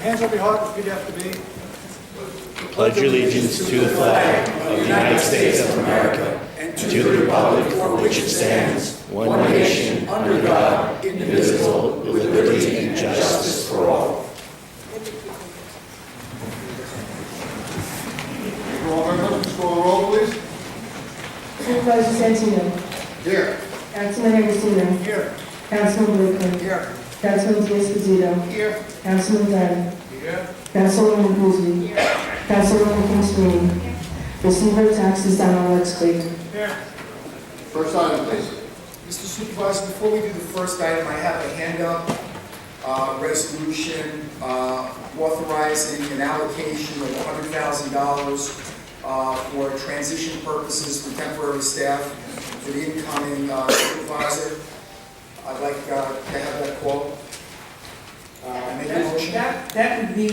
Hands over your heart, repeat after me. Pledge allegiance to the flag of the United States of America and to the republic for which it stands, one nation, under God, indivisible, with liberty and justice for all. Please call the roll, please. Supervisor Santino. Here. Councilman Agostino. Here. Councilman Blakely. Here. Councilman Esposito. Here. Councilman Dunn. Here. Councilwoman Boosley. Councilwoman Kingston. Receiver of taxes Donald Lex Clayton. Here. First item, please. Mr. Supervisor, before we do the first item, I have a hand-up resolution authorizing an allocation of $100,000 for transition purposes for temporary staff for the incoming supervisor. I'd like to have that call. Make a motion. That would be,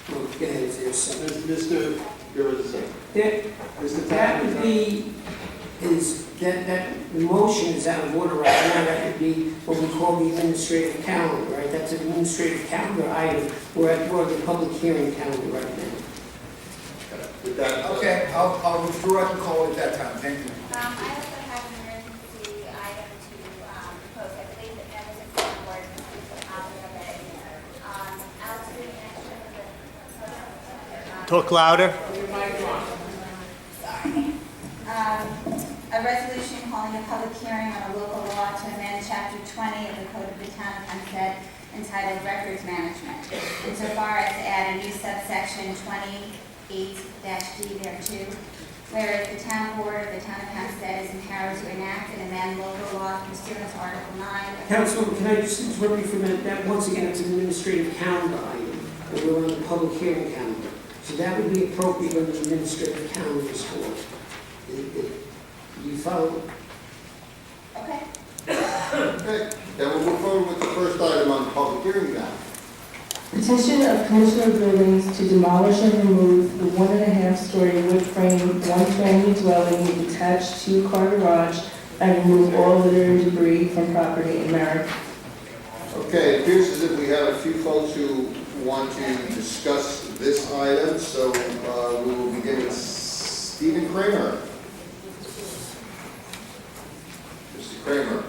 oh, go ahead, if you're second. Mr. You're the second. That would be, that the motion is out of order right now. That would be what we call the administrative calendar, right? That's an administrative calendar item. We're at the public hearing calendar right now. With that, Okay, I'll withdraw it and call it at that time. Thank you. I also have an emergency item to propose. I believe that members of the board received a copy of it. Out to the connection of the... Talk louder. Sorry. A resolution calling a public hearing on a local law to amend Chapter 20 of the Code of the Town of Hempstead entitled Records Management, insofar as to add a new subsection 28-D thereto, whereas the Town Board of the Town of Hempstead is empowered to enact and amend local law pursuant to Article 9. Councilwoman, can I just interrupt you for a minute? That, once again, it's an administrative calendar item, and we're on the public hearing calendar. So that would be appropriate when the administrative calendar is called. You follow? Okay. okay, then we'll move forward with the first item on the public hearing now. Petition of Commissioner of Buildings to demolish and remove the 1.5-story wood frame, one-family dwelling with attached two-car garage and remove all litter and debris from property in Merrick. Okay, it appears as if we have a few folks who want to discuss this item, so we will begin with Stephen Kramer. Mr. Kramer,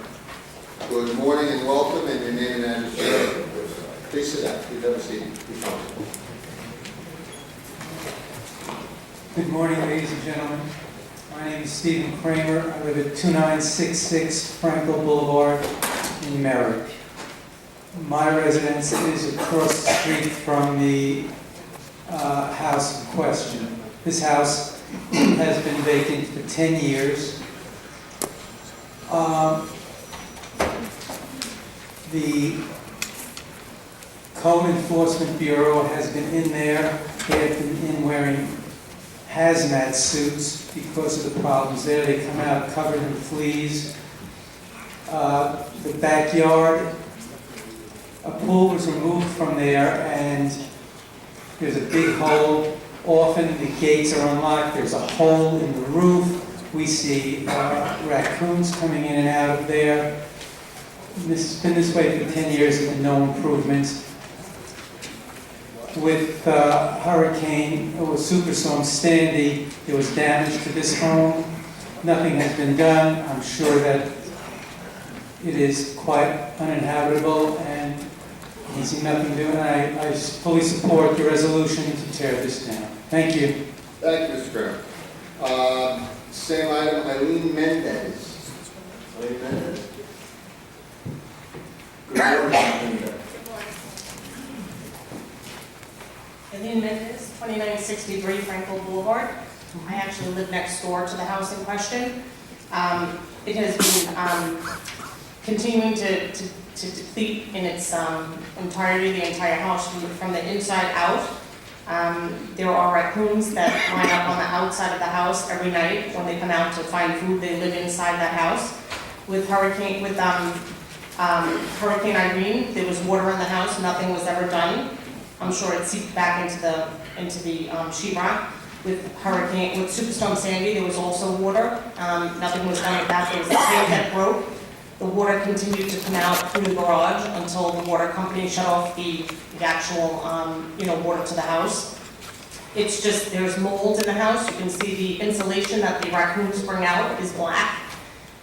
good morning and welcome, and your name and address, sir. Please sit down. Please have a seat. Good morning, ladies and gentlemen. My name is Stephen Kramer. I live at 2966 Frankel Boulevard in Merrick. My residence is across the street from the house in question. This house has been vacant for 10 years. The Code Enforcement Bureau has been in there. They have been in wearing hazmat suits because of the problems there. They come out covered in fleas. The backyard, a pool was removed from there, and there's a big hole. Often the gates are unlocked. There's a hole in the roof. We see raccoons coming in and out of there. This has been this way for 10 years and no improvements. With Hurricane or Superstorm Sandy, there was damage to this home. Nothing has been done. I'm sure that it is quite uninhabitable, and you see nothing doing. I fully support the resolution to tear this down. Thank you. Thank you, Mr. Kramer. Same item, Eileen Mendez. Eileen Mendez. Good morning, Eileen. Eileen Mendez, 2963 Frankel Boulevard. I actually live next door to the house in question. It has been continuing to deplete in its entirety, the entire house from the inside out. There are raccoons that line up on the outside of the house every night. When they come out to find food, they live inside that house. With Hurricane Irene, there was water in the house. Nothing was ever done. I'm sure it seeped back into the sheetrock. With Superstorm Sandy, there was also water. Nothing was done with that. There was a tank that broke. the water continued to come out through the garage until the water company shut off the actual, water to the house. It's just, there's mold in the house. You can see the insulation that the raccoons bring out is black.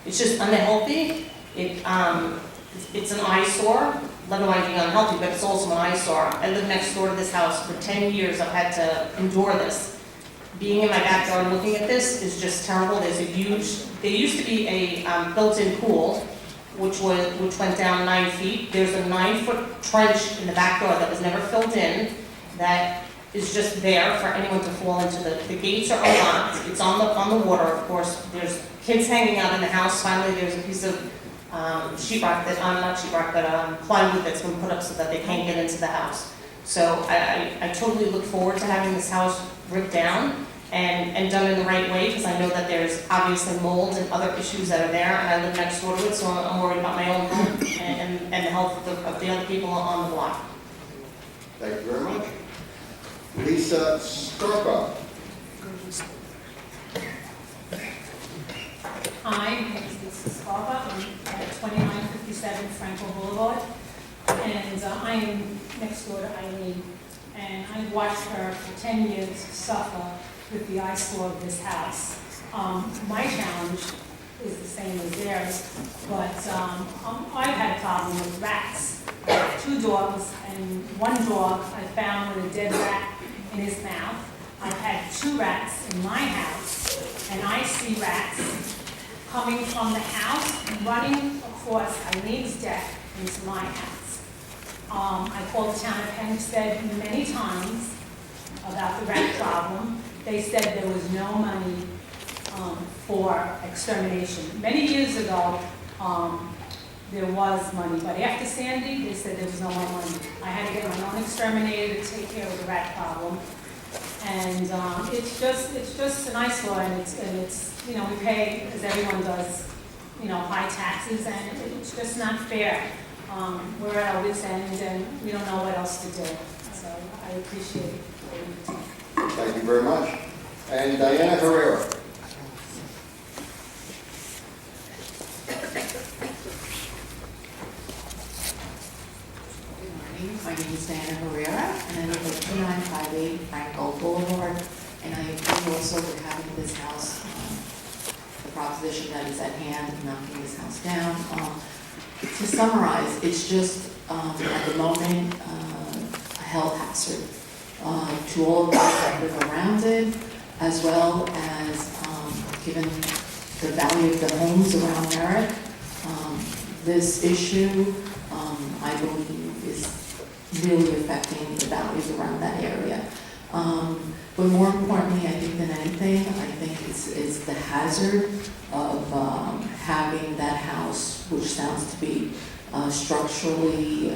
It's just unhealthy. It's an eyesore, let alone being unhealthy, but it's also an eyesore. I live next door to this house. For 10 years, I've had to endure this. Being in my backyard looking at this is just terrible. There used to be a built-in pool, which went down 9 feet. There's a 9-foot trench in the backyard that was never filled in, that is just there for anyone to fall into. The gates are unlocked. It's on the water, of course. There's kids hanging out in the house. Finally, there's a piece of sheetrock plywood that's been put up so that they can't get into the house. So I totally look forward to having this house ripped down and done in the right way, because I know that there's obviously mold and other issues that are there, and I live next door to it, so I'm worried about my own home and the health of the other people on the block. Thank you very much. Lisa Scarpa. Hi, my name is Lisa Scarpa. I'm at 2957 Franklin Boulevard, and I am next door to Eileen. And I've watched her for 10 years suffer with the eyesore of this house. My challenge is the same as theirs, but I've had a problem with rats. I have 2 dogs, and one dog I found with a dead rat in his mouth. I've had 2 rats in my house, and I see rats coming from the house and running across Eileen's deck into my house. I called the town of Hempstead many times about the rat problem. They said there was no money for extermination. Many years ago, there was money, but after Sandy, they said there was no more money. I had to get my own exterminator to take care of the rat problem. And it's just an eyesore, and it's we pay, as everyone does, high taxes, and it's just not fair. We're at our wit's end, and we don't know what else to do. So I appreciate it. Thank you very much. And Diana Herrera. My name is Diana Herrera, and I live at 2958 Franco Boulevard, and I agree also with having this house, the proposition that is at hand, knocking this house down. To summarize, it's just, at the moment, a health hazard to all of us that live around it, as well as, given the value of the homes around Merrick, this issue, I believe, is really affecting the values around that area. But more importantly, I think than anything, I think it's the hazard of having that house, which sounds to be structurally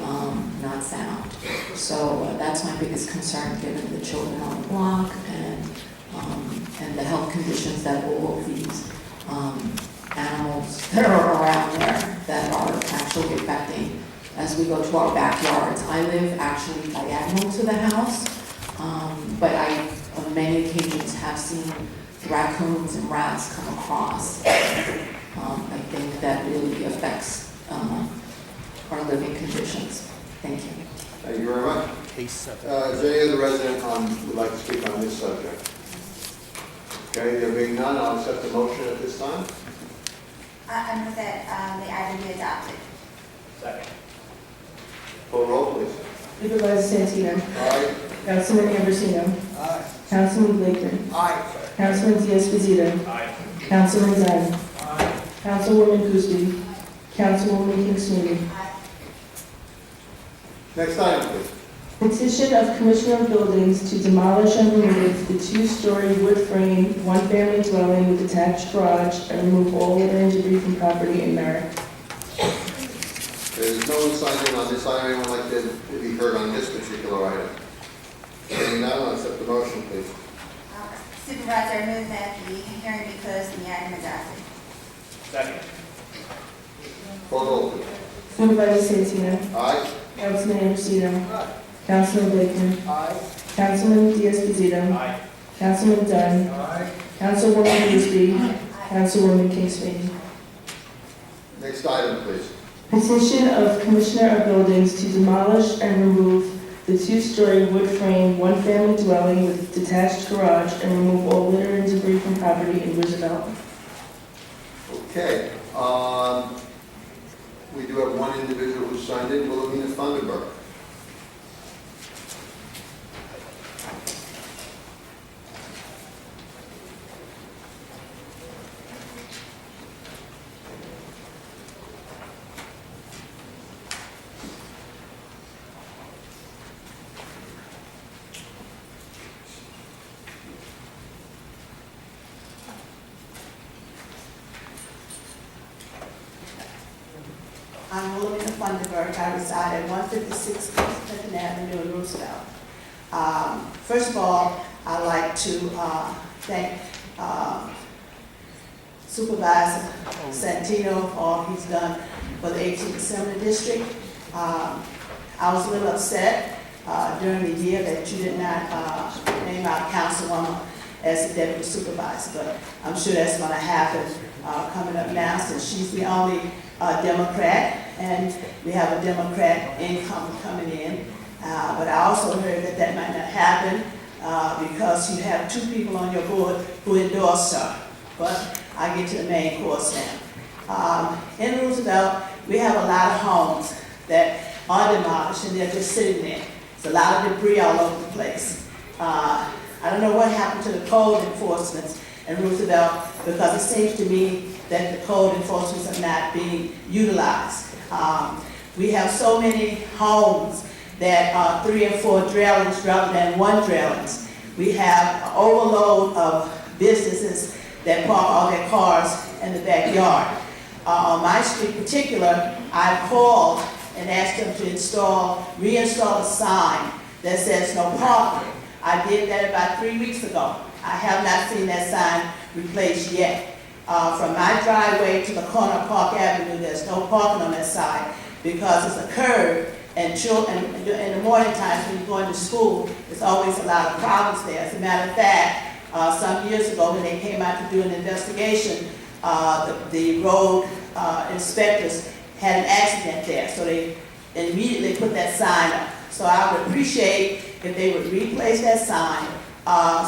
not sound. So that's my biggest concern, given the children on the block and the health conditions that all of these animals that are around there that are actually affecting as we go to our backyards. I live actually diagonal to the house, but I, on many occasions, have seen raccoons and rats come across. I think that really affects our living conditions. Thank you. Thank you very much. Is there any other resident would like to speak on this subject? Okay, there being none, I'll accept the motion at this time. I move that the item be adopted. Second. Call roll, please. Supervisor Santino. Aye. Councilman Ambrosino. Aye. Councilman Blakeman. Aye. Councilman Diaz-Padrón. Aye. Councilman Zine. Aye. Councilwoman Kuzby. Councilwoman King Sweeney. Next item, please. Petition of Commissioner of Buildings to demolish and remove the 2-story wood frame, 1-family dwelling with attached garage, and remove all litter and debris from property in Merrick. There's no one signed in on this item. Anyone like to be heard on this particular item? Being none, I'll accept the motion, please. Supervisor, I move that the hearing be closed and the item adopted. Second. Call roll, please. Supervisor Santino. Aye. Councilman Ambrosino. Councilman Blakeman. Aye. Councilman Diaz-Padrón. Aye. Councilman Dunn. Aye. Councilwoman Kuzby. Councilwoman King Sweeney. Next item, please. Petition of Commissioner of Buildings to demolish and remove the two-story wood frame, one-family dwelling with detached garage and remove all litter and debris from property in Roosevelt. Okay, we do have one individual who signed in, Wilhelmina Thunderberg. I'm Wilhelmina Thunderberg. I reside at 156 Clinton Avenue in Roosevelt. First of all, I'd like to thank Supervisor Santino for all he's done for the 18th Assembly District. I was a little upset during the year that you did not name our councilwoman as the deputy supervisor, but I'm sure that's going to happen coming up now since she's the only Democrat, and we have a Democrat income coming in. But I also heard that that might not happen because you have two people on your board who endorse her. But I get to the main course now. In Roosevelt, we have a lot of homes that are demolished and they're just sitting there. There's a lot of debris all over the place. I don't know what happened to the code enforcement in Roosevelt because it seems to me that the code enforcements are not being utilized. We have so many homes that are 3 and 4 dwellings rather than 1 dwellings. We have an overload of businesses that park all their cars in the backyard. On my street in particular, I called and asked them to reinstall a sign that says no parking. I did that about 3 weeks ago. I have not seen that sign replaced yet. From my driveway to the corner of Park Avenue, there's no parking on that side because it's a curve, and in the morning times when you're going to school, there's always a lot of problems there. As a matter of fact, some years ago when they came out to do an investigation, the road inspectors had an accident there, so they immediately put that sign up. So I would appreciate if they would replace that sign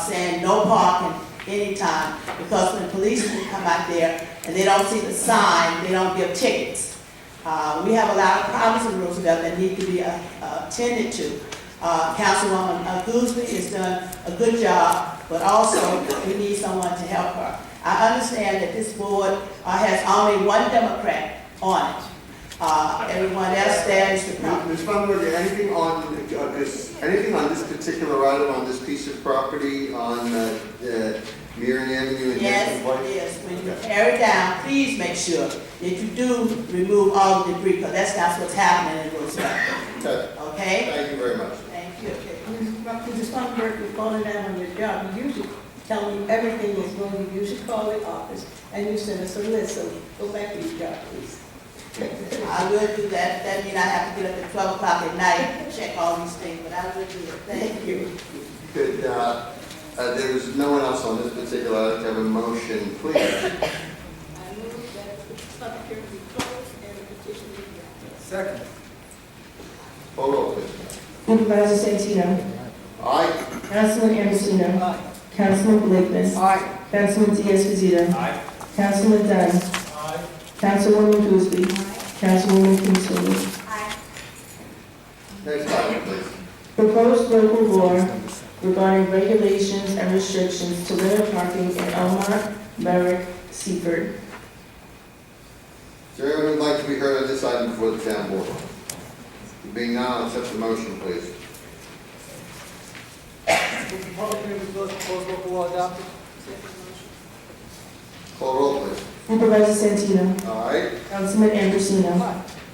saying no parking anytime, because when policemen come out there and they don't see the sign, they don't give tickets. We have a lot of problems in Roosevelt that need to be attended to. Councilwoman Gooseby has done a good job, but also we need someone to help her. I understand that this board has only 1 Democrat on it. Everyone else there is Republican. Ms. Thunderberg, anything on this particular item, on this piece of property on Marion Avenue and Yes, yes. When you tear it down, please make sure that you do remove all the debris, because that's not what's happening in Roosevelt. Okay. Okay? Thank you very much. Thank you. Mr. Thunderberg, you're calling out on your job. You usually tell me everything is wrong. You usually call the office and you send us a list. So go back to your job, please. I will do that. That means I have to get up at 12 o'clock at night and check all these things, but I will do it. Thank you. Good. There's no one else on this particular item. Have a motion, please. I move that the public hearing be closed and the petition be granted. Second. Hold roll, please. Supervisor Santino. Aye. Councilman Anderson. Councilman Blakeman. Aye. Councilman Diaz-Padrón. Aye. Councilman Dunn. Aye. Councilwoman Gooseby. Councilwoman Kingston. Aye. Next item, please. Proposed local law regarding regulations and restrictions to limit parking in Elmont, Merrick, Seaford. Is there anyone who would like to be heard on this item before the town board? Being none, I'll accept the motion, please. Move the public hearing be closed, proposed local law adopted. Call roll, please. Supervisor Santino. Aye. Councilman Anderson.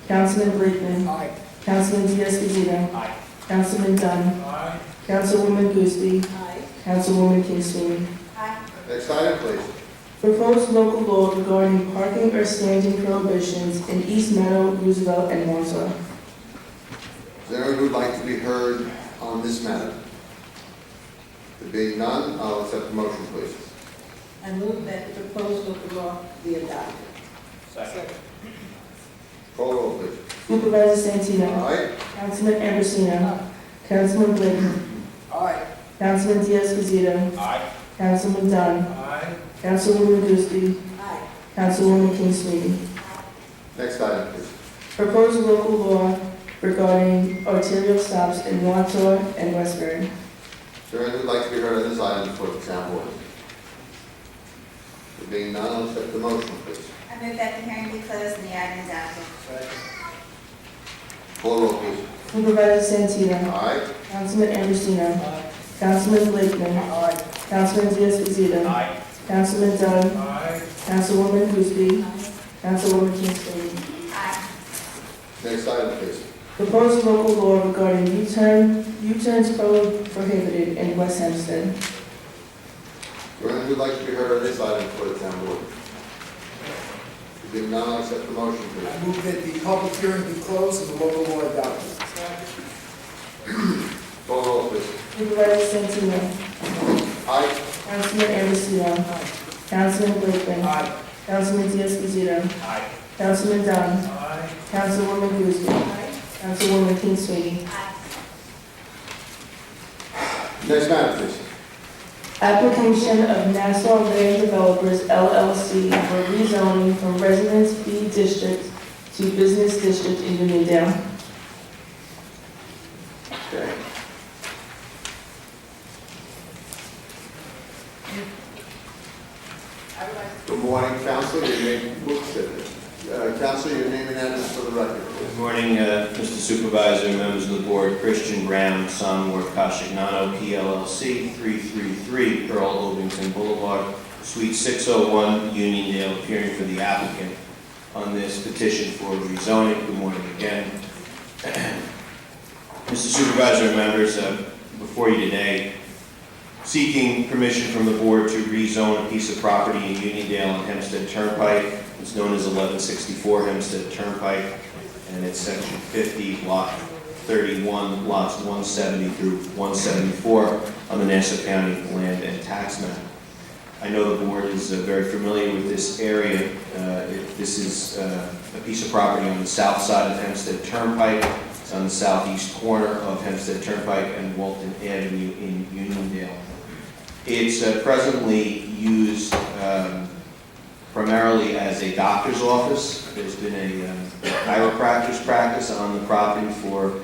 Councilman Blakeman. Aye. Councilman Diaz-Padrón. Aye. Councilman Dunn. Aye. Councilwoman Gooseby. Aye. Councilwoman Kingston. Aye. Next item, please. Proposed local law regarding parking or standing prohibitions in East Meadow, Roosevelt, and Warsaw. Is there anyone who would like to be heard on this matter? There being none, I'll accept the motion, please. I move that the proposed local law be adopted. Second. Call roll, please. Supervisor Santino. Aye. Councilman Ambrosino. Councilman Blake. Aye. Councilman Diaz-Padrón. Aye. Councilman Dunn. Aye. Councilwoman Woodusky. Aye. Councilwoman King Sweeney. Next item, please. Proposed local law regarding arterial stops in Montauk and Westbury. Is there anyone who'd like to be heard on this item before the town board? There being none, I'll accept the motion, please. I move that the hearing be closed and the item adopted. Call roll, please. Supervisor Santino. Aye. Councilman Ambrosino. Councilman Blakeman. Aye. Councilman Diaz-Padrón. Aye. Councilman Dunn. Aye. Councilwoman Woodusky. Councilwoman King Sweeney. Aye. Next item, please. Proposed local law regarding U-turns prohibited in West Hempstead. Is there anyone who'd like to be heard on this item before the town board? There being none, I'll accept the motion, I please. move that the public hearing be closed and the local law adopted. Call roll, please. Supervisor Santino. Aye. Councilman Ambrosino. Councilman Blakeman. Aye. Councilman Diaz-Padrón. Aye. Councilman Dunn. Aye. Councilwoman Woodusky. Councilwoman King Sweeney. Aye. Next matter, please. Application of Nassau Land Developers LLC for rezoning from Residence B District to Business District in Uniondale. Okay. Good morning, Council. Your name, Council, your name and address for the record, please. Good morning, Mr. Supervisor, members of the board. Christian Brown, Sonmore Cascignano, PLLC, 333 Earl Ovington Boulevard, Suite 601, Uniondale, appearing for the applicant on this petition for rezoning. Good morning again. Mr. Supervisor and members, before you today, seeking permission from the board to rezone a piece of property in Uniondale on Hempstead Turnpike. It's known as 1164 Hempstead Turnpike, and it's section 50, block 31, lots 170 through 174 on the Nassau County Land and Tax Map. I know the board is very familiar with this area. This is a piece of property on the south side of Hempstead Turnpike. It's on the southeast corner of Hempstead Turnpike and Walton Avenue in Uniondale. It's presently used primarily as a doctor's office. There's been a chiropractor's practice on the property for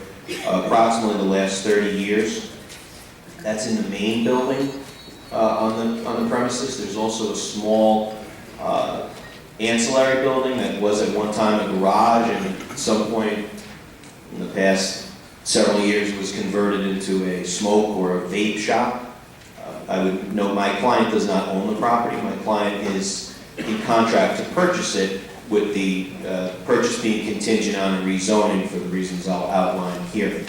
approximately the last 30 years. That's in the main building on the premises. There's also a small ancillary building that was at one time a garage, and at some point in the past several years was converted into a smoke or a vape shop. I would note my client does not own the property. My client is in contract to purchase it, with the purchase being contingent on a rezoning for the reasons I'll outline here.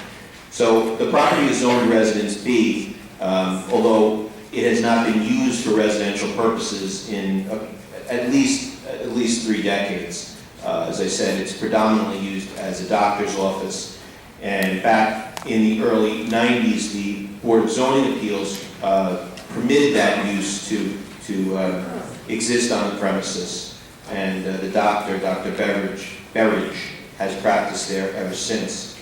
So the property is zoned Residence B, although it has not been used for residential purposes in at least 3 decades. As I said, it's predominantly used as a doctor's office, and back in the early 90s, the Board of Zoning Appeals permitted that use to exist on the premises, and the Dr. Berridge, has practiced there ever since.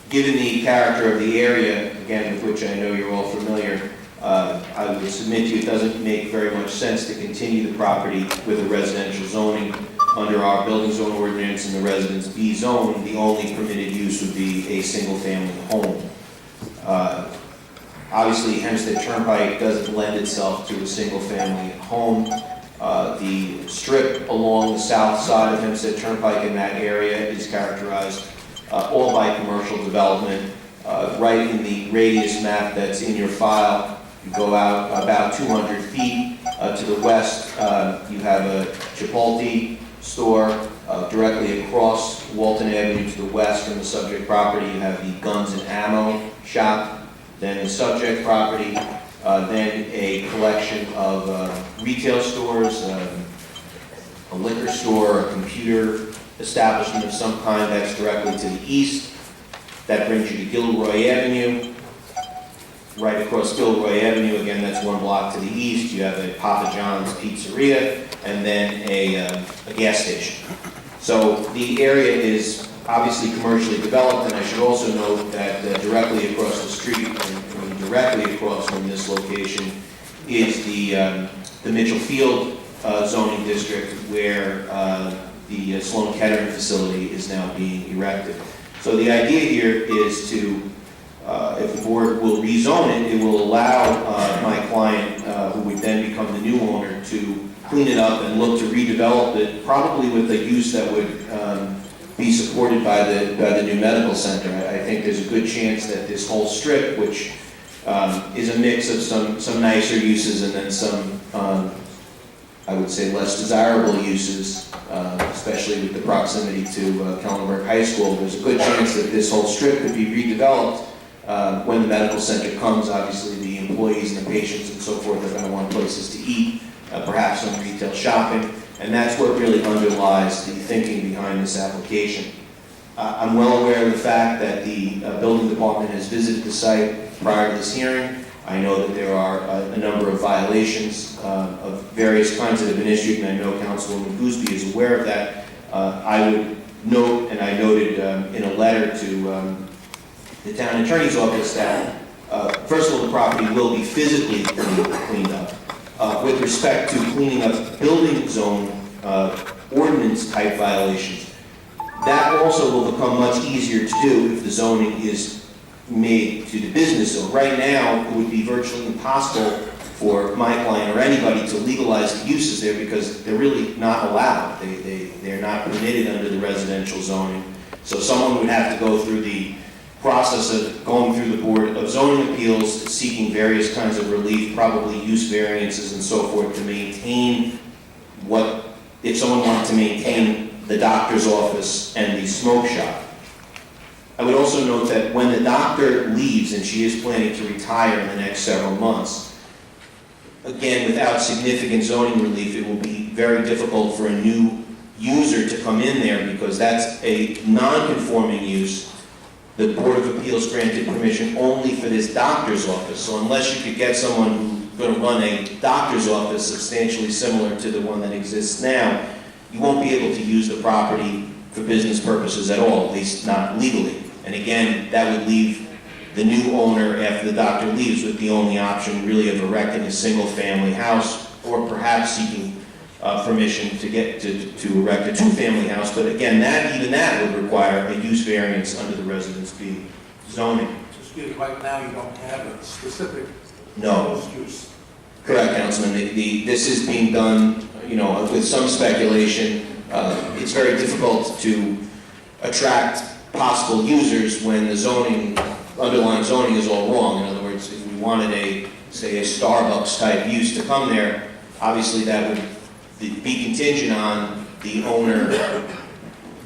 Given the character of the area, again, with which I know you're all familiar, I would submit to you it doesn't make very much sense to continue the property with a residential zoning. Under our building zone ordinance in the Residence B zone, the only permitted use would be a single-family home. Obviously, Hempstead Turnpike doesn't lend itself to a single-family home. The strip along the south side of Hempstead Turnpike in that area is characterized all by commercial development. Right in the radius map that's in your file, you go out about 200 feet to the west. You have a Chipotle store directly across Walton Avenue to the west from the subject property. You have the Guns and Ammo shop. Then the subject property, then a collection of retail stores, a liquor store, a computer establishment of some kind that's directly to the east. That brings you to Gilroy Avenue. Right across Gilroy Avenue, again, that's 1 block to the east. You have a Papa John's Pizzeria, and then a gas station. So the area is obviously commercially developed, and I should also note that directly across the street, and directly across from this location, is the Mitchell Field zoning district where the Sloan Kettering facility is now being erected. So the idea here is to, if the board will rezone it, it will allow my client, who would then become the new owner, to clean it up and look to redevelop it, probably with a use that would be supported by the new medical center. I think there's a good chance that this whole strip, which is a mix of some nicer uses and then some, I would say, less desirable uses, especially with the proximity to Kellenberg High School, there's a good chance that this whole strip could be redeveloped when the medical center comes. Obviously, the employees and the patients and so forth are going to want places to eat, perhaps some retail shopping, and that's what really underlies the thinking behind this application. I'm well aware of the fact that the building department has visited the site prior to this hearing. I know that there are a number of violations of various kinds that have been issued, and I know Councilwoman Gooseby is aware of that. I would note, and I noted in a letter to the town attorney's office that, first of all, the property will be physically cleaned up. With respect to cleaning up building zone ordinance type violations, that also will become much easier to do if the zoning is made to the business zone. Right now, it would be virtually impossible for my client or anybody to legalize the uses there because they're really not allowed. They're not permitted under the residential zoning. So someone would have to go through the process of going through the Board of Zoning Appeals, seeking various kinds of relief, probably use variances and so forth to maintain what, if someone wanted to maintain the doctor's office and the smoke shop. I would also note that when the doctor leaves, and she is planning to retire in the next several months, again, without significant zoning relief, it will be very difficult for a new user to come in there because that's a non-conforming use. The Board of Appeals granted permission only for this doctor's office. So unless you could get someone who's going to run a doctor's office substantially similar to the one that exists now, you won't be able to use the property for business purposes at all, at least not legally. And again, that would leave the new owner, after the doctor leaves, with the only option really of erecting a single-family house or perhaps seeking permission to get to erect a two-family house. But again, even that would require a use variance under the Residence B zoning. Excuse me, right now you don't have a specific No. use. Correct, Councilman. This is being done, with some speculation. It's very difficult to attract possible users when the underlying zoning is all wrong. In other words, if we wanted say a Starbucks type use to come there, obviously that would be contingent on the owner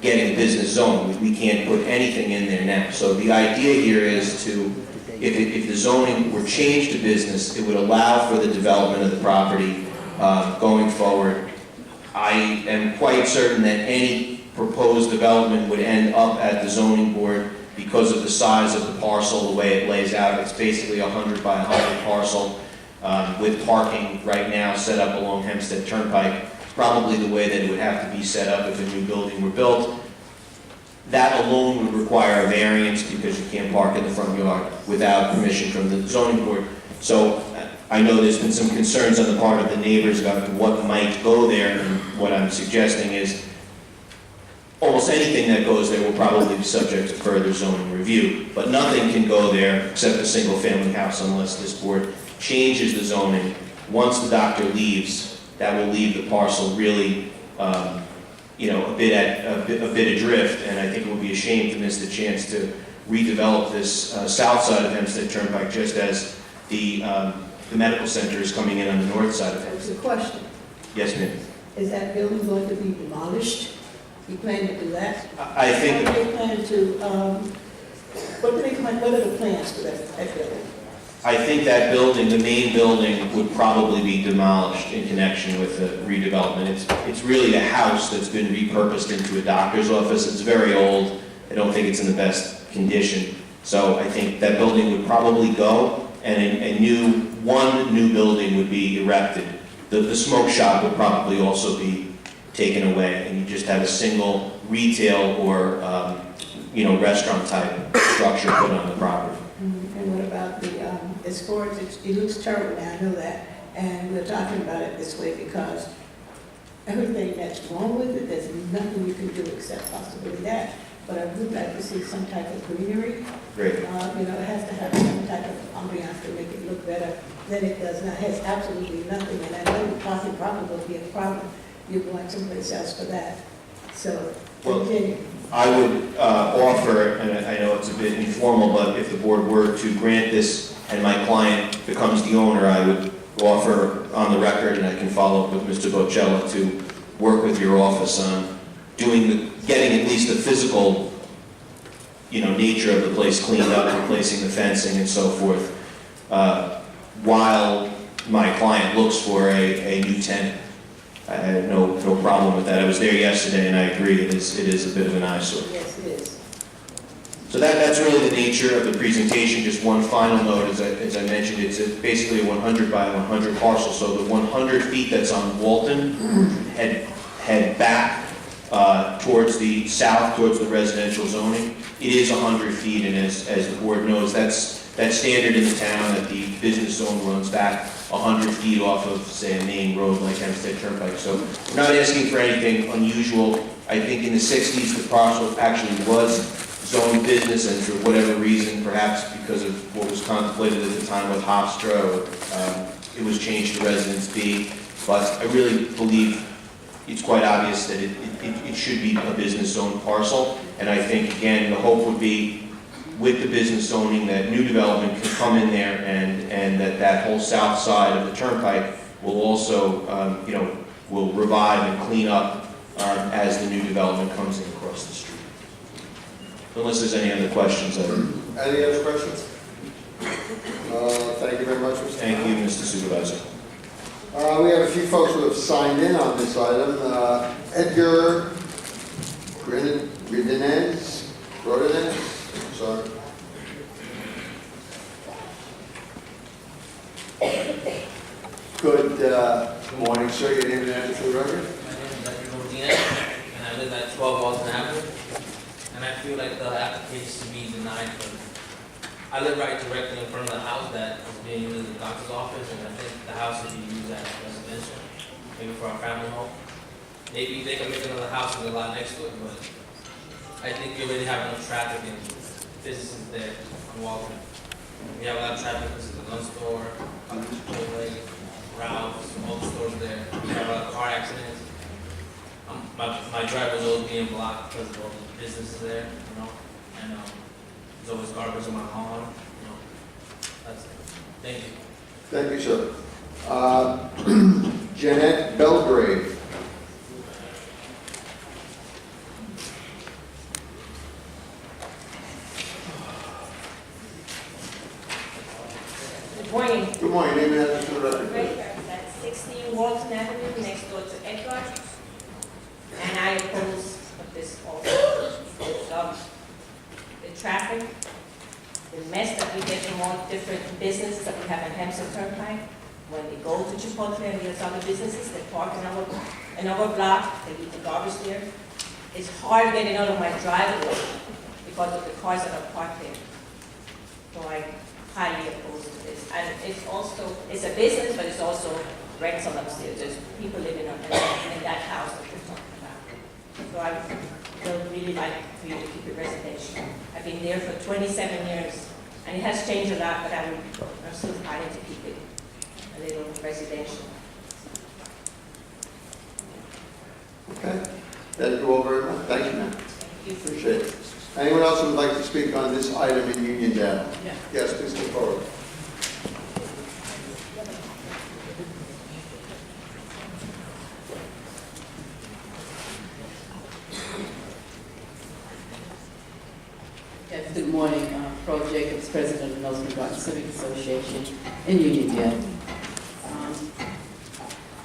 getting a business zone. We can't put anything in there now. So the idea here is to, if the zoning were changed to business, it would allow for the development of the property going forward. I am quite certain that any proposed development would end up at the zoning board because of the size of the parcel, the way it lays out. It's basically a 100 by 100 parcel with parking right now set up along Hempstead Turnpike, probably the way that it would have to be set up if a new building were built. That alone would require a variance because you can't park in the front yard without permission from the zoning board. So I know there's been some concerns on the part of the neighbors about what might go there, and what I'm suggesting is almost anything that goes there will probably be subject to further zoning review, but nothing can go there except a single-family house unless this board changes the zoning. Once the doctor leaves, that will leave the parcel really, a bit adrift, and I think it would be a shame to miss the chance to redevelop this south side of Hempstead Turnpike, just as the medical center is coming in on the north side of That's Hempstead. a question. Yes, ma'am. Is that building going to be demolished? You plan to do that? I think. How do they plan to, what are the plans for that building? I think that building, the main building, would probably be demolished in connection with the redevelopment. It's really a house that's been repurposed into a doctor's office. It's very old. I don't think it's in the best condition. So I think that building would probably go, and one new building would be erected. The smoke shop would probably also be taken away, and you just have a single retail or, restaurant type structure put on the property. And what about the, as far as, it looks terrible now, I know that, and we're talking about it this way because everything that's wrong with it, there's nothing you can do except possibly that. But I would like to see some type of greenery. Great. It has to have some type of ambiance to make it look better than it does now. It has absolutely nothing, and I know the parking probably will be a problem. You're going someplace else for that. So, continue. I would offer, and I know it's a bit informal, but if the board were to grant this and my client becomes the owner, I would offer on the record, and I can follow up with Mr. Bocella, to work with your office on getting at least the physical, nature of the place cleaned up, replacing the fencing and so forth, while my client looks for a new tenant. I had no problem with that. I was there yesterday, and I agree, it is a bit of an eyesore. Yes, it is. So that's really the nature of the presentation. Just one final note, as I mentioned, it's basically a 100 by 100 parcel. So the 100 feet that's on Walton head back towards the south, towards the residential zoning. It is 100 feet, and as the board knows, that's standard in the town, that the business zone runs back 100 feet off of, say, a main road like Hempstead Turnpike. So we're not asking for anything unusual. I think in the 60s, the parcel actually was zoned business, and for whatever reason, perhaps because of what was contemplated at the time with Hofstra, it was changed to Residence B. But I really believe it's quite obvious that it should be a business zone parcel. And I think, again, the hope would be, with the business zoning, that new development can come in there, and that whole south side of the turnpike will also, will revive and clean up as the new development comes in across the street. Unless there's any other questions. Any other questions? Thank you very much, Mr. Thank you, Mr. Supervisor. We have a few folks who have signed in on this item. Edgar Rodinez, sorry. Good morning, sir. Your name and address for the record? My name is Edgar Rodinez, and I live at 12 Walton Avenue. And I feel like the application should be denied because I live right directly in front of the house that is being used as the doctor's office, and I think the house should be used as residential, maybe for our family home. Maybe they can make another house with a lot next to it, but I think you already have enough traffic and businesses there on Walton. We have a lot of traffic. This is a gun store, Chipotle, Ralph's, all the stores there. We have a lot of car accidents. My driveway's always being blocked because of all the businesses there, and there's always garbage on my lawn, that's it. Thank you. Thank you, sir. Jeanette Belgrade. Good morning. Good morning. Name and address for the record. Great, that's 16 Walton Avenue, next door to Edgar. And I oppose this also. The traffic, the mess that we get from all different businesses that we have in Hempstead Turnpike. When they go to Chipotle and there's other businesses, they park in our block, they leave the garbage there. It's hard getting out of my driveway because of the cars that are parked there. So I highly oppose to this. And it's a business, but it's also rental upstairs. There's people living in that house that we're talking about. So I would really like for you to keep it residential. I've been there for 27 years, and it has changed a lot, but I'm still fighting to keep it a little residential. Okay. Thank you all very much. Thank you, ma'am. Thank you. Appreciate it. Anyone else who would like to speak on this item in Uniondale? Yeah. Yes, please come forward. Yes, good morning. Pro Jacobs, President of the Northern Garden Civic Association in Uniondale.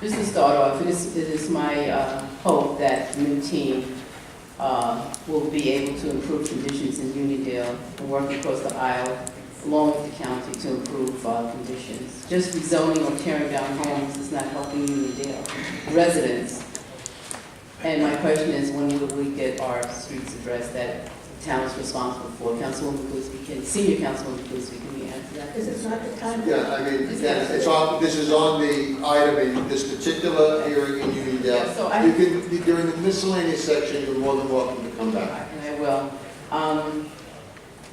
Just to start off, it is my hope that the new team will be able to improve conditions in Uniondale and work across the aisle along with the county to improve conditions. Just rezoning or tearing down homes is not helping Uniondale residents. And my question is, when will we get our streets addressed that the town is responsible for? Councilwoman Kuzmi, Senior Councilwoman Kuzmi, can you answer that? This is not the time. Yeah, I mean, again, it's on, this is on the item in this particular hearing in Unidale. Yeah, so I- You can, during the miscellaneous section, you're more than welcome to come back. And I will.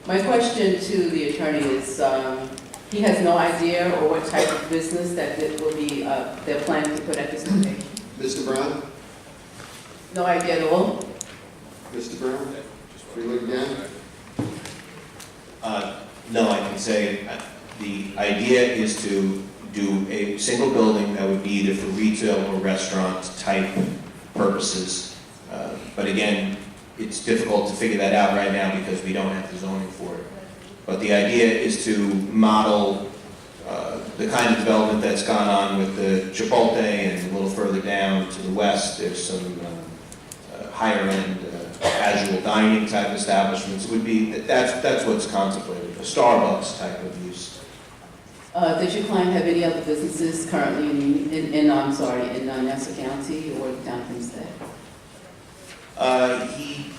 My question to the attorney is, he has no idea or what type of business that it will be, they're planning to put at this location? Mr. Brown? No idea at all? Mr. Brown? Freely again? No, I can say the idea is to do a single building that would be either for retail or restaurant type purposes. But again, it's difficult to figure that out right now because we don't have the zoning for it. But the idea is to model the kind of development that's gone on with the Chipotle, and a little further down to the west, there's some higher end casual dining type establishments. Would be that's what's contemplated, a Starbucks type of use. Does your client have any other businesses currently in Nassau County or down Hempstead? He,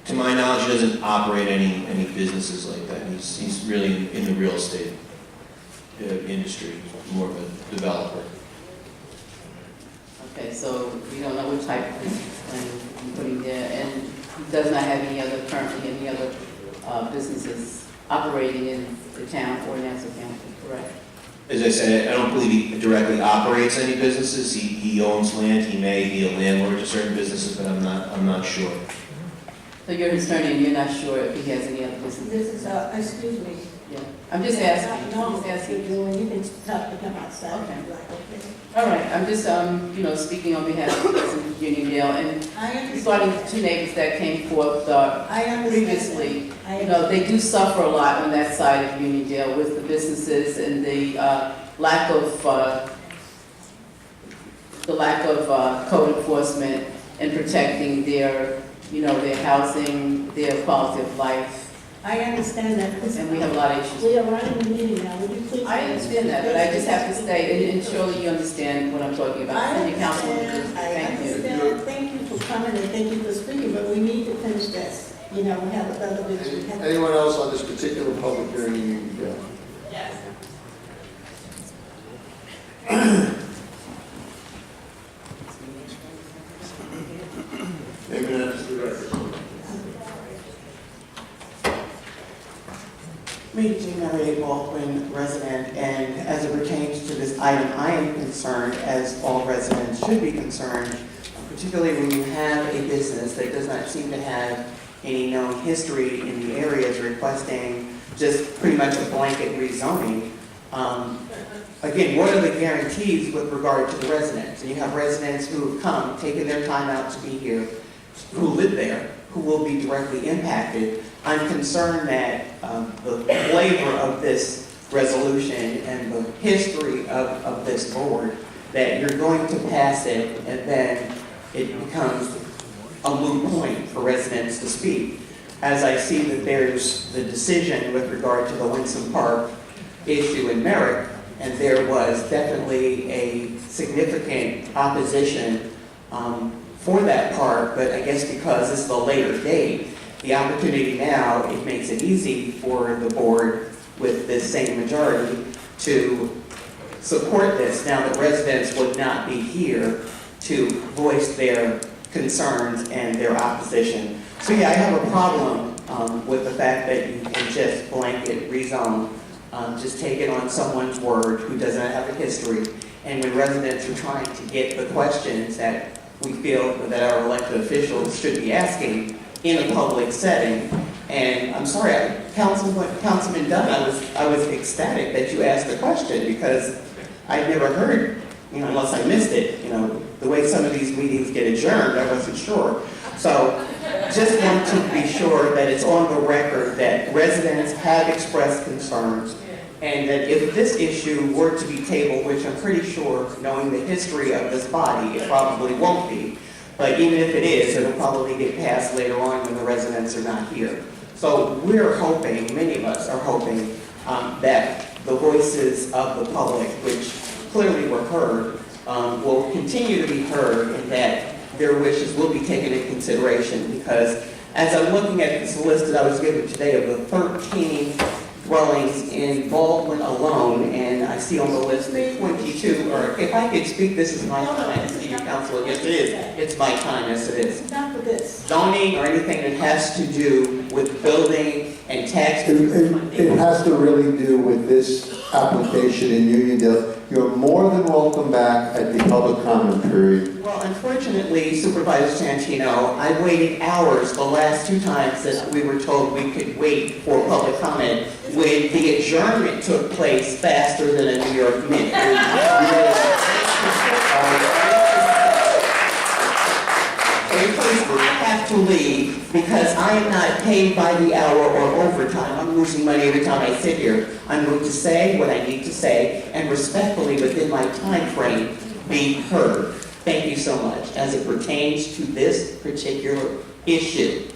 to my knowledge, doesn't operate any businesses like that. He's really in the real estate industry, more of a developer. Okay, so we don't know what type of business plan you're putting there, and he does not have currently any other businesses operating in the town or Nassau County, correct? As I said, I don't believe he directly operates any businesses. He owns land. He may be a landlord to certain businesses, but I'm not sure. So you're his attorney and you're not sure if he has any other businesses? This is, excuse me. Yeah. I'm just asking. No, I'm just asking. you can talk to him outside. Okay. Like, okay. All right, I'm just, speaking on behalf of Uniondale, and I understand. regarding two neighbors that came forth I understand. previously, they do suffer a lot on that side of Uniondale with the businesses and the lack of code enforcement and protecting their housing, their quality of life. I understand that. And we have a lot of issues. We are running the meeting now, would you please? I understand that, but I just have to state, and surely you understand what I'm talking about. I And your councilwoman, understand, I thank you. understand, thank you for coming and thank you for speaking, but we need to finish this. We have other business. We have- Anyone else on this particular public hearing in Unidale? Yes. Name and address to the record. Me, Jean Mary Baldwin, resident, and as it pertains to this item, I am concerned, as all residents should be concerned, particularly when you have a business that does not seem to have any known history in the areas requesting just pretty much a blanket rezoning. Again, what are the guarantees with regard to the residents? And you have residents who have come, taken their time out to be here, who live there, who will be directly impacted. I'm concerned that the flavor of this resolution and the history of this board, that you're going to pass it and then it becomes a moot point for residents to speak. As I see that there's the decision with regard to the Winston Park issue in Merrick, and there was definitely a significant opposition for that park, but I guess because it's the later date, the opportunity now, it makes it easy for the board with this same majority to support this. Now the residents would not be here to voice their concerns and their opposition. So yeah, I have a problem with the fact that you can just blanket rezone, just take it on someone's word who doesn't have a history. And when residents are trying to get the questions that we feel that our elected officials should be asking in a public setting. And I'm sorry, Councilman Dunn, I was ecstatic that you asked the question because I'd never heard, unless I missed it, the way some of these meetings get adjourned, I wasn't sure. So just want to be sure that it's on the record that residents have expressed concerns and that if this issue were to be tabled, which I'm pretty sure, knowing the history of this body, it probably won't be, but even if it is, it'll probably get passed later on when the residents are not here. So we're hoping, many of us are hoping, that the voices of the public, which clearly were heard, will continue to be heard and that their wishes will be taken into consideration, because as I'm looking at this list that I was given today of the 13 dwellings in Baldwin alone, and I see on the list that 22, or if I could speak, this is my time, City Council, yes it is, it's my time, yes it is. Not for this. Zoning or anything that has to do with building and tax. It has to really do with this application in Uniondale. You're more than welcome back at the public comment period. Well, unfortunately, Supervisor Santino, I waited hours the last 2 times that we were told we could wait for public comment when the adjournment took place faster than a New York minute. I have to leave because I am not paid by the hour or overtime. I'm losing money every time I sit here. I'm going to say what I need to say and respectfully within my time frame be heard. Thank you so much. As it pertains to this particular issue,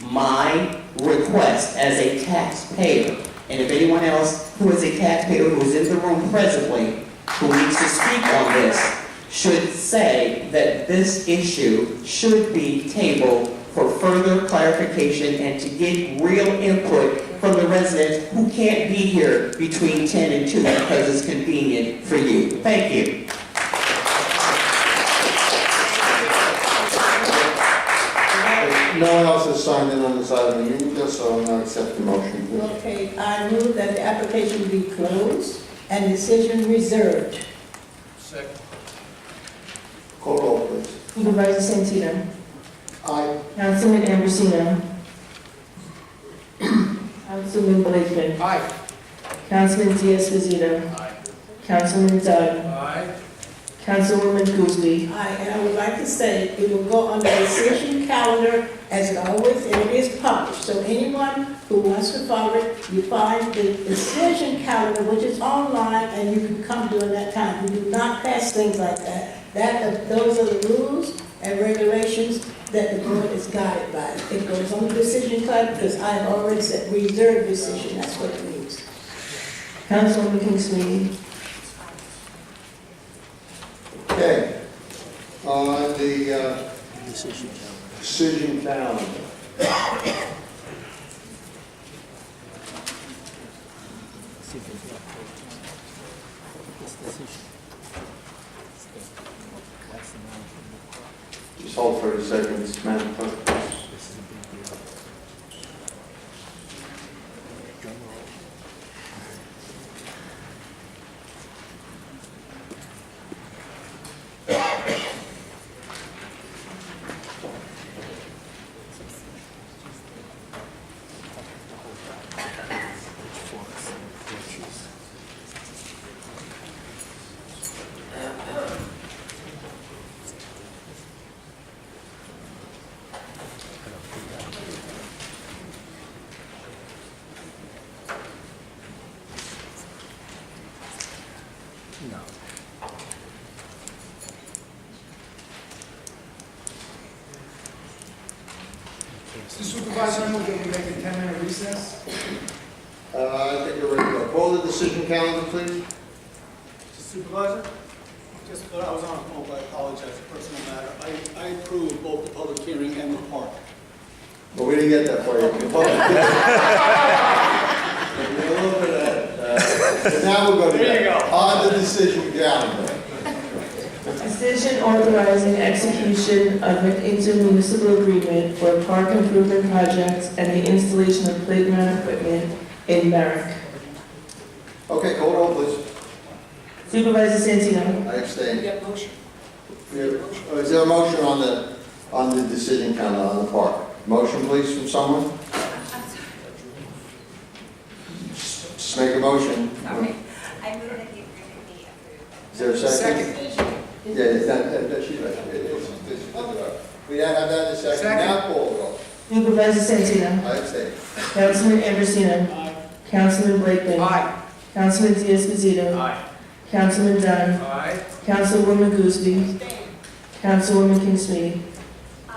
my request as a taxpayer, and if anyone else who is a taxpayer who is in the room presently who needs to speak on this, should say that this issue should be tabled for further clarification and to get real input from the residents who can't be here between 10 and 2 because it's convenient for you. Thank you. No one else has signed in on this item in Uniondale, so I'm going to accept the motion. Okay, I move that the application be closed and decision reserved. Second. Call roll, please. Supervisor Santino. Aye. Councilman Ambrosino. Councilman Blakeman. Aye. Councilman Diaz-Bazito. Aye. Councilman Dunn. Aye. Councilwoman Gooseby. Aye, and I would like to say it will go on the decision calendar as it always, and it is published. So anyone who wants to follow it, you find the decision calendar, which is online, and you can come during that time. We do not pass things like that. Those are the rules and regulations that the board is guided by. It goes on the decision card because I have already said reserved decision. That's what it means. Councilwoman Kingsmead. Okay. On the decision calendar. Just hold 30 seconds, Madam Clerk. Mr. Supervisor, I move that we make a 10-minute recess. I think you're ready to go. Call the decision calendar, please. Mr. Supervisor, just thought I was on the phone, but I apologize, a personal matter. I approve both the public hearing and the park. But we didn't get that for you. A little bit of that. So now we're going to There you go. On the decision calendar. Decision authorizing execution of an intermunicipal agreement for park improvement projects and the installation of playground equipment in Merrick. Okay, call roll, please. Supervisor Santino. I abstain. Get motion. Is there a motion on the decision calendar on the park? Motion, please, from someone? Just make a motion. Sorry. I move that the agreement be approved. Is there a second? Yeah, she's right. We have that in a second. Now call roll. Supervisor Santino. I abstain. Councilman Ambrosino. Aye. Councilman Blakeman. Aye. Councilman Diaz-Bazito. Aye. Councilman Dunn. Aye. Councilwoman Gooseby. Councilwoman Kingsmead. I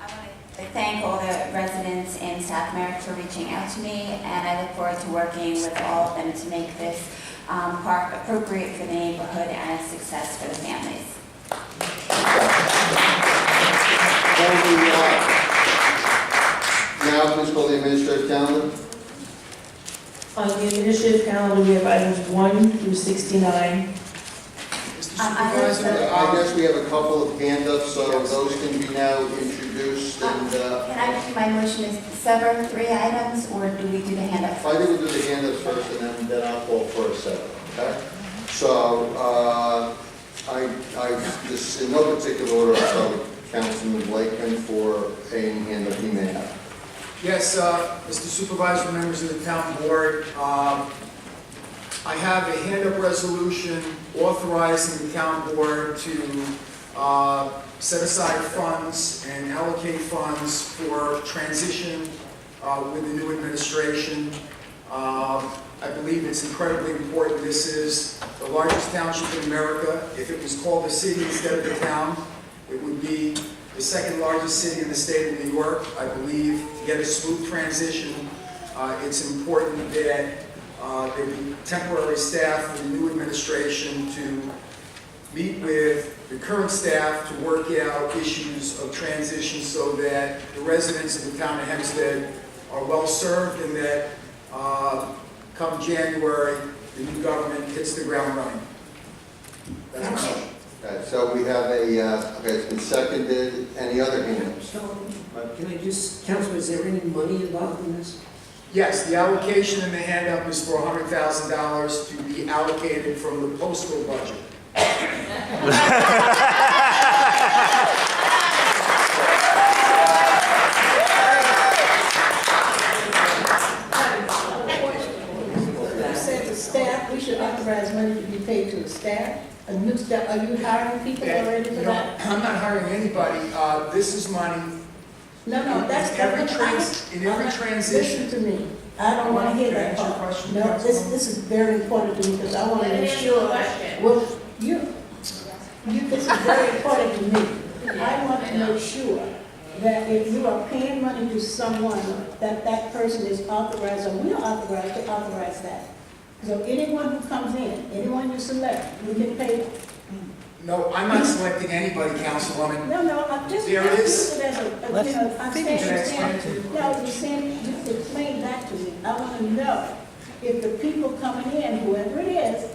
want to thank all the residents in South Merrick for reaching out to me, and I look forward to working with all of them to make this park appropriate for the neighborhood and a success for the families. Now, please call the administrative calendar. On the administrative calendar, we have items 1 through 69. I guess we have a couple of hand-ups, so those can be now introduced and, Can I make my motion is sever 3 items, or do we do the hand-up? I think we'll do the hand-ups first and then I'll call for a second, okay? So, just in no particular order, I'll start with Councilman Blakeman for a hand-up he may have. Yes, Mr. Supervisor, members of the town board, I have a hand-up resolution authorizing the town board to set aside funds and allocate funds for transition with the new administration. I believe it's incredibly important. This is the largest township in America. If it was called a city instead of a town, it would be the second largest city in the state of New York. I believe to get a smooth transition, it's important that there be temporary staff for the new administration to meet with the current staff to work out issues of transition so that the residents of the town of Hempstead are well served and that come January, the new government hits the ground running. That's my motion. Okay, so we have okay, it's been seconded. Any other hands? Can I just, Councilman, is there any money involved in this? Yes, the allocation in the hand-up is for $100,000 to be allocated from the postal budget. You said the staff, we should authorize money to be paid to the staff. A new staff, are you hiring people already for that? I'm not hiring anybody. This is money. No, that's in every transition. Listen to me. I don't want to hear that part. No, this is very important to me because I want to make sure. Well, this is very important to me. I want to make sure that if you are paying money to someone, that person is authorized, or we are authorized to authorize that. So anyone who comes in, anyone you select, we can pay them. No, I'm not selecting anybody, Councilwoman. No, I'm just. There it is. I'm saying, no, you're saying, just explain that to me. I want to know if the people coming in, whoever it is,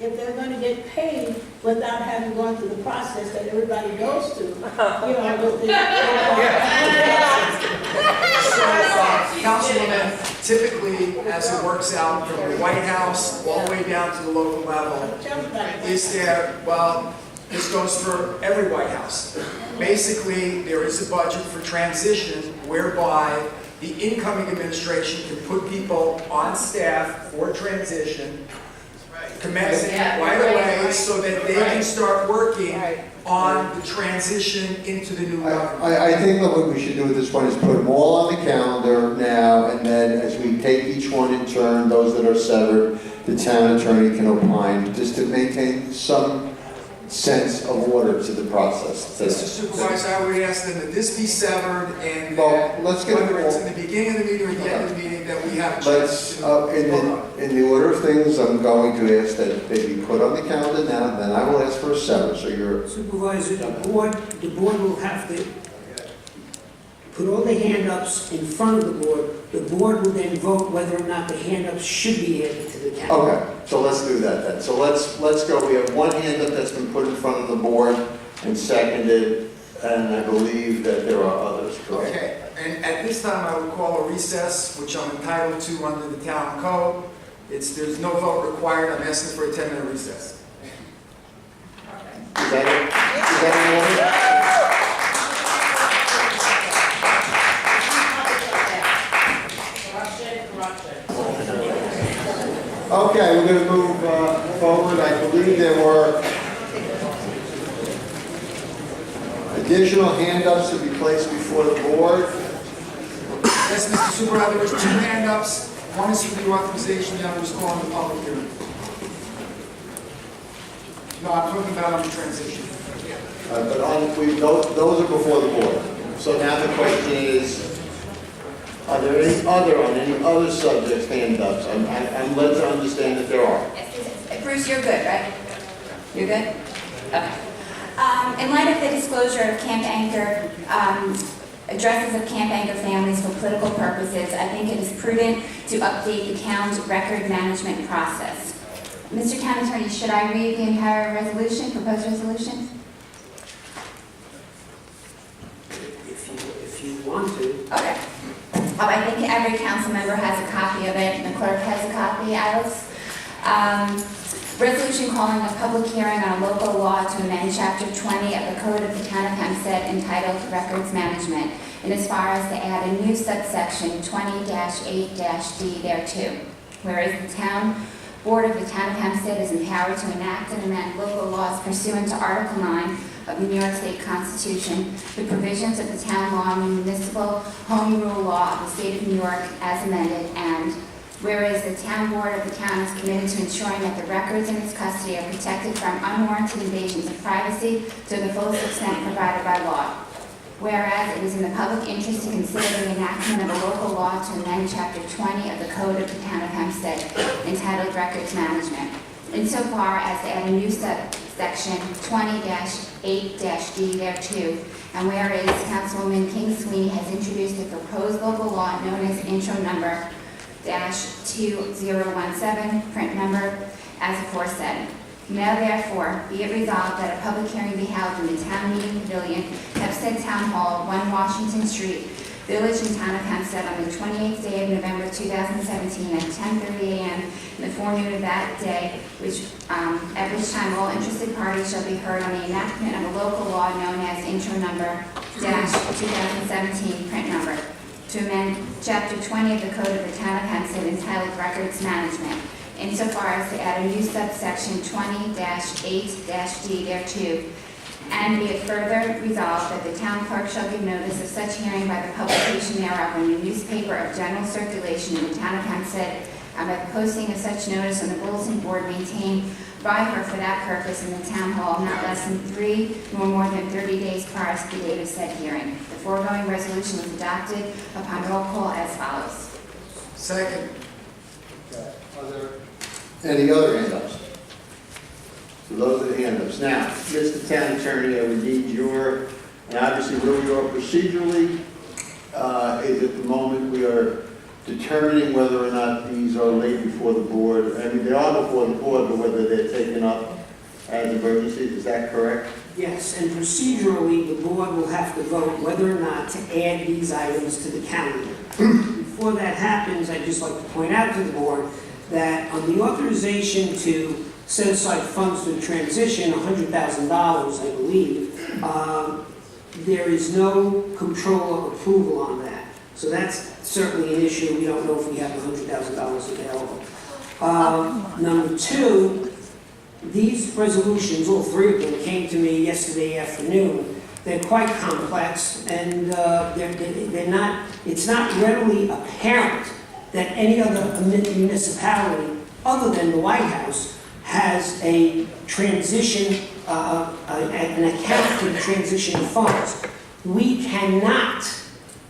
if they're going to get paid without having gone through the process that everybody goes through. With the. Councilwoman, typically, as it works out from the White House all the way down to the local level, is there, well, this goes for every White House. Basically, there is a budget for transition whereby the incoming administration can put people on staff for transition, commencing right away so that they can start working on the transition into the new government. I think that what we should do at this point is put them all on the calendar now, and then as we take each one in turn, those that are severed, the town attorney can opine, just to maintain some sense of order to the process. Mr. Supervisor, I would ask them that this be severed and Well, that let's get whether it it's all- in the beginning of the meeting or the end of the meeting, that we have a chance Let's, to. in the order of things, I'm going to ask that they be put on the calendar now, then I will ask for a seven, so you're, Supervisor, the board will have to put all the hand-ups in front of the board. The board will then vote whether or not the hand-ups should be added to the calendar. okay, so let's do that then. So let's go, we have one hand up that's been put in front of the board and seconded, and I believe that there are others, correct? Okay, and at this time, I would call a recess, which I'm entitled to under the town code. There's no vote required. I'm asking for a 10-minute recess. Is that it? Is that Okay, we're going to move forward. I believe there were additional hand-ups to be placed before the board. Yes, Mr. Supervisor, there was 2 hand-ups. One is for the authorization, the other is calling the public hearing. No, I'm talking about on the transition. But those are before the board. So now the question is, are there any other subjects hand-ups? I'm led to understand that there are. Bruce, you're good, right? You're good? Okay. In light of the disclosure of Camp Anchor, addresses of Camp Anchor families for political purposes, I think it is prudent to update the town's record management process. Mr. Town Attorney, should I read the entire resolution, proposed resolution? If you want to. Okay. I think every council member has a copy of it, and the clerk has a copy, Alice. Resolution calling a public hearing on a local law to amend Chapter 20 of the Code of the Town of Hempstead entitled Records Management, and as far as to add a new subsection 20-8-D thereto. Whereas the Town Board of the Town of Hempstead is empowered to enact and amend local laws pursuant to Article 9 of the New York State Constitution, the provisions of the town law and municipal home rule law of the state of New York as amended, and whereas the town board of the town is committed to ensuring that the records in its custody are protected from unwarranted invasions of privacy to the fullest extent provided by law. Whereas it is in the public interest to consider the enactment of a local law to amend Chapter 20 of the Code of the Town of Hempstead entitled Records Management, insofar as to add a new subsection 20-8-D thereto, and whereas Councilwoman King Sweeney has introduced a proposed local law known as intro number -2017, print number, as aforesaid. Now therefore, be it resolved that a public hearing be held in the Town Meeting Pavilion, Hempstead Town Hall, 1 Washington Street, Village and Town of Hempstead, on the 28th day of November 2017 at 10:30 a.m. in the forenoon of that day, at which time all interested parties shall be heard on the enactment of a local law known as intro number -2017, print number, to amend Chapter 20 of the Code of the Town of Hempstead entitled Records Management, insofar as to add a new subsection 20-8-D thereto, and be it further resolved that the town clerk shall give notice of such hearing by the publication thereof in the newspaper of general circulation in the town of Hempstead, and by the posting of such notice on the bulletin board maintained by her for that purpose in the town hall not less than 3 nor more than 30 days prior to the date of said hearing. The foregoing resolution was adopted upon roll call as follows. Second. Are there any other hand-ups? So those are the hand-ups. Now, Mr. Town Attorney, I would need your, and obviously where we are procedurally, is at the moment we are determining whether or not these are laid before the board. I mean, they are before the board, but whether they're taken up as emergencies, is that correct? Yes, and procedurally, the board will have to vote whether or not to add these items to the calendar. Before that happens, I'd just like to point out to the board that on the authorization to set aside funds for the transition, $100,000, I believe, there is no controller approval on that. So that's certainly an issue. We don't know if we have $100,000 available. Number two, these resolutions, all 3 of them, came to me yesterday afternoon. They're quite complex, and they're not. It's not readily apparent that any other municipality, other than the White House, has a transition, an account for the transition funds. We cannot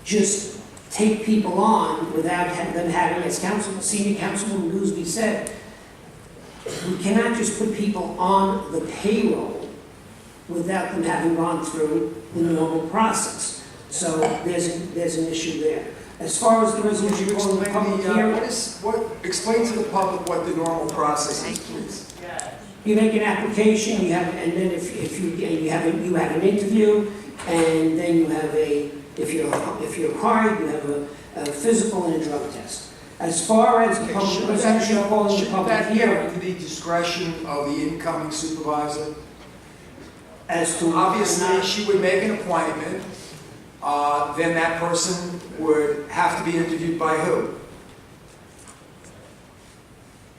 just take people on without them having, as Senior Councilwoman Gooseby said, we cannot just put people on the payroll without them having gone through the normal process. So there's an issue there. As far as the resolution calling the public hearing, explain to the public what the normal process is, please. you make an application, and then if you have an interview, and then you have if you're hired, you have a physical and a drug test. As far as the public resolution calling the public hearing, Should that be the discretion of the incoming supervisor? as to Obviously, she would make an appointment, then that person would have to be interviewed by who?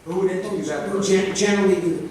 Who would interview that person? Generally,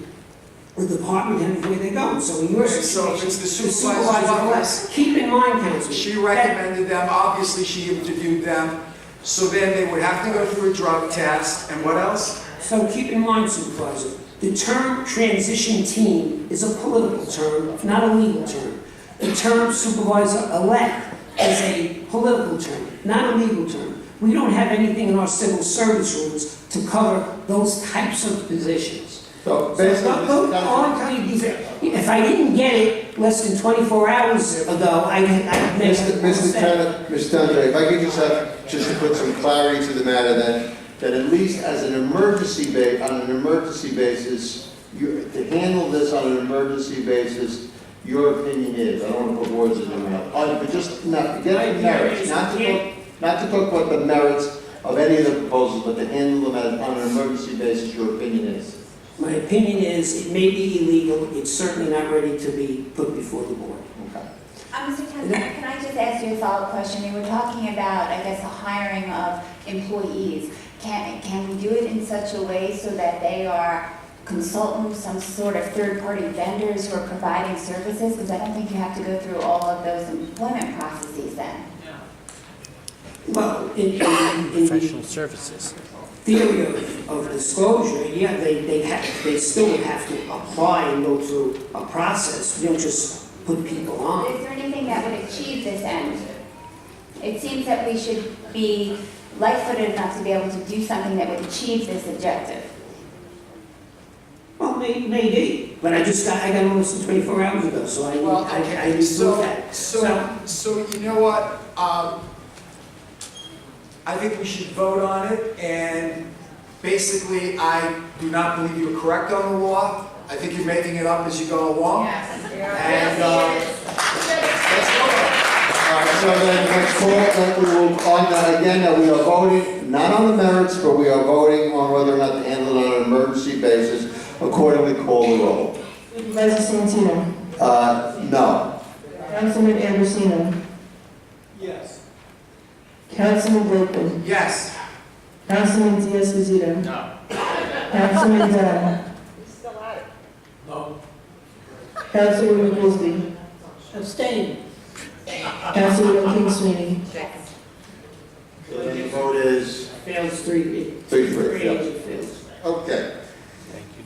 the department head where they go. So in your So if it's the supervisor's supervisor's office, office, keep in mind, Council. she recommended them, obviously she interviewed them, so then they would have to go through a drug test, and what else? So keep in mind, Supervisor, the term transition team is a political term, not a legal term. The term supervisor-elect is a political term, not a legal term. We don't have anything in our civil service rules to cover those types of positions. So So basically, all I'm telling you is that if I didn't get it less than 24 hours ago, I'd make Mr. Tandre, if I could just to put some clarity to the matter, that at least as an emergency on an emergency basis, to handle this on an emergency basis, your opinion is, I don't want to put words in your mouth, but just not, get the merits, not to talk about the merits of any of the proposals, but to handle them on an emergency basis, your opinion is. My opinion is it may be illegal, it's certainly not ready to be put before the board. Okay. Mr. Kemp, can I just ask you a follow-up question? We were talking about, I guess, the hiring of employees. Can we do it in such a way so that they are consultants, some sort of third-party vendors who are providing services? Because I don't think you have to go through all of those employment processes then. Well, in professional services theory of disclosure, yeah, they still would have to apply and go through a process. You don't just put people on. Is there anything that would achieve this end? It seems that we should be light-footed enough to be able to do something that would achieve this objective. Well, maybe, but I got almost 24 hours ago, so I didn't do that. So you know what? I think we should vote on it, and basically, I do not believe you're correct on the law. I think you're making it up as you go along. Yes. And let's vote. All right, so then let's call that we will, on that again, that we are voting, not on the merits, but we are voting on whether or not to handle it on an emergency basis. Accordingly, call the roll. Supervisor Santino. No. Councilman Ambrosino. Yes. Councilman Blakeman. Yes. Councilman Diaz-Bazito. No. Councilman Dunn. No. Councilwoman Goolsbee. Abstain. Councilwoman King Sweeney. So then the vote is Fails 3. 3-3. It fails. Okay.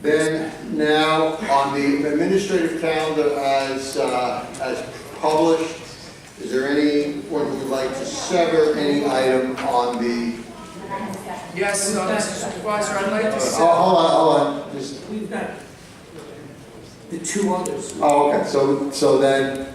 Then now on the administrative calendar as published, is there anyone who would like to sever any item on the? Yes, Mr. Supervisor, I'd like to say. Hold on. Just. We've got the two others. Oh, okay. So then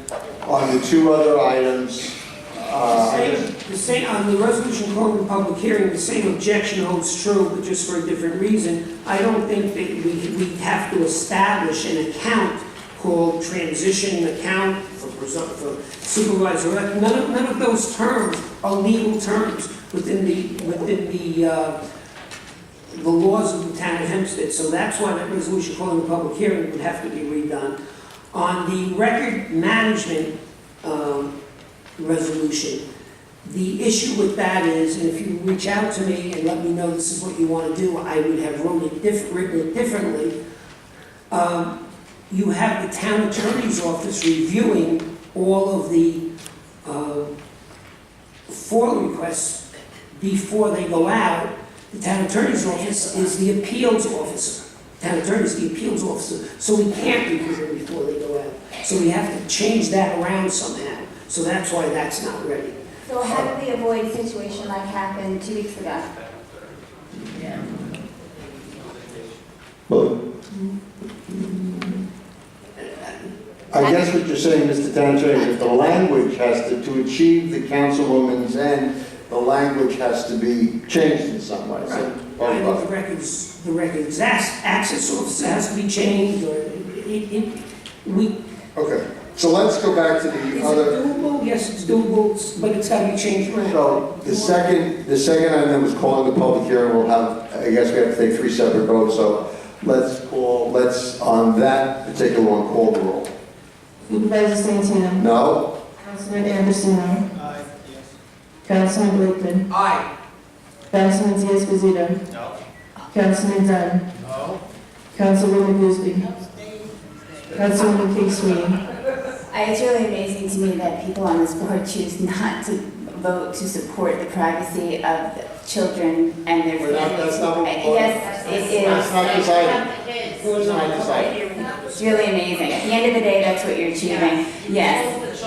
on the two other items. The same, on the resolution calling the public hearing, the same objection holds true, but just for a different reason. I don't think that we have to establish an account called transition account for supervisor. None of those terms are legal terms within the laws of the town of Hempstead. So that's why that resolution calling the public hearing would have to be redone. On the record management resolution, the issue with that is, and if you reach out to me and let me know this is what you want to do, I would have written it differently. You have the town attorney's office reviewing all of the FOIL requests before they go out. The town attorney's office is the appeals officer. Town attorney is the appeals officer, so we can't review them before they go out. So we have to change that around somehow. So that's why that's not ready. So how do we avoid a situation like happened 2 weeks ago? Well, I guess what you're saying, Mr. Town Attorney, is that the language has to achieve the councilwoman's end, the language has to be changed in some way. So, I know the records access officer has to be changed, or we. Okay, so let's go back to the other. Is it doable? Yes, it's doable, but it's got to be changed around. So the second item that was calling the public hearing, we'll have, I guess we have to take 3 separate votes. So let's on that particular one call the roll. Supervisor Santino. No. Councilman Ambrosino. Aye. Yes. Councilman Blakeman. Aye. Councilman Diaz-Bazito. No. Councilman Dunn. No. Councilwoman Goolsbee. Councilwoman King Sweeney. It's really amazing to me that people on this board choose not to vote to support the privacy of the children and their families. That's not what we're voting. Yes, it is. That's not this item. It's not this item. It's really amazing. At the end of the day, that's what you're achieving. Yes.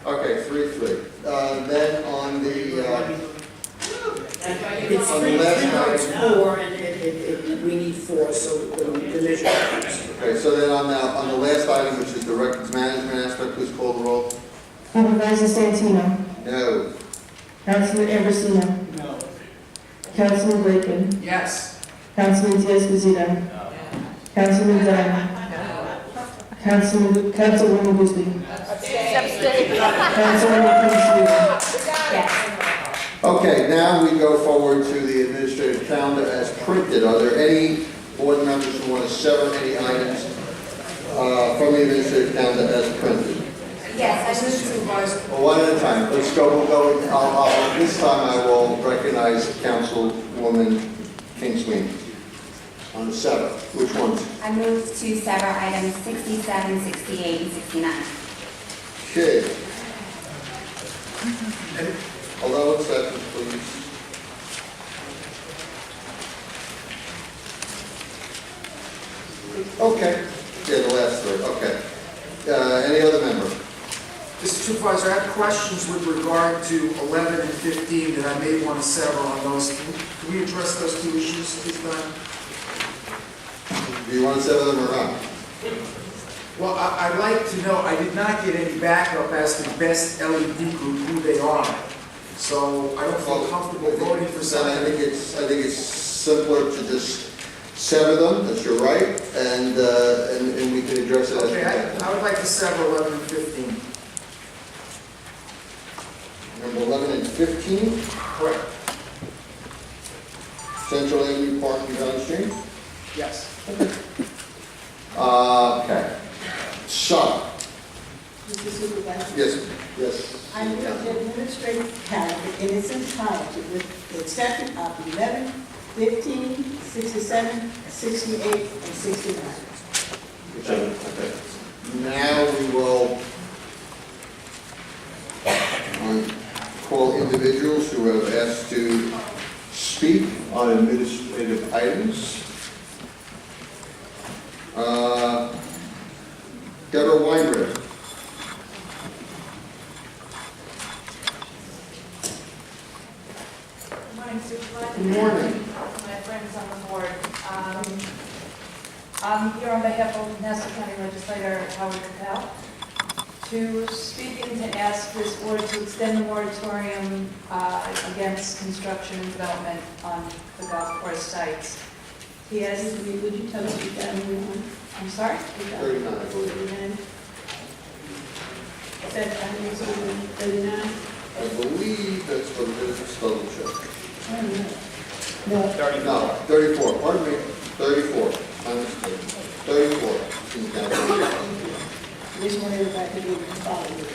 Okay, 3-3. Then on the It's on the 3 last votes item. for, and we need 4, so the subdivision. Okay, so then on the last item, which is the records management aspect, please call the roll. Supervisor Santino. No. Councilman Ambrosino. No. Councilman Lakeman. Yes. Councilman Diaz-Bazino. Councilman Dunn. Councilwoman Boosley. Councilwoman Kinsler. Okay, now we go forward to the administrative calendar as printed. Are there any board members who want to sever any items from the administrative calendar as printed? Yes, I Mr. move Supervisor. Well, one at a time. Let's go, we'll go, this time I will recognize Councilwoman Kingswing on the seventh. Which ones? I move to sever items 67, 68, and 69. Okay. Hold on 1 second, please. Okay. Yeah, the last three, okay. Any other member? Mr. Supervisor, I have questions with regard to 11 and 15 that I may want to sever on those. Can we address those two issues, please, Don? Do you want to sever them or not? Well, I'd like to know, I did not get any backup as to best LED group, who they are. So I don't feel comfortable voting for I something. think it's simpler to just sever them, that's your right, and we can address it as we Okay, get I would like to sever 11 and 15. Number 11 and 15, Correct. Central Avenue Parking Valley Street. Yes. Okay. So, Mr. Supervisor. yes. I move the administrative calendar in its entirety with the exception of 11, 15, 67, 68, and 69. Okay. Now we will call individuals who have asked to speak on administrative items. Deborah Weinberg. Good morning, Supervisor. Good morning. My friends on the board. I'm here on behalf of Nassau County Legislator Howard Capel to speaking to ask this board to extend the moratorium against construction and development on the golf course sites. He has, Would you tell us what that means? I'm sorry? 39, I believe. Is that 39? I believe that's what it is, it's double check. No. 34, pardon me, 34. I'm mistaken. 34. in California. Just want everybody to be able to follow you.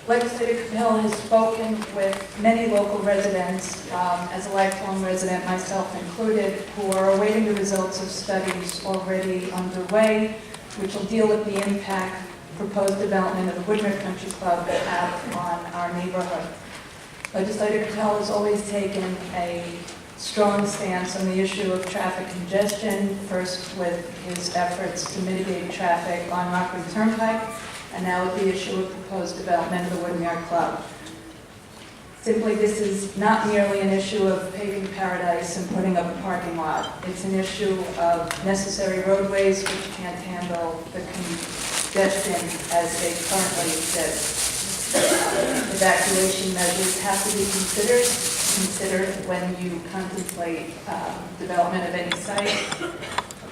Legislator Capel has spoken with many local residents, as a lifelong resident, myself included, who are awaiting the results of studies already underway, which will deal with the impact proposed development of the Woodmere Country Club will have on our neighborhood. Legislator Capel has always taken a strong stance on the issue of traffic congestion, first with his efforts to mitigate traffic on Rockwood Turnpike, and now with the issue of proposed development of the Woodmere Club. Simply, this is not merely an issue of paving paradise and putting up a parking lot. It's an issue of necessary roadways which can't handle the congestion as they currently exist. Evacuation measures have to be considered when you contemplate development of any site.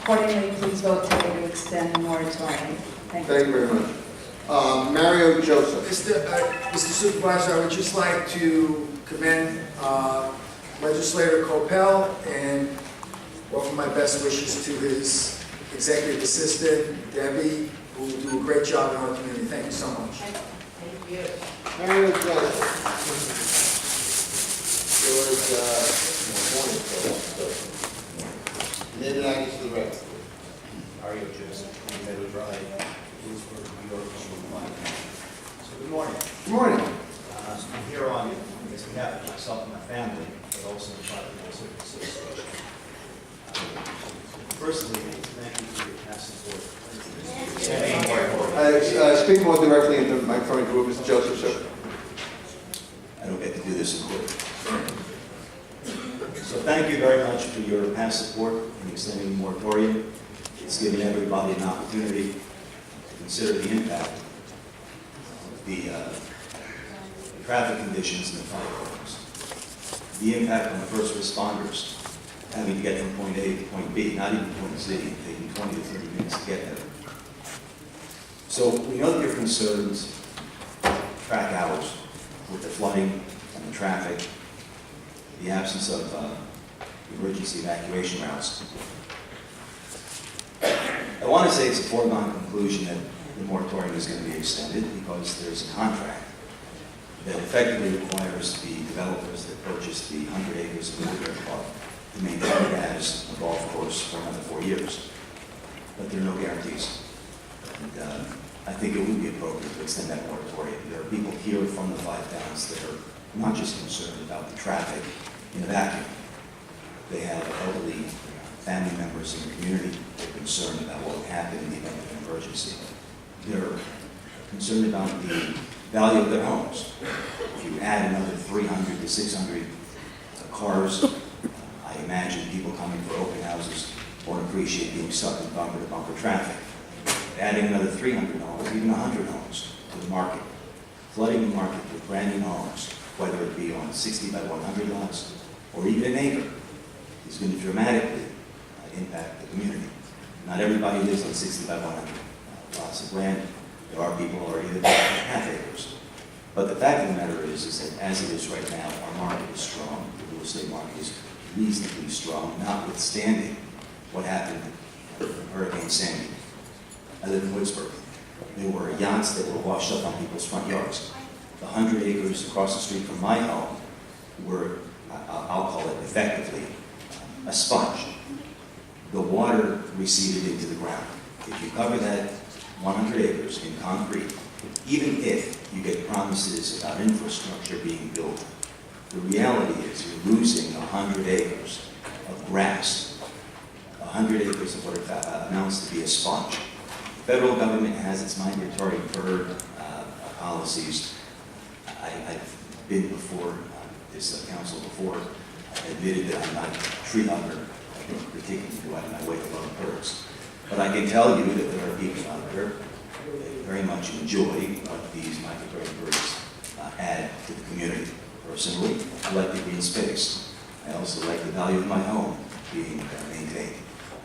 Accordingly, please vote today to extend the moratorium. Thank you. Thank you very much. Mario Joseph. Mr. Supervisor, I would just like to commend Legislator Capel and offer my best wishes to his executive assistant, Debbie, who will do a great job in our community. Thank you so much. Thank you. Mario Joseph. Name and address to the record. Mario Joseph, Meadow Drive, Leesburg, New York, 1. So good morning. Good morning. I'm here on behalf of myself and my family, but also the Property Association. Firstly, thank you for your past support. Speak more directly into the microphone, Mr. Joseph, sir. I don't get to do this in court. So thank you very much for your past support in extending the moratorium. It's given everybody an opportunity to consider the impact of the traffic conditions in the fire homes, the impact on the first responders having to get from point A to point B, not even point Z, taking 20 to 30 minutes to get there. So we know that your concerns track hours with the flooding and the traffic, the absence of emergency evacuation routes. I want to say it's a foregone conclusion that the moratorium is going to be extended because there's a contract that effectively requires the developers that purchased the 100 acres of Woodbury Park to maintain it as a golf course for another 4 years. But there are no guarantees. And I think it would be appropriate to extend that moratorium. There are people here from the 5 towns that are not just concerned about the traffic in a vacuum. They have elderly family members in the community. They're concerned about what would happen in the event of an emergency. They're concerned about the value of their homes. If you add another 300 to 600 cars, I imagine people coming for open houses won't appreciate being stuck in bumper-to-bumper traffic. Adding another 300 homes, even 100 homes to the market, flooding the market with brand new homes, whether it be on 60 by 100 lots or even an acre, is going to dramatically impact the community. Not everybody lives on 60 by 100 lots of land. There are people who are even half acres. But the fact of the matter is that as it is right now, our market is strong. The real estate market is reasonably strong, notwithstanding what happened with Hurricane Sandy. I live in Woodsburg. There were yachts that were washed up on people's front yards. The 100 acres across the street from my home were, I'll call it effectively, a sponge. The water receded into the ground. If you cover that 100 acres in concrete, even if you get promises about infrastructure being built, the reality is you're losing 100 acres of grass, 100 acres of what amounts to be a sponge. The federal government has its migratory bird policies. I've been before this council before. I admitted that I'm not a tree hugger. I don't particularly go out of my way to love birds. But I can tell you that there are people out there that very much enjoy what these migratory birds add to the community. Personally, I like the green space. I also like the value of my home being maintained.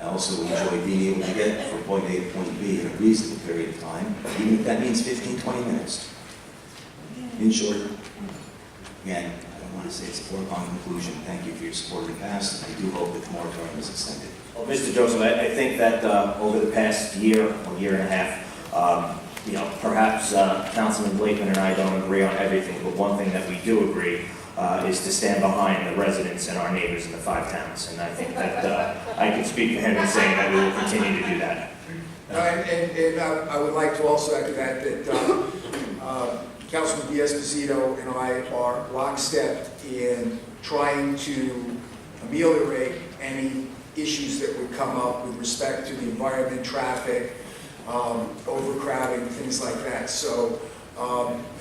I also enjoy being able to get from point A to point B in a reasonable period of time, even if that means 15, 20 minutes. In short, again, I don't want to say it's a foregone conclusion. Thank you for your support in the past, and I do hope that the moratorium is extended. Well, Mr. Joseph, I think that over the past year or year and a half, perhaps Councilman Blakeman and I don't agree on everything, but one thing that we do agree is to stand behind the residents and our neighbors in the 5 towns. And I think that I can speak for him in saying that we will continue to do that. And I would like to also echo that Councilman D'Esposito and I are lockstep in trying to ameliorate any issues that would come up with respect to the environment, traffic, overcrowding, things like that. So,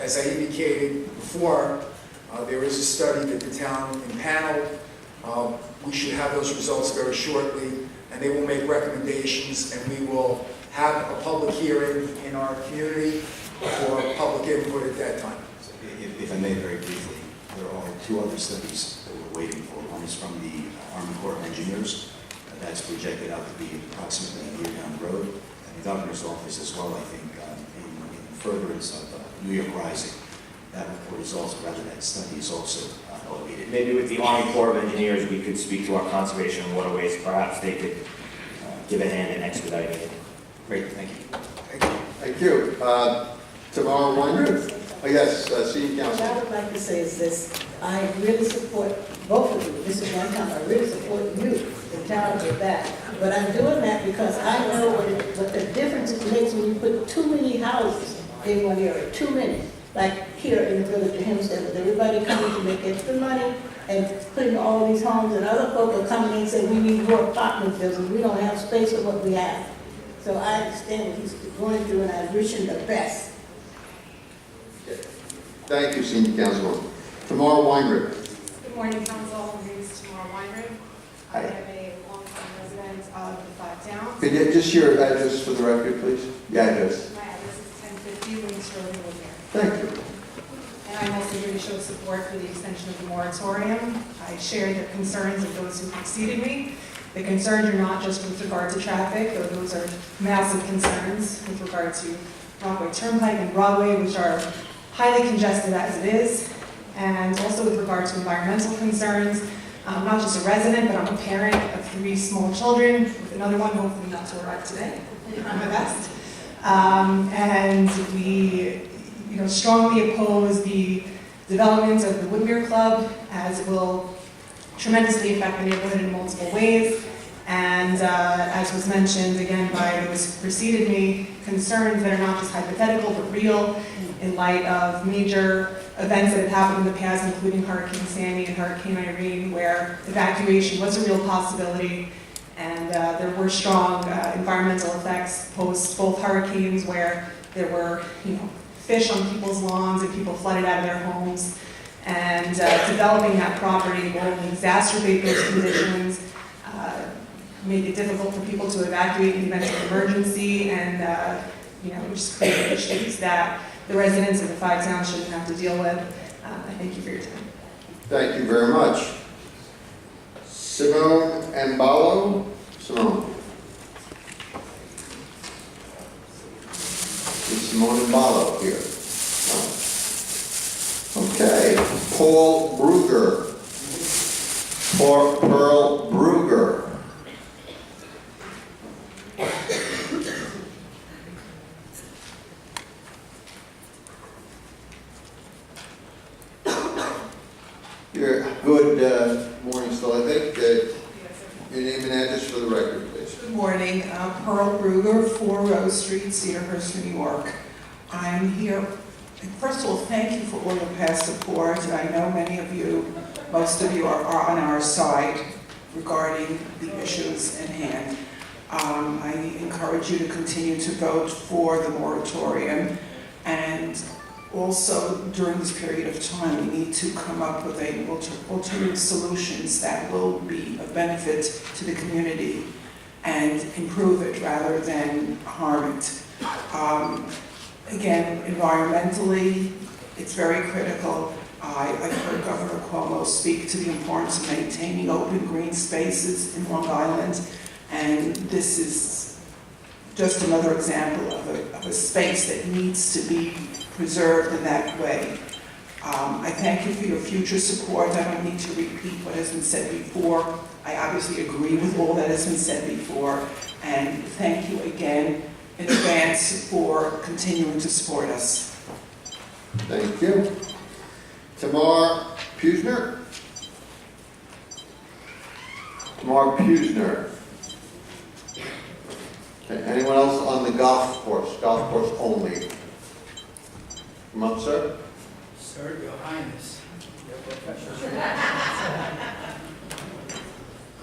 as I indicated before, there is a study that the town impaneled. We should have those results very shortly, and they will make recommendations, and we will have a public hearing in our community for public input at that time. If I may very briefly, there are 2 other studies that we're waiting for. One is from the Army Corps of Engineers. That's projected out to be approximately a year down the road. And the governor's office as well, I think, in furtherance of New York Rising. That report is also, rather that study is also elevated. Maybe with the Army Corps of Engineers, we could speak to our conservation and waterways. Perhaps they could give a hand in expediting it. Great, thank you. Thank you. Tomorrow, Weinberg? Oh, yes, Senior What Council. I would like to say is this: I really support both of you. This is one time I really support you, the town of that. But I'm doing that because I know what the difference it makes when you put too many houses in one area, too many. Like here in the village of Hempstead, with everybody coming to make extra money and putting all these homes, and other folk are coming in and saying, we need more apartment buildings, we don't have space for what we have. So I understand what he's going through, and I wish him the best. Thank you, Senior Councilwoman. Tamara Weinberg. Good morning, Council. My name is Tamara Weinberg. Could you just your address for the record, please? Your address. My address is 1050 Wings Road in Woodmere. Thank you. And I'm also here to show support for the extension of the moratorium. I share the concerns of those who preceded me. The concerns are not just with regard to traffic, though those are massive concerns with regard to Broadway Turnpike and Broadway, which are highly congested as it is, and also with regard to environmental concerns. I'm not just a resident, but I'm a parent of 3 small children, with another one hopefully not to arrive today. I'll do my best. And we strongly oppose the development of the Woodmere Club, as it will tremendously affect the neighborhood in multiple ways. And as was mentioned again by those who preceded me, concerns that are not just hypothetical but real in light of major events that have happened in the past, including Hurricane Sandy and Hurricane Irene, where evacuation was a real possibility. And there were strong environmental effects post both hurricanes, where there were fish on people's lawns and people flooded out of their homes. And developing that property will only exacerbate those conditions, make it difficult for people to evacuate in the event of emergency, and just create issues that the residents of the 5 towns shouldn't have to deal with. I thank you for your time. Thank you very much. Simone Ambalo. Simone. Is Simone Ambalo here? No. Okay. Paul Bruger. Pearl Bruger. Good morning still, I think. Your name and address for the record, please. Good morning. Pearl Bruger, 4 Rose Street, Cedarhurst, New York. I'm here. First of all, thank you for all your past support. I know many of you, most of you are on our side regarding the issues in hand. I encourage you to continue to vote for the moratorium, and also during this period of time we need to come up with alternative solutions that will be of benefit to the community and improve it rather than harm it. Again, environmentally, it's very critical. I've heard Governor Cuomo speak to the importance of maintaining open green spaces in Long Island, and this is just another example of a space that needs to be preserved in that way. I thank you for your future support. I don't need to repeat what has been said before. I obviously agree with all that has been said before, and thank you again in advance for continuing to support us. Thank you. Tamar Pusner. Tamar Pusner. Okay, anyone else on the golf course? Golf course only. Come up, sir. Sir, Your Highness, your professional.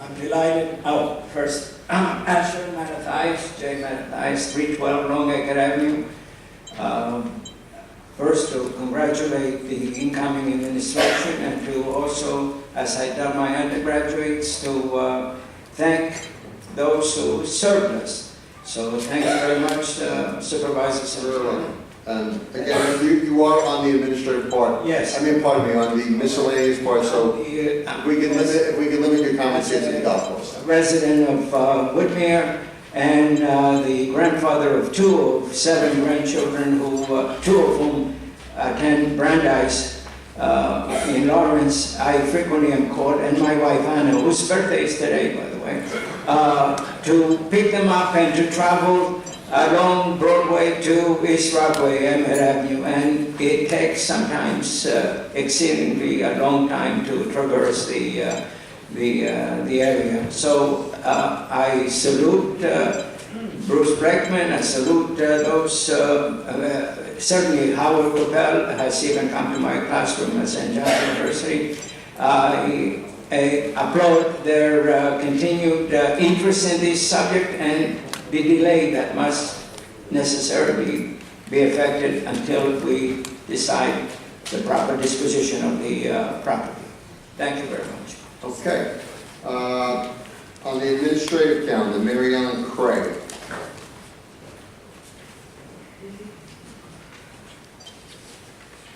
I'm delighted. Oh, first, Asher Mattathias, J. Mattathias, 312 Longacre Avenue. First, to congratulate the incoming administration, and to also, as I tell my undergraduates, to thank those who served us. So thank you very much, Supervisor Silverman. Again, you are on the administrative part. Yes. I mean, pardon me, on the miscellaneous part, so if we can limit your comments to the golf course. Resident of Woodmere, and the grandfather of 2 of 7 grandchildren, who 2 of whom attend Brandeis in Lawrence. I frequently am called, and my wife Anna, whose birthday is today, by the way, to pick them up and to travel along Broadway to East Broadway, Emmett Avenue, and it takes sometimes exceedingly a long time to traverse the area. So I salute Bruce Breckman, I salute those, certainly Howard Coppell has even come to my classroom at St. John's University. I applaud their continued interest in this subject and the delay that must necessarily be effected until we decide the proper disposition of the property. Thank you very much. Okay. On the administrative calendar, Mary Ellen Craig.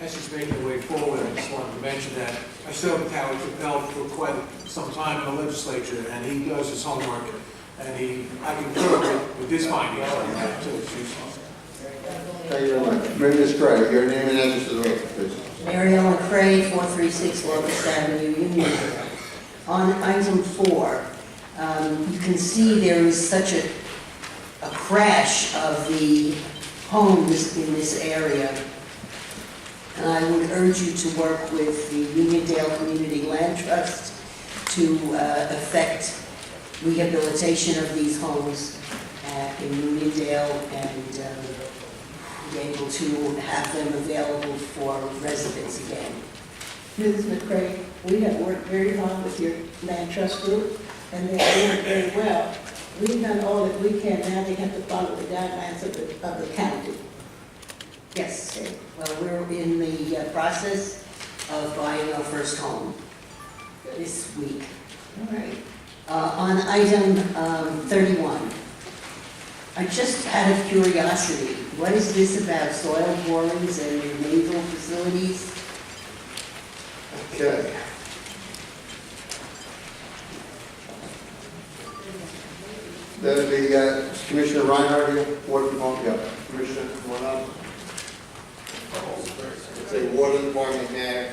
As she's making her way forward, I just wanted to mention that I served with Howard Capel for quite some time in the legislature, and he does his homework, and I concur with his findings on that too. Thank you very much. Ms. Craig, your name and address to the record, please. Mary Ellen Cray, 436 Locust Avenue, Unionville. On item 4, you can see there is such a crash of the homes in this area. And I would urge you to work with the Uniondale Community Land Trust to effect rehabilitation of these homes in Uniondale and be able to have them available for residents again. Mrs. McCray, we have worked very hard with your land trust group, and they're doing very well. We've done all that we can. Now they have to follow the guidelines of the county. Yes, well, we're in the process of buying our first home this week. All right. On item 31, I just out of curiosity, what is this about soil borings and naval facilities? Okay. That'll be Commissioner Reinhardt here. Water Department, yeah. Commissioner, come on up. It's a water department matter.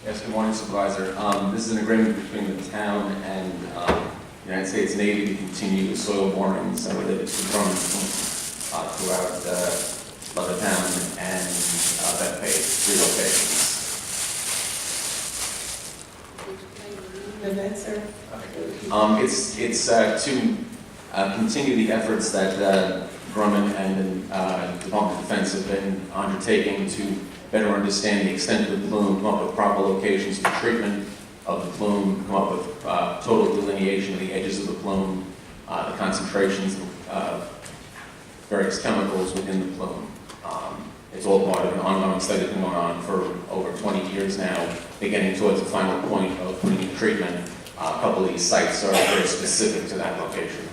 Yes, good morning, Supervisor. This is an agreement between the town and United States Navy to continue the soil borings related to Drummond throughout Levittown and Bethpage, 3 locations. And that's sir? It's to continue the efforts that Drummond and Department of Defense have been undertaking to better understand the extent of the plume, come up with proper locations for treatment of the plume, come up with total delineation of the edges of the plume, the concentrations of various chemicals within the plume. It's all part of an ongoing study that's been going on for over 20 years now. They're getting towards the final point of putting in treatment. A couple of these sites are very specific to that location.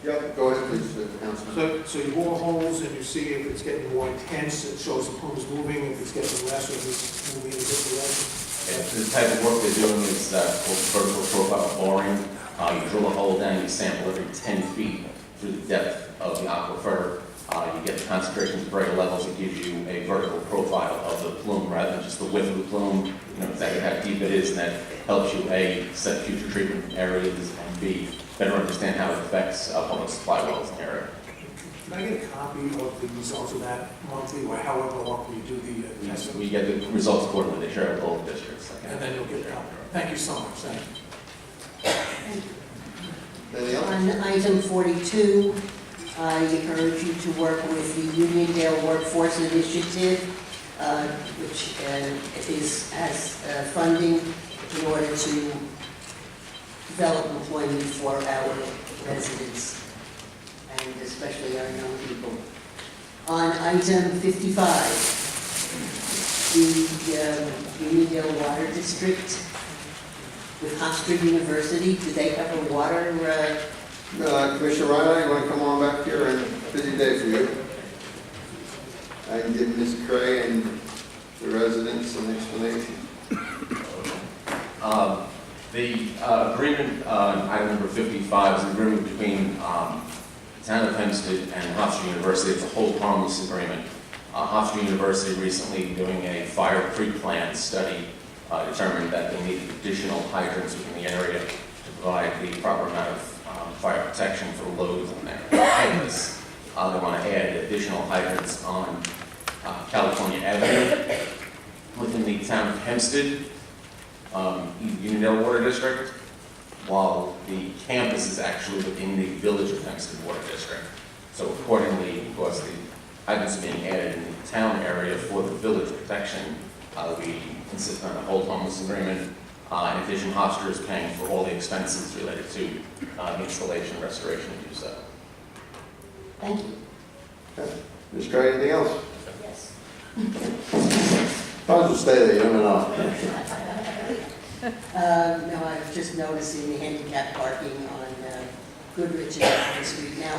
Yeah, go ahead, please, Councilman. So you bore holes and you see if it's getting more intense, it shows the plume's moving, if it's getting less, if it's moving in a different direction. The type of work they're doing is called vertical profile boring. You drill a hole down, you sample every 10 feet through the depth of the aquifer. You get the concentrations at greater levels. It gives you a vertical profile of the plume rather than just the width of the plume. You know exactly how deep it is, and that helps you A, set future treatment areas, and B, better understand how it affects public supply wells in the area. Can I get a copy of the results of that monthly, or however often you do the testing? We get the results quarterly. They share with all the districts. And then you'll get a copy. Thank you so much. Thank you. On item 42, I urge you to work with the Uniondale Workforce Initiative, which has funding in order to develop employment for our residents, and especially our young people. On item 55, the Uniondale Water District with Hofstra University, do they have a water? Commissioner Reinhardt, you want to come on back here? And busy day for you. I can give Ms. Cray and the residents an explanation. The agreement, item number 55, is an agreement between the town of Hempstead and Hofstra University. It's a hold harmless agreement. Hofstra University recently doing a fire pre-plan study determined that they needed additional hydrants within the area to provide the proper amount of fire protection for loads on their campus. They want to add additional hydrants on California Avenue within the town of Hempstead, Uniondale Water District, while the campus is actually within the Village of Hempstead Water District. So accordingly, of course, the hydrants are being added in the town area for the village protection. We insist on a hold harmless agreement. In addition, Hofstra is paying for all the expenses related to installation, restoration, and use of. Thank you. Okay. Ms. Cray, anything else? Might as well stay there, you never know. No, I was just noticing the handicap parking on Goodrich and Allen Street. Now,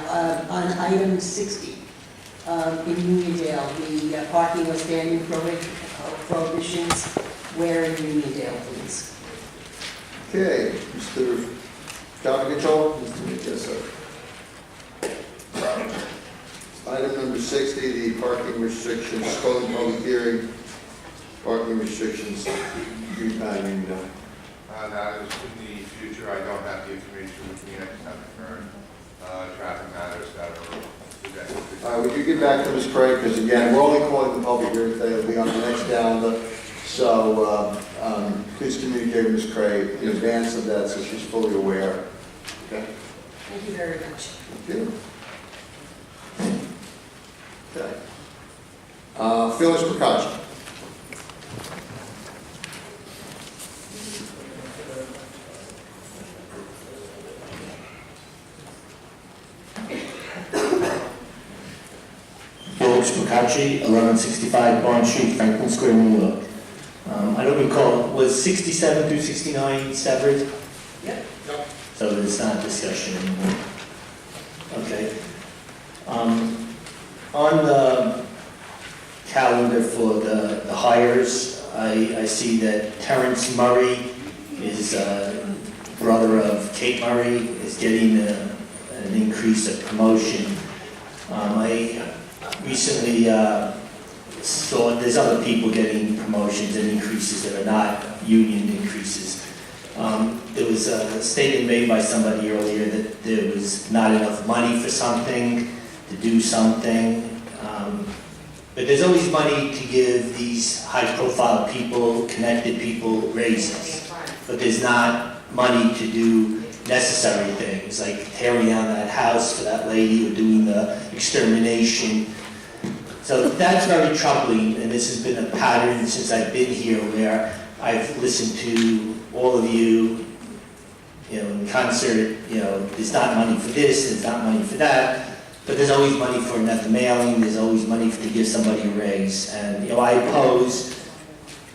on item 60, in Uniondale, the parking or standing prohibitions, where in Uniondale, please? Okay, Mr. Traffic Control? Yes, sir. Item number 60, the parking restrictions, code public hearing, parking restrictions, Uniondale. That is in the future. I don't have the information with me. I just have the current traffic matters that are suggested. Would you get back to Ms. Craig, because again, we're only calling the public hearing today, it'll be on the next calendar. So please communicate with Ms. Craig in advance of that so she's fully aware. Okay? Thank you very much. Thank you. Okay. Phyllis Procacci. George Procacci, 1165 Barn Street, Franklin Square, New York. I don't recall, was 67 through 69 severed? Yep. So there's not discussion anymore. Okay. On the calendar for the hires, I see that Terrence Murray is brother of Kate Murray, is getting an increase of promotion. I recently saw there's other people getting promotions and increases that are not union increases. There was a statement made by somebody earlier that there was not enough money for something, to do something. But there's always money to give these high-profile people, connected people, raises. But there's not money to do necessary things, like tearing down that house for that lady or doing the extermination. So that's very troubling, and this has been a pattern since I've been here where I've listened to all of you, in concert, there's not money for this, there's not money for that, but there's always money for another mailing, there's always money to give somebody a raise. And, I oppose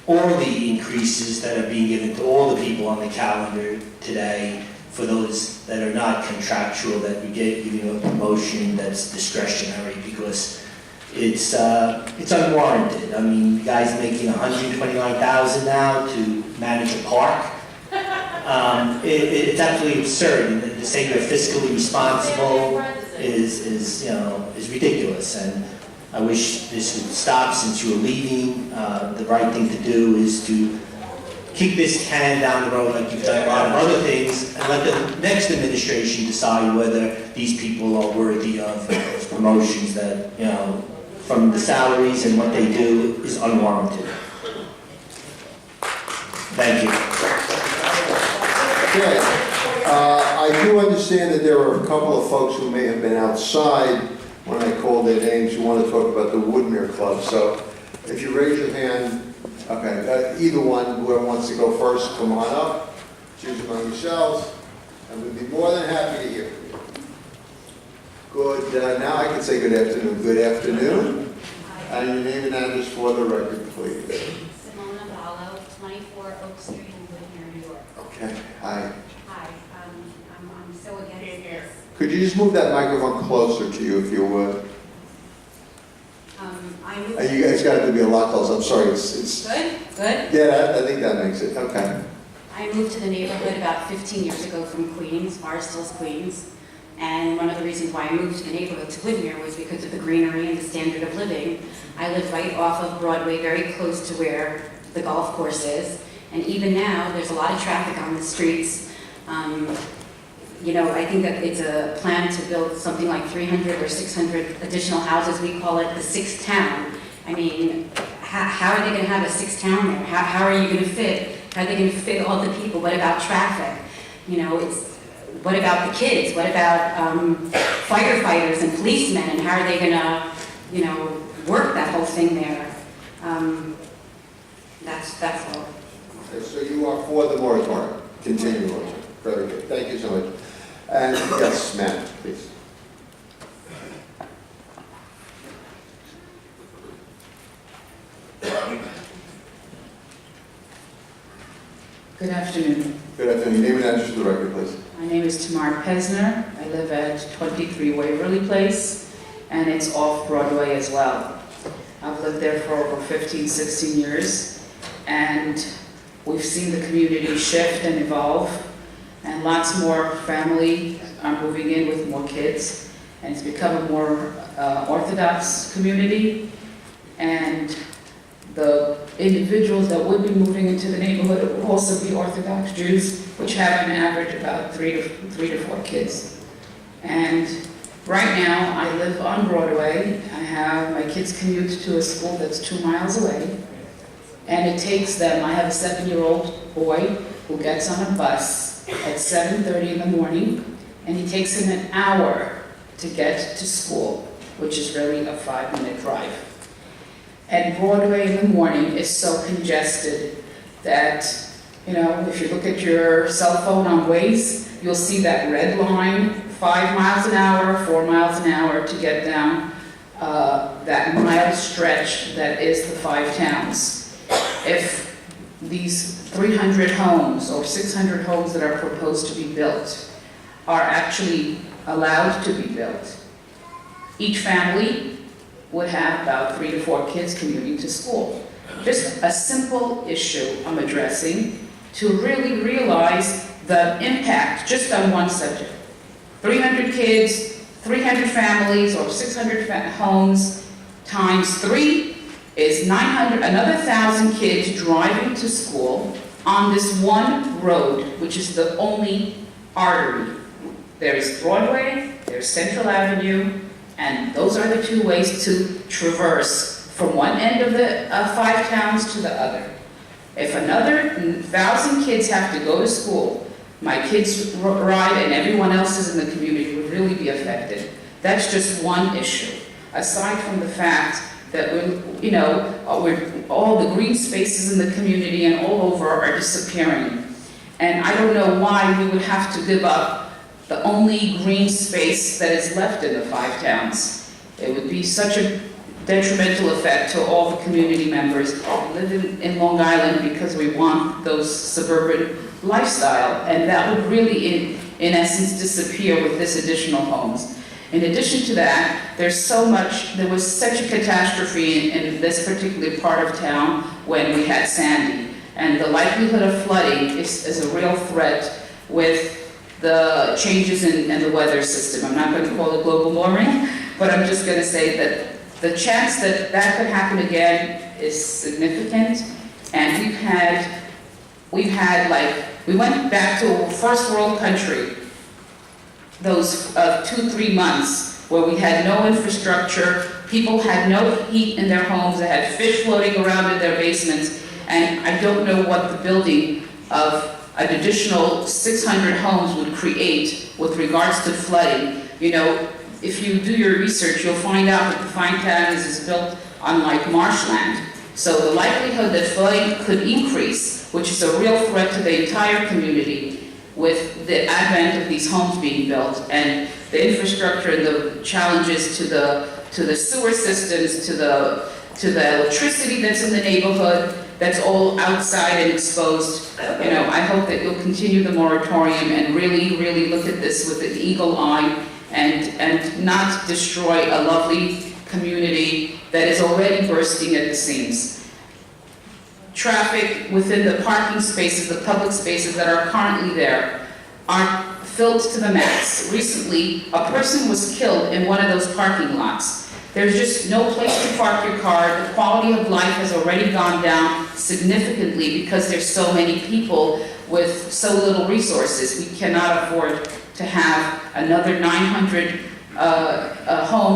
all the increases that are being given to all the people on the calendar today for those that are not contractual, that we get giving a promotion that's discretionary, because it's unwarranted. I mean, the guy's making $129,000 now to manage a park. It's absolutely absurd. And to say you're fiscally responsible is ridiculous. And I wish this would stop since you're leaving. The right thing to do is to kick this can down the road like you've done a lot of other things, and let the next administration decide whether these people are worthy of those promotions that, from the salaries and what they do is unwarranted. Thank you. Okay. I do understand that there are a couple of folks who may have been outside when I called their names who want to talk about the Woodmere Club. So if you raise your hand, okay, either one, whoever wants to go first, come on up, choose among yourselves, and we'd be more than happy to hear from you. Good, now I can say good afternoon. Good afternoon. And your name and address for the record, please. Simona Ballo, 24 Oak Street in Woodmere, New York. Okay, hi. Hi, I'm so against this. Could you just move that microphone closer to you if you would? It's got to be a lot closer. I'm sorry. It's Good? Yeah, I think that makes it. Okay. I moved to the neighborhood about 15 years ago from Queens, Barstow's Queens. And one of the reasons why I moved to the neighborhood to Woodmere was because of the greenery and the standard of living. I live right off of Broadway, very close to where the golf course is. And even now, there's a lot of traffic on the streets. I think that it's a plan to build something like 300 or 600 additional houses. We call it the sixth town. I mean, how are they going to have a sixth town there? How are you going to fit? How are they going to fit all the people? What about traffic? What about the kids? What about firefighters and policemen? And how are they going to, work that whole thing there? That's all. Okay, so you are for the moratorium. Continue. Very good. Thank you so much. And yes, ma'am, please. Good afternoon. Good afternoon. Name and address for the record, please. My name is Tamar Pesner. I live at 23 Waverly Place, and it's off Broadway as well. I've lived there for over 15, 16 years, and we've seen the community shift and evolve, and lots more family are moving in with more kids, and it's become a more Orthodox community, and the individuals that would be moving into the neighborhood will also be Orthodox Jews, which have an average about three to four kids. And right now, I live on Broadway. I have my kids commute to a school that's 2 miles away, and it takes them. I have a 7-year-old boy who gets on a bus at 7:30 in the morning, and he takes him an hour to get to school, which is really a 5-minute drive. And Broadway in the morning is so congested that, you know, if you look at your cell phone on Waze, you'll see that red line, 5 miles an hour, 4 miles an hour to get down that mile stretch that is the 5 towns. If these 300 homes or 600 homes that are proposed to be built are actually allowed to be built, each family would have about 3 to 4 kids commuting to school. Just a simple issue I'm addressing to really realize the impact just on one subject. 300 kids, 300 families, or 600 homes times 3 is 900, another 1,000 kids driving to school on this one road, which is the only artery. There is Broadway, there's Central Avenue, and those are the 2 ways to traverse from one end of the 5 towns to the other. If another 1,000 kids have to go to school, my kids ride and everyone else's in the community would really be affected. That's just one issue. Aside from the fact that all the green spaces in the community and all over are disappearing. And I don't know why we would have to give up the only green space that is left in the 5 towns. It would be such a detrimental effect to all the community members who live in Long Island because we want those suburban lifestyle, and that would really, in essence, disappear with this additional homes. In addition to that, there was such a catastrophe in this particular part of town when we had Sandy, and the likelihood of flooding is a real threat with the changes in the weather system. I'm not going to call it global warming, but I'm just going to say that the chance that that could happen again is significant, and we went back to a first world country, those 2-3 months where we had no infrastructure, people had no heat in their homes, they had fish floating around in their basements, and I don't know what the building of an additional 600 homes would create with regards to flooding. You know, if you do your research, you'll find out that the Fine Towns is built on like marshland. So the likelihood that flooding could increase, which is a real threat to the entire community with the advent of these homes being built and the infrastructure and the challenges to the sewer systems, to the electricity that's in the neighborhood, that's all outside and exposed. You know, I hope that you'll continue the moratorium and really, really look at this with an eagle eye and not destroy a lovely community that is already bursting at the seams. Traffic within the parking spaces, the public spaces that are currently there, are filled to the max. Recently, a person was killed in one of those parking lots. There's just no place to park your car. The quality of life has already gone down significantly because there's so many people with so little resources. We cannot afford to have another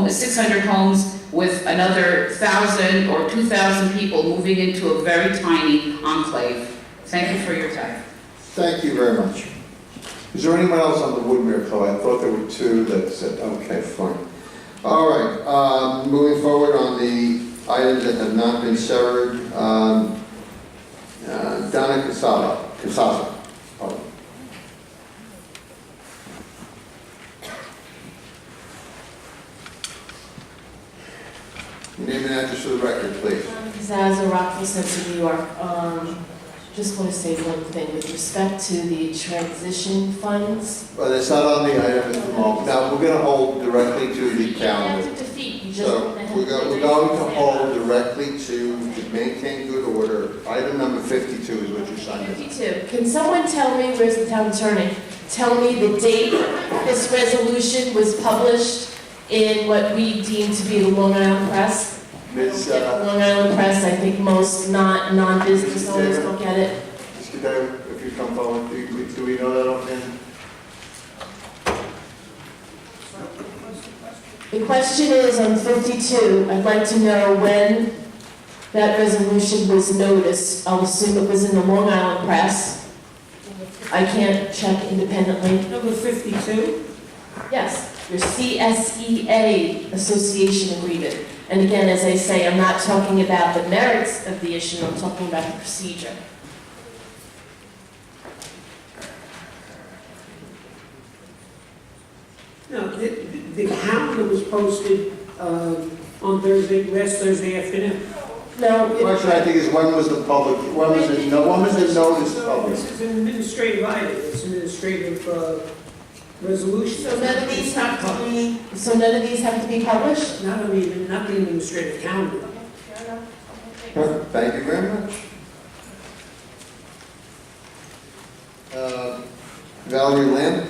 600 homes with another 1,000 or 2,000 people moving into a very tiny enclave. Thank you for your time. Thank you very much. Is there anyone else on the Woodmere Club? I thought there were 2 that said, okay, fine. All right, moving forward on the items that have not been severed. Donna Casasa. Pardon. Your name and address for the record, please. Zaza, Rockville, Central, New York. Just want to say one thing with respect to the transition funds. But it's not on the item at the moment. Now, we're going to hold directly to the You calendar. have to defeat, you just So want to we're going to hold directly to maintain good order. Item number 52 is what you're signing. 52. Can someone tell me, where's the town attorney? Tell me the date this resolution was published in what we deem to be the Long Island Press. Ms. Long Island Press, I think most non-business owners don't get it. Mr. Dale, if you come forward, do we know that offhand? The question is on 52, I'd like to know when that resolution was noticed. I'll assume it was in the Long Island Press. I can't check independently. Number 52? Yes, your CSEA Association Agreement. And again, as I say, I'm not talking about the merits of the issue, I'm talking about the procedure. No, the calendar was posted on Thursday, last Thursday afternoon. No. The question I think is when was the public, when was it noticed public? This is an administrative item, it's an administrative resolution. So none of these have to be, published? Not the administrative calendar. Thank you very much. Valerie Lamb?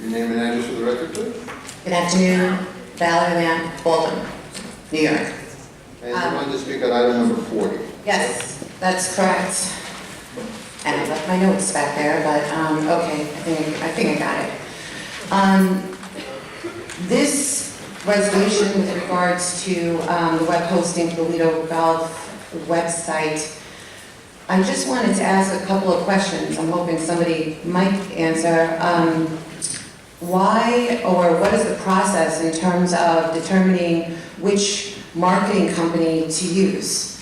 Your name and address for the record, please. Good afternoon, Valerie Lamb, Baldwin, New York. And you want to speak on item number 40. Yes, that's correct. And I left my notes back there, but okay, I think I got it. This resolution with regards to the web hosting for the Lido Golf website, I just wanted to ask a couple of questions. I'm hoping somebody might answer. Why or what is the process in terms of determining which marketing company to use?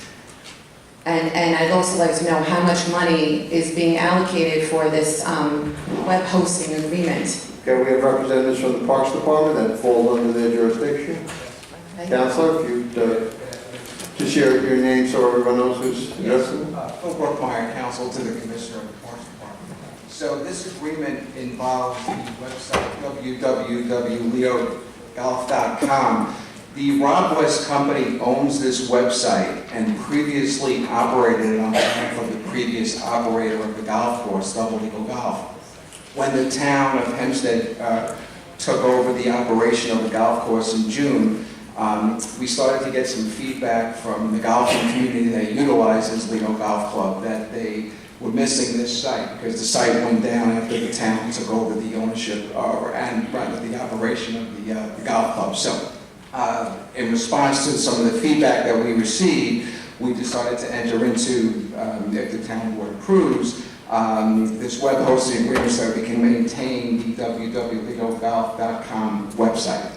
And I'd also like to know how much money is being allocated for this web hosting agreement. Okay, we have representatives from the Parks Department that fall under their jurisdiction. Counselor, if you'd just share your name so everyone knows who's addressing. Phil Brookmeyer, counsel to the Commissioner of the Parks Department. So this agreement involves the website www.leogolf.com. The Rob West Company owns this website and previously operated it on behalf of the previous operator of the golf course, Double Eagle Golf. When the town of Hempstead took over the operation of the golf course in June, we started to get some feedback from the golfing community that utilizes Lido Golf Club that they were missing this site because the site went down after the town took over the ownership and rather the operation of the golf club. So in response to some of the feedback that we received, we decided to enter into, if the town board approves, this web hosting agreement so we can maintain the www.lidogolf.com website.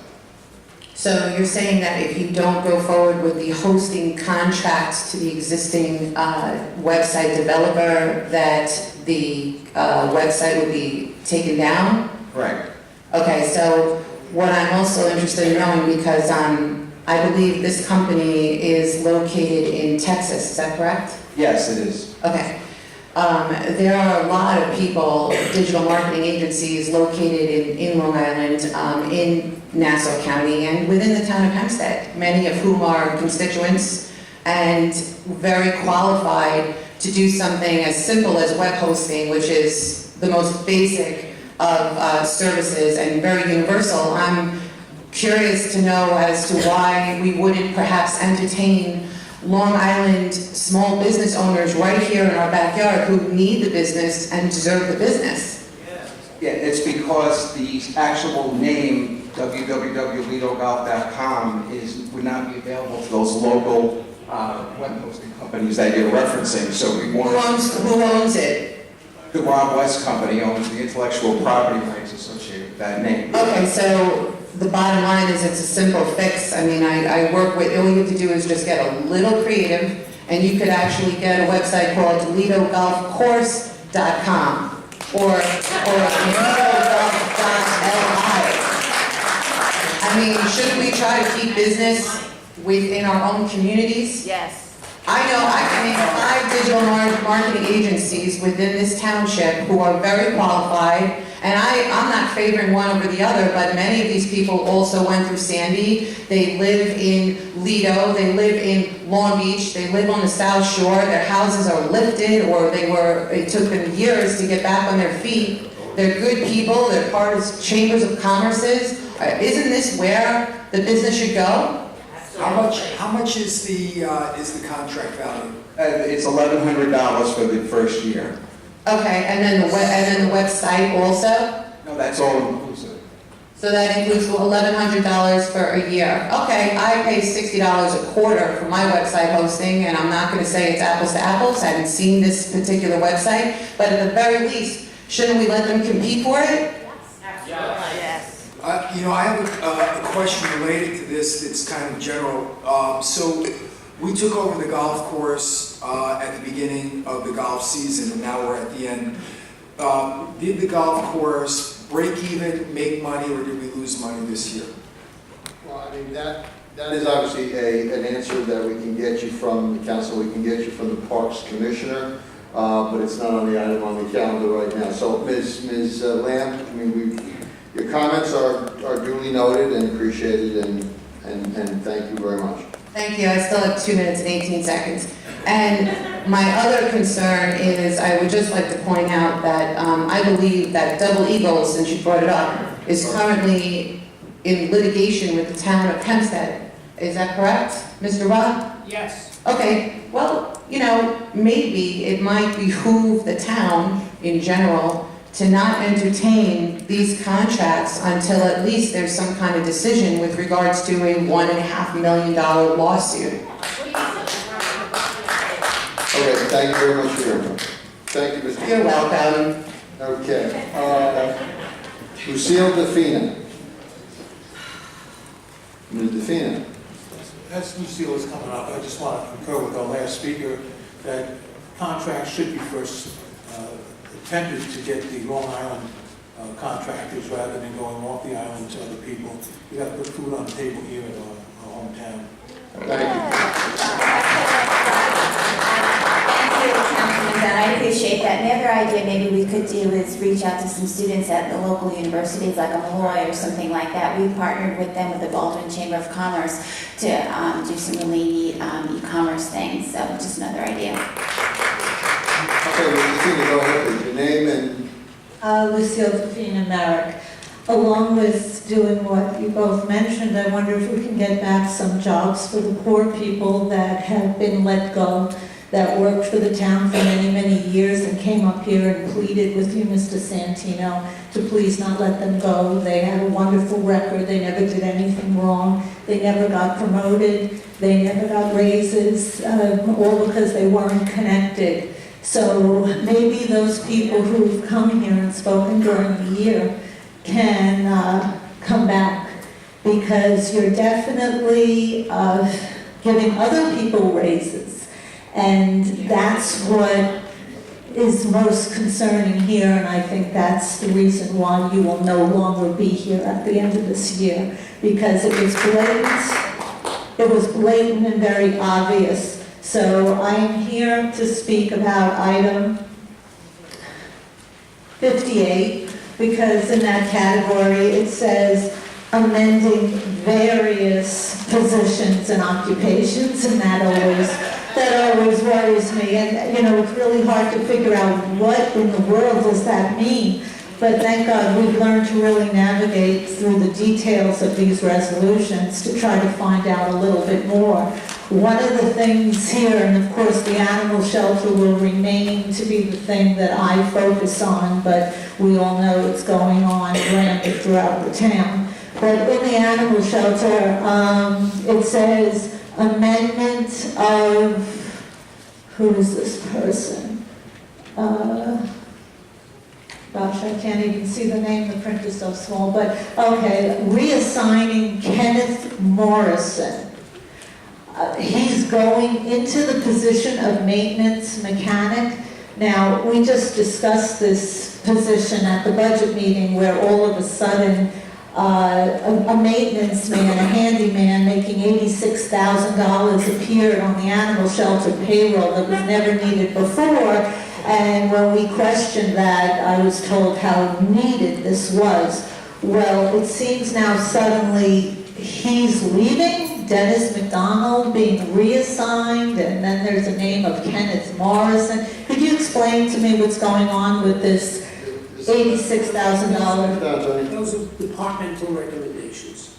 So you're saying that if you don't go forward with the hosting contracts to the existing website developer, that the website will be taken down? Right. Okay, so what I'm also interested in knowing, because I believe this company is located in Texas, is that correct? Yes, it is. Okay. There are a lot of people, digital marketing agencies located in Long Island, in Nassau County, and within the town of Hempstead, many of whom are constituents and very qualified to do something as simple as web hosting, which is the most basic of services and very universal. I'm curious to know as to why we wouldn't perhaps entertain Long Island small business owners right here in our backyard who need the business and deserve the business. Yeah, it's because the actual name www.lidogolf.com would not be available to those local web hosting companies that you're referencing. So we wanted. Who owns it? The Rob West Company owns the intellectual property rights associated with that name. Okay, so the bottom line is it's a simple fix. I mean, I work with, all you have to do is just get a little creative, and you could actually get a website called Lido Golf Course or info.li. I mean, shouldn't we try to keep business within our own communities? Yes. I know I can name 5 digital marketing agencies within this township who are very qualified, and I'm not favoring one over the other, but many of these people also went through Sandy. They live in Lido, they live in Long Beach, they live on the South Shore, their houses are lifted, or it took them years to get back on their feet. They're good people, they're part of chambers of commerces. Isn't this where the business should go? How much is the contract value? It's $1,100 for the first year. Okay, and then the website also? No, that's all inclusive. So that includes $1,100 for a year. Okay, I pay $60 a quarter for my website hosting, and I'm not going to say it's apples to apples. I haven't seen this particular website, but at the very least, shouldn't we let them compete for it? Yes. I have a question related to this that's kind of general. So we took over the golf course at the beginning of the golf season, and now we're at the end. Did the golf course break even, make money, or did we lose money this year? Well, I mean, that is obviously an answer that we can get you from the council, we can get you from the Parks Commissioner, but it's not on the item on the calendar right now. So Ms. Lamb, I mean, your comments are duly noted and appreciated, and thank you very much. Thank you. I still have 2 minutes and 18 seconds. And my other concern is, I would just like to point out that I believe that Double Eagle, since you brought it up, is currently in litigation with the town of Hempstead. Is that correct, Mr. Rob? Yes. Okay, well, maybe it might behoove the town in general to not entertain these contracts until at least there's some kind of decision with regards to a $1.5 million lawsuit. Okay, thank you very much for your input. Thank you, Mr. You're welcome. Okay, Lucille DeFina. Ms. DeFina. As Lucille is coming up, I just want to concur with our last speaker that contracts should be first attempted to get the Long Island contractors rather than going off the island to other people. We got to put food on the table here in our hometown. Thank you. Councilman Dunn, I appreciate that. And the other idea maybe we could do is reach out to some students at the local universities like a Malloy or something like that. We've partnered with them with the Baldwin Chamber of Commerce to do some really neat e-commerce things. So just another idea. Okay, Ms. DeFina, go ahead with your name and... Lucille DeFina Merrick. Along with doing what you both mentioned, I wonder if we can get back some jobs for the poor people that have been let go, that worked for the town for many, many years and came up here and pleaded with you, Mr. Santino, to please not let them go. They had a wonderful record. They never did anything wrong. They never got promoted. They never got raises, all because they weren't connected. So maybe those people who've come here and spoken during the year can come back, because you're definitely giving other people raises. And that's what is most concerning here, and I think that's the reason why you will no longer be here at the end of this year, because it was blatant and very obvious. So I am here to speak about item 58, because in that category it says amending various positions and occupations, and that always worries me. And it's really hard to figure out what in the world does that mean. But thank God we've learned to really navigate through the details of these resolutions to try to find out a little bit more. One of the things here, and of course the animal shelter will remain to be the thing that I focus on, but we all know it's going on rampant throughout the town. But in the animal shelter, it says amendment of, who is this person? Gosh, I can't even see the name, the print is so small, but okay, reassigning Kenneth Morrison. He's going into the position of maintenance mechanic. Now, we just discussed this position at the budget meeting where all of a sudden, a maintenance man, a handyman making $86,000 appeared on the animal shelter payroll that was never needed before. And when we questioned that, I was told how needed this was. Well, it seems now suddenly he's leaving, Dennis McDonald being reassigned, and then there's a name of Kenneth Morrison. Could you explain to me what's going on with this $86,000? Those are departmental recommendations.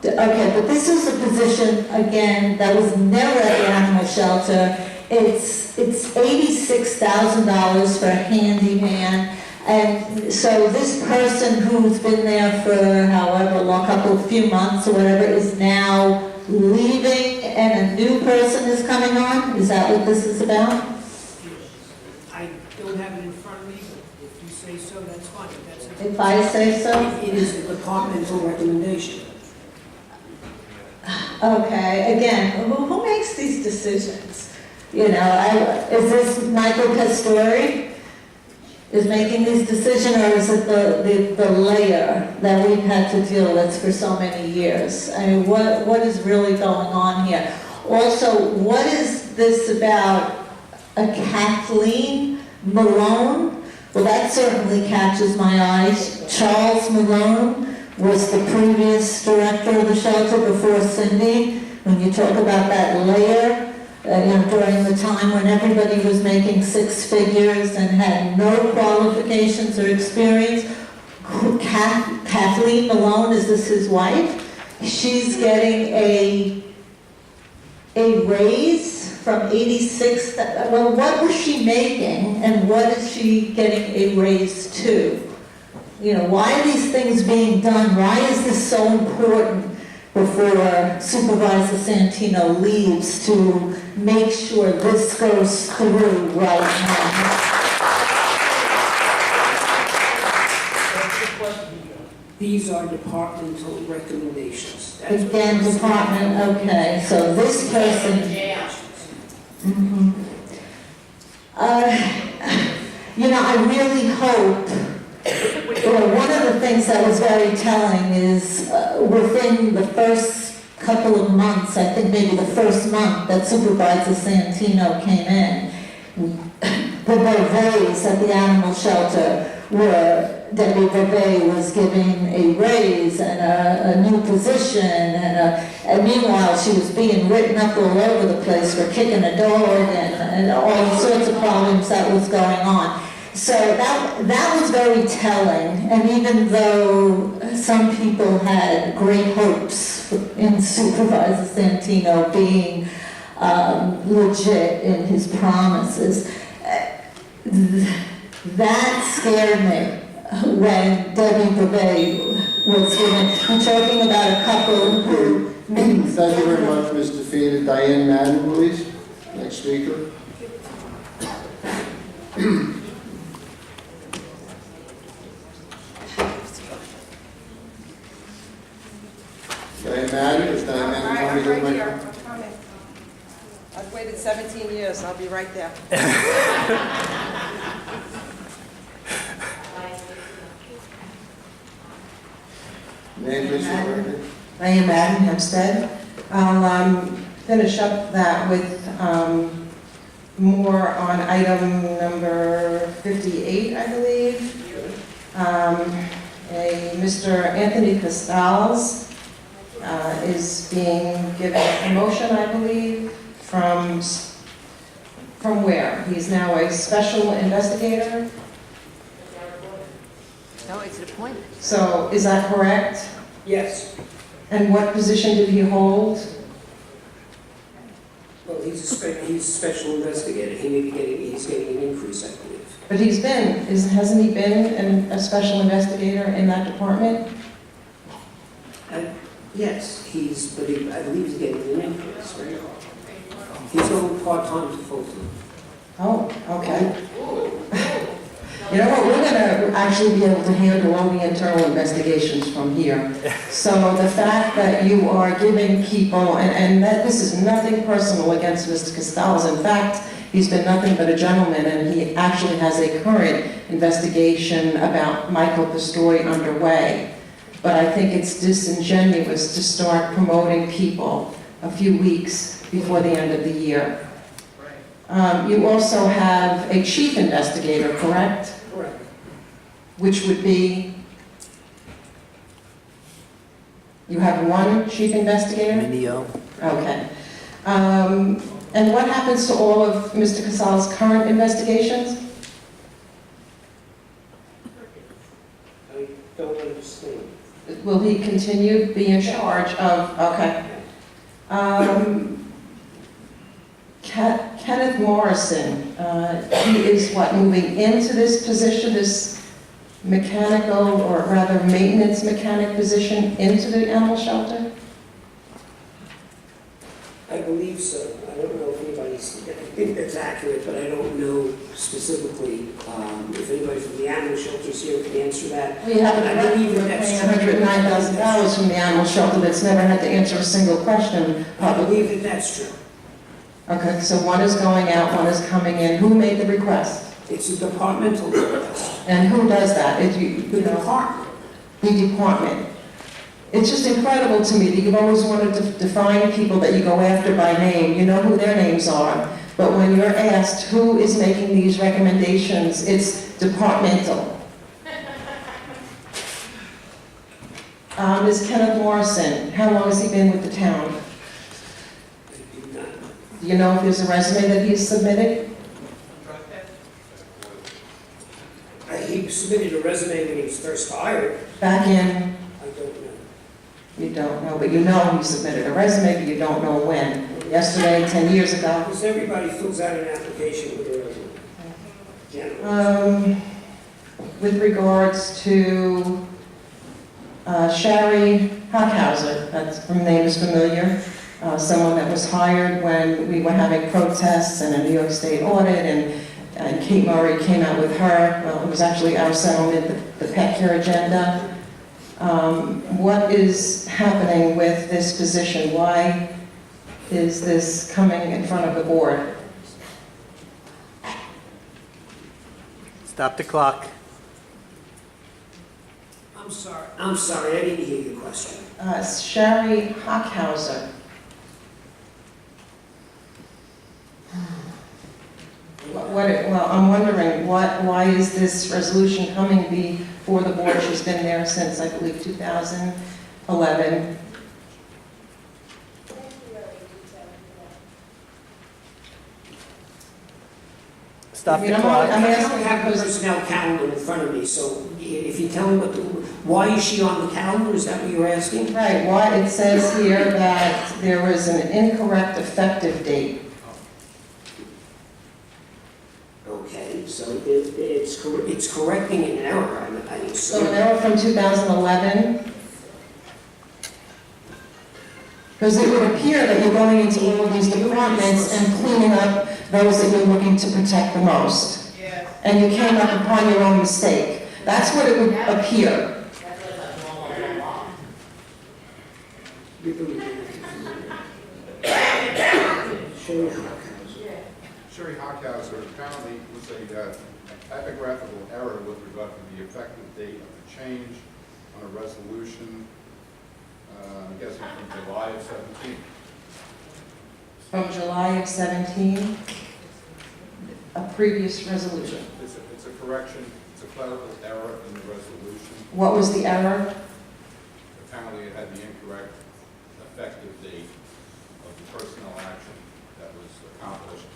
Okay, but this is a position, again, that was never at the animal shelter. It's $86,000 for a handyman. And so this person who's been there for however long, few months or whatever, is now leaving and a new person is coming on? Is that what this is about? I don't have it in front of me, but if you say so, that's fine. If I say so? It is a departmental recommendation. Okay, again, who makes these decisions? You know, is this Michael Pastore is making these decisions, or is it the layer that we've had to deal with for so many years? I mean, what is really going on here? Also, what is this about a Kathleen Malone? Well, that certainly catches my eyes. Charles Malone was the previous director of the shelter before Cindy. When you talk about that layer, during the time when everybody was making six figures and had no qualifications or experience, Kathleen Malone, is this his wife? She's getting a raise from 86, well, what was she making and what is she getting a raise to? You know, why are these things being done? Why is this so important before Supervisor Santino leaves to make sure this goes through right now? These are departmental recommendations. Again, department, okay, so this person. You know, I really hope, one of the things that was very telling is within the first couple of months, I think maybe the first month that Supervisor Santino came in, the Beauvays at the animal shelter Debbie Beauvais was giving a raise and a new position, and meanwhile she was being written up all over the place for kicking a dog and all sorts of problems that was going on. So that was very telling, and even though some people had great hopes in Supervisor Santino being legit in his promises, that scared me when Debbie Beauvais was given. I'm talking about a couple who... Thank you very much, Ms. Defeated. Diane Madden, please. Next speaker. Diane Madden, is Diane Madden coming to the microphone? I've waited 17 years, I'll be right there. Name, please, for the record. I am Madden Hempstead. I'll finish up that with more on item number 58, I believe. A Mr. Anthony Costals is being given a promotion, I believe, from where? He's now a special investigator. No, it's an appointment. So is that correct? Yes. And what position did he hold? Well, he's a special investigator. He's getting an increase, I believe. But hasn't he been a special investigator in that department? Yes, I believe he's getting an increase, right? He's going part-time to full-time. Oh, okay. You know what, actually be able to handle all the internal investigations from here. So the fact that you are giving people, and that this is nothing personal against Mr. Costales. In fact, he's been nothing but a gentleman, and he actually has a current investigation about Michael Pistori underway. But I think it's disingenuous to start promoting people a few weeks before the end of the year. You also have a chief investigator, correct? Correct. Which would be, you have one chief investigator? Minio. Okay. And what happens to all of Mr. Casals' current investigations? I don't understand. Will he continue to be in charge of, okay. Kenneth Morrison, he is what, moving into this position, this mechanical, or rather maintenance mechanic position into the animal shelter? I believe so. I don't know if anybody's, I think that's accurate, but I don't know specifically if anybody from the animal shelters here can answer that. We have I believe that that's true. $109,000 from the animal shelter that's never had to answer a single question. I believe that that's true. Okay, so one is going out, one is coming in. Who made the request? It's a departmental request. And who does that? The department. The department. It's just incredible to me that you've always wanted to define people that you go after by name. You know who their names are. But when you're asked who is making these recommendations, it's departmental. Ms. Kenneth Morrison, how long has he been with the town? Do you know if there's a resume that he's submitted? He submitted a resume when he was first hired. Back in? I don't know. You don't know, but you know he submitted a resume, but you don't know when. Yesterday, 10 years ago? Because everybody fills out an application with their resume. Generally. With regards to Shari Hockhauser, her name is familiar, someone that was hired when we were having protests and a New York State audit, and Kate Murray came out with her. Well, it was actually our settlement, the pet care agenda. What is happening with this position? Why is this coming in front of the board? Stop the clock. I'm sorry, I didn't hear your question. Shari Hockhauser. Well, I'm wondering, why is this resolution coming before the board? She's been there since, I believe, 2011. Stop the clock. I don't have the personnel calendar in front of me, so if you tell me why is she on the calendar, is that what you're asking? Right, why, it says here that there was an incorrect effective date. Okay, so it's correcting an error, I assume. So an error from 2011? Because it would appear that you're going into all of these departments and cleaning up those that you're looking to protect the most. And you came up upon your own mistake. That's what it would appear. Sherry Hockhauser apparently was a typographical error with regard to the effective date of the change on a resolution, I'm guessing from July of 17. From July of 17, a previous resolution. It's a correction, it's a clerical error in the resolution. What was the error? Apparently it had the incorrect effective date of the personnel action that was accomplished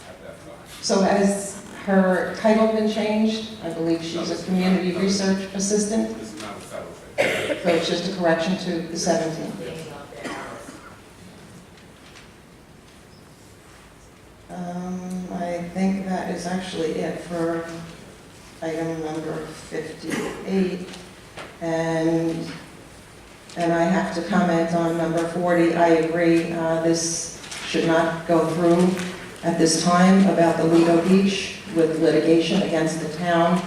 at that time. So has her title been changed? I believe she's a community research assistant. This is not a title change. So it's just a correction to the 17. I think that is actually it for item number 58. And I have to comment on number 40. I agree, this should not go through at this time about the Lido Beach with litigation against the town.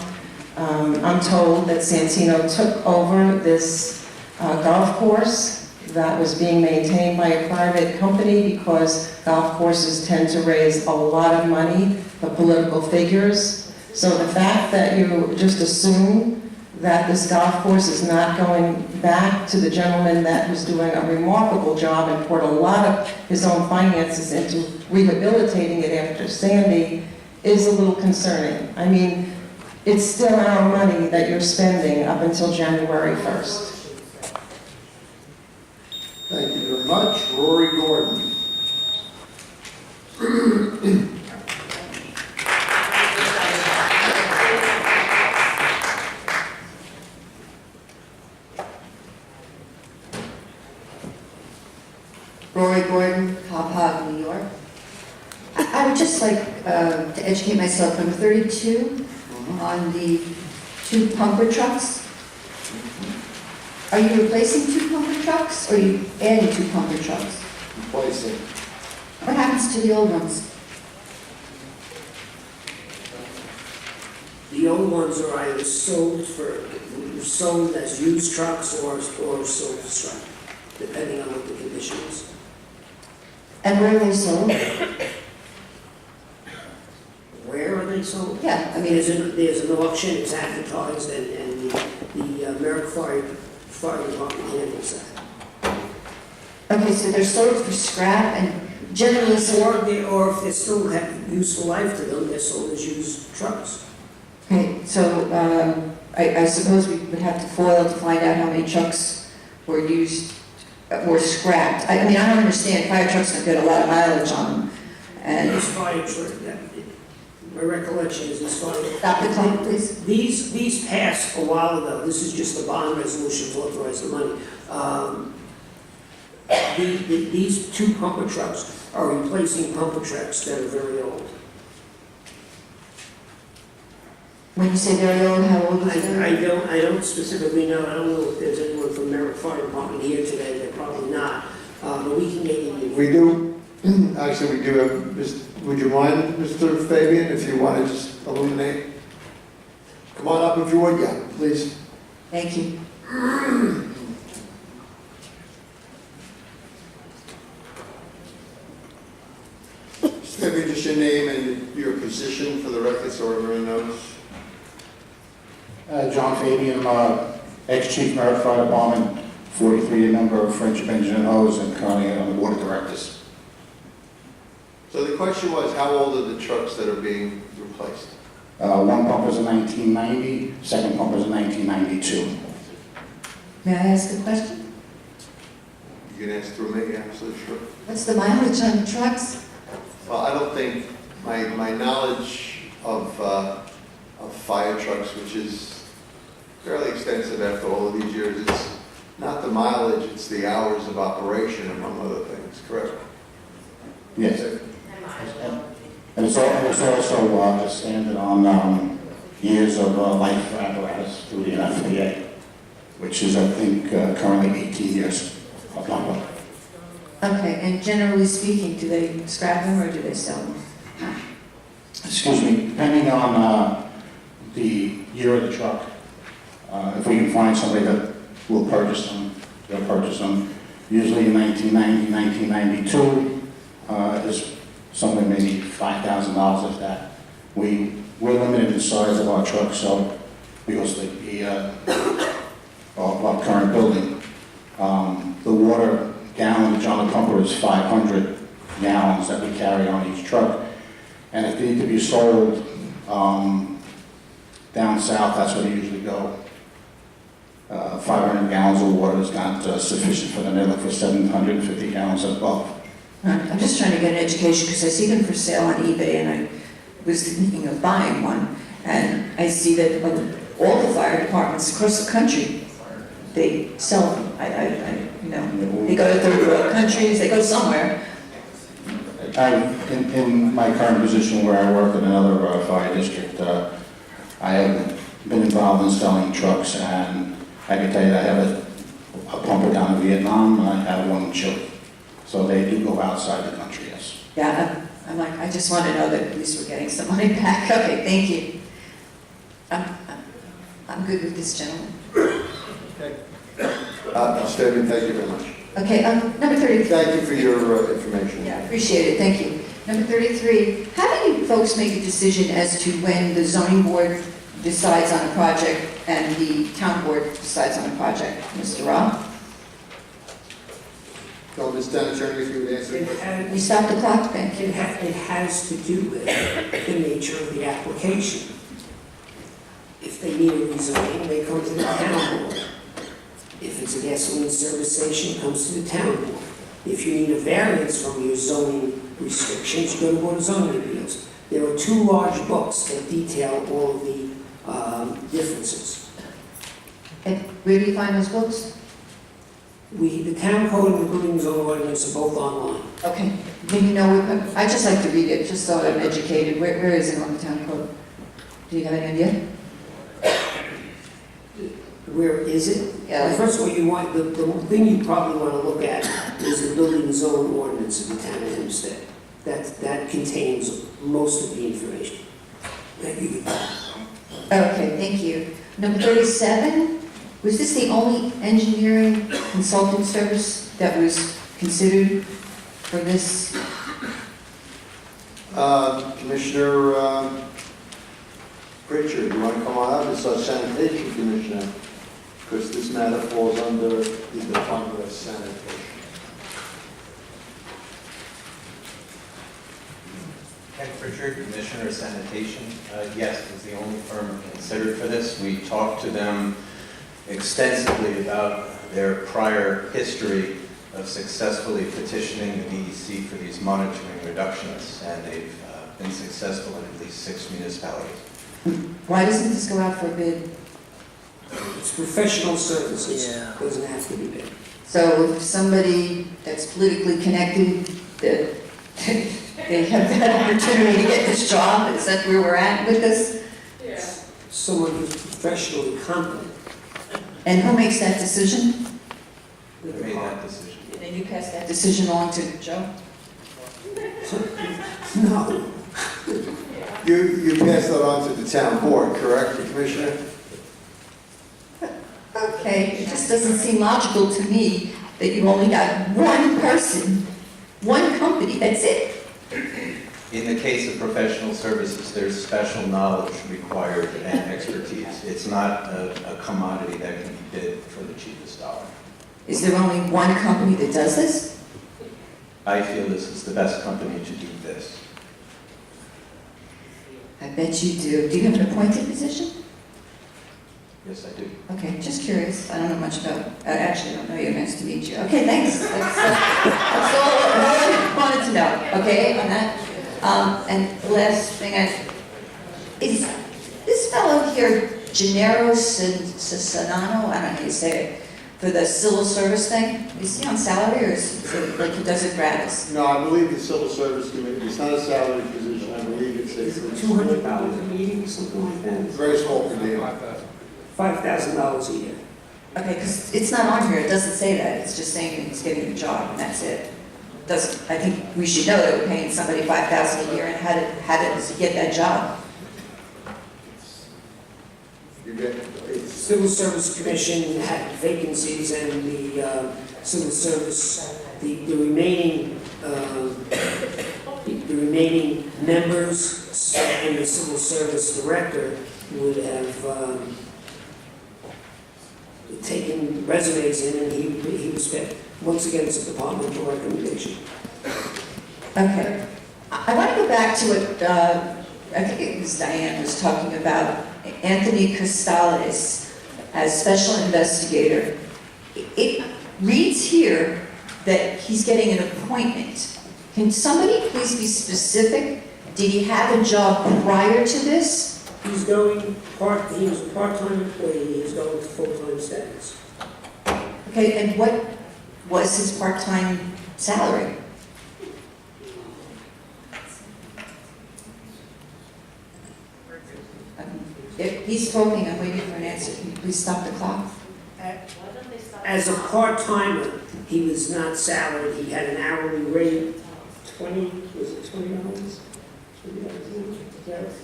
I'm told that Santino took over this golf course that was being maintained by a private company because golf courses tend to raise a lot of money for political figures. So the fact that you just assume that this golf course is not going back to the gentleman that was doing a remarkable job and poured a lot of his own finances into rehabilitating it after Sandy is a little concerning. I mean, it's still our money that you're spending up until January 1st. Thank you very much. Rory Gordon. Rory Gordon, Hop Hog, New York. I would just like to educate myself. I'm 32 on the 2 pumper trucks. Are you replacing 2 pumper trucks or are you adding 2 pumper trucks? Replacing. What happens to the old ones? The old ones are either sold as used trucks or sold as scrap, depending on what the condition is. And where are they sold? Where are they sold? Yeah, I mean, there's an auction, it's advertised, and the Merrick Fire Department handles that. Okay, so they're sold for scrap and generally sold. Or if they still have useful life to them, they're sold as used trucks. Okay, so I suppose we would have to FOIL to find out how many trucks were used, were scrapped. I mean, I don't understand, fire trucks don't get a lot of mileage on them. And This fire truck, my recollection is this fire. Stop the clock, please. These passed a while ago. This is just a bond resolution to authorize the money. These 2 pumper trucks are replacing pumper trucks that are very old. When you say very old, how old is it? I don't specifically know. I don't know if there's anyone from Merrick Fire Department here today. They're probably not. But we can get you. We do, actually we do have, would you mind, Mr. Fabian, if you want to just illuminate? Come on up if you would, yeah, please. Thank you. Maybe just your name and your position for the record so everyone knows. John Fabian, ex-chief Merritt Fire Department, 43, a member of Friendship Engine and Hose, and currently on the board of directors. So the question was, how old are the trucks that are being replaced? One pump is a 1990, second pump is a 1992. May I ask a question? You can ask through me, absolutely sure. What's the mileage on the trucks? Well, I don't think, my knowledge of fire trucks, which is fairly extensive after all of these years, it's not the mileage, it's the hours of operation, among other things, correct? Yes. And it's also standard on years of life for apparatus through the NFPA, which is, I think, currently 18 years of lumber. Okay, and generally speaking, do they scrap them or do they sell them? Excuse me, depending on the year of the truck, if we can find somebody that will purchase them, they'll purchase them. Usually in 1990, 1992 is somewhere maybe $5,000 of that. We're limited in size of our truck, so because our current building, the water gallonage on the pumper is 500 gallons that we carry on each truck. And if they need to be sold down south, that's where they usually go. 500 gallons of water is not sufficient for them. They look for 750 gallons and above. I'm just trying to get an education because I see them for sale on eBay and I was thinking of buying one. And I see that all the fire departments across the country, they sell them. They go to third world countries, they go somewhere. In my current position where I work in another fire district, I have been involved in selling trucks, and I can tell you that I have a pumper down in Vietnam and I have one in Chile. So they do go outside the country, yes. Yeah, I'm like, I just want to know that at least we're getting some money back. Okay, thank you. I'm good with this gentleman. Mr. Chairman, thank you very much. Okay, number 33. Thank you for your information. Yeah, appreciate it, thank you. Number 33, how do you folks make a decision as to when the zoning board decides on a project and the town board decides on a project? Mr. Rob? So, Ms. Town Attorney, if you would answer. You stop the clock, thank you. It has to do with the nature of the application. If they need a rezoning, they come to the town board. If it's a gasoline service station, it comes to the town board. If you need a variance from your zoning restrictions, you go to Board of Zoning Appeals. There are 2 large books that detail all of the differences. And where do you find those books? The town code and the building zone ordinance are both online. Okay, then you know, I just like to read it, just so I'm educated. Where is it on the town code? Do you have any idea? Where is it? Yeah. Well, first of all, the thing you probably want to look at is the building zone ordinance of the town of Hempstead. That contains most of the information. Thank you. Okay, thank you. Number 37, was this the only engineering consulting service that was considered for this? Commissioner Pritchard, you want to come on up? It's our sanitation commissioner, because this matter falls under the Department of Sanitation. Ken Pritchard, Commissioner of Sanitation. Yes, was the only firm considered for this. We talked to them extensively about their prior history of successfully petitioning the DEC for these monitoring reductions, and they've been successful in at least 6 municipalities. Why doesn't this go out for a bid? It's professional services. It doesn't have to be bid. So if somebody that's politically connected, that they have that opportunity to get this job, is that where we're at with this? Someone who's professionally competent. And who makes that decision? They made that decision. And then you pass that decision on to Joe? No. You passed that on to the town board, correct, Commissioner? Okay, it just doesn't seem logical to me that you only got one person, one company, that's it. In the case of professional services, there's special knowledge required and expertise. It's not a commodity that can be bid for the cheapest dollar. Is there only one company that does this? I feel this is the best company to do this. I bet you do. Do you have an appointed position? Yes, I do. Okay, just curious. I don't know much about, actually, I don't know you. Nice to meet you. Okay, thanks. That's all I wanted to know, okay, on that. And the last thing is this fellow here, Gennaro Cisanano, I don't know how you say it, for the civil service thing, is he on salary or is it like he does it gratis? No, I believe the civil service committee, it's not a salary position, I believe it's a... $200 a meeting, something like that? Very small per diem. $5,000 a year. Okay, because it's not on here, it doesn't say that, it's just saying he's getting a job and that's it. I think we should know that we're paying somebody $5,000 a year and how does he get that job? You get, it's... Civil Service Commission had vacancies and the civil service, the remaining members and the civil service director would have taken resumes in and he was picked. Once again, it's a departmental recommendation. Okay. I want to go back to what, I think it was Diane was talking about, Anthony Costales as special investigator. It reads here that he's getting an appointment. Can somebody please be specific? Did he have a job prior to this? He was a part-time employee, he's going to full-time status. Okay, and what was his part-time salary? If he's talking, I'm waiting for an answer. Can you please stop the clock? As a part-timer, he was not salaried, he had an hourly rate, $20?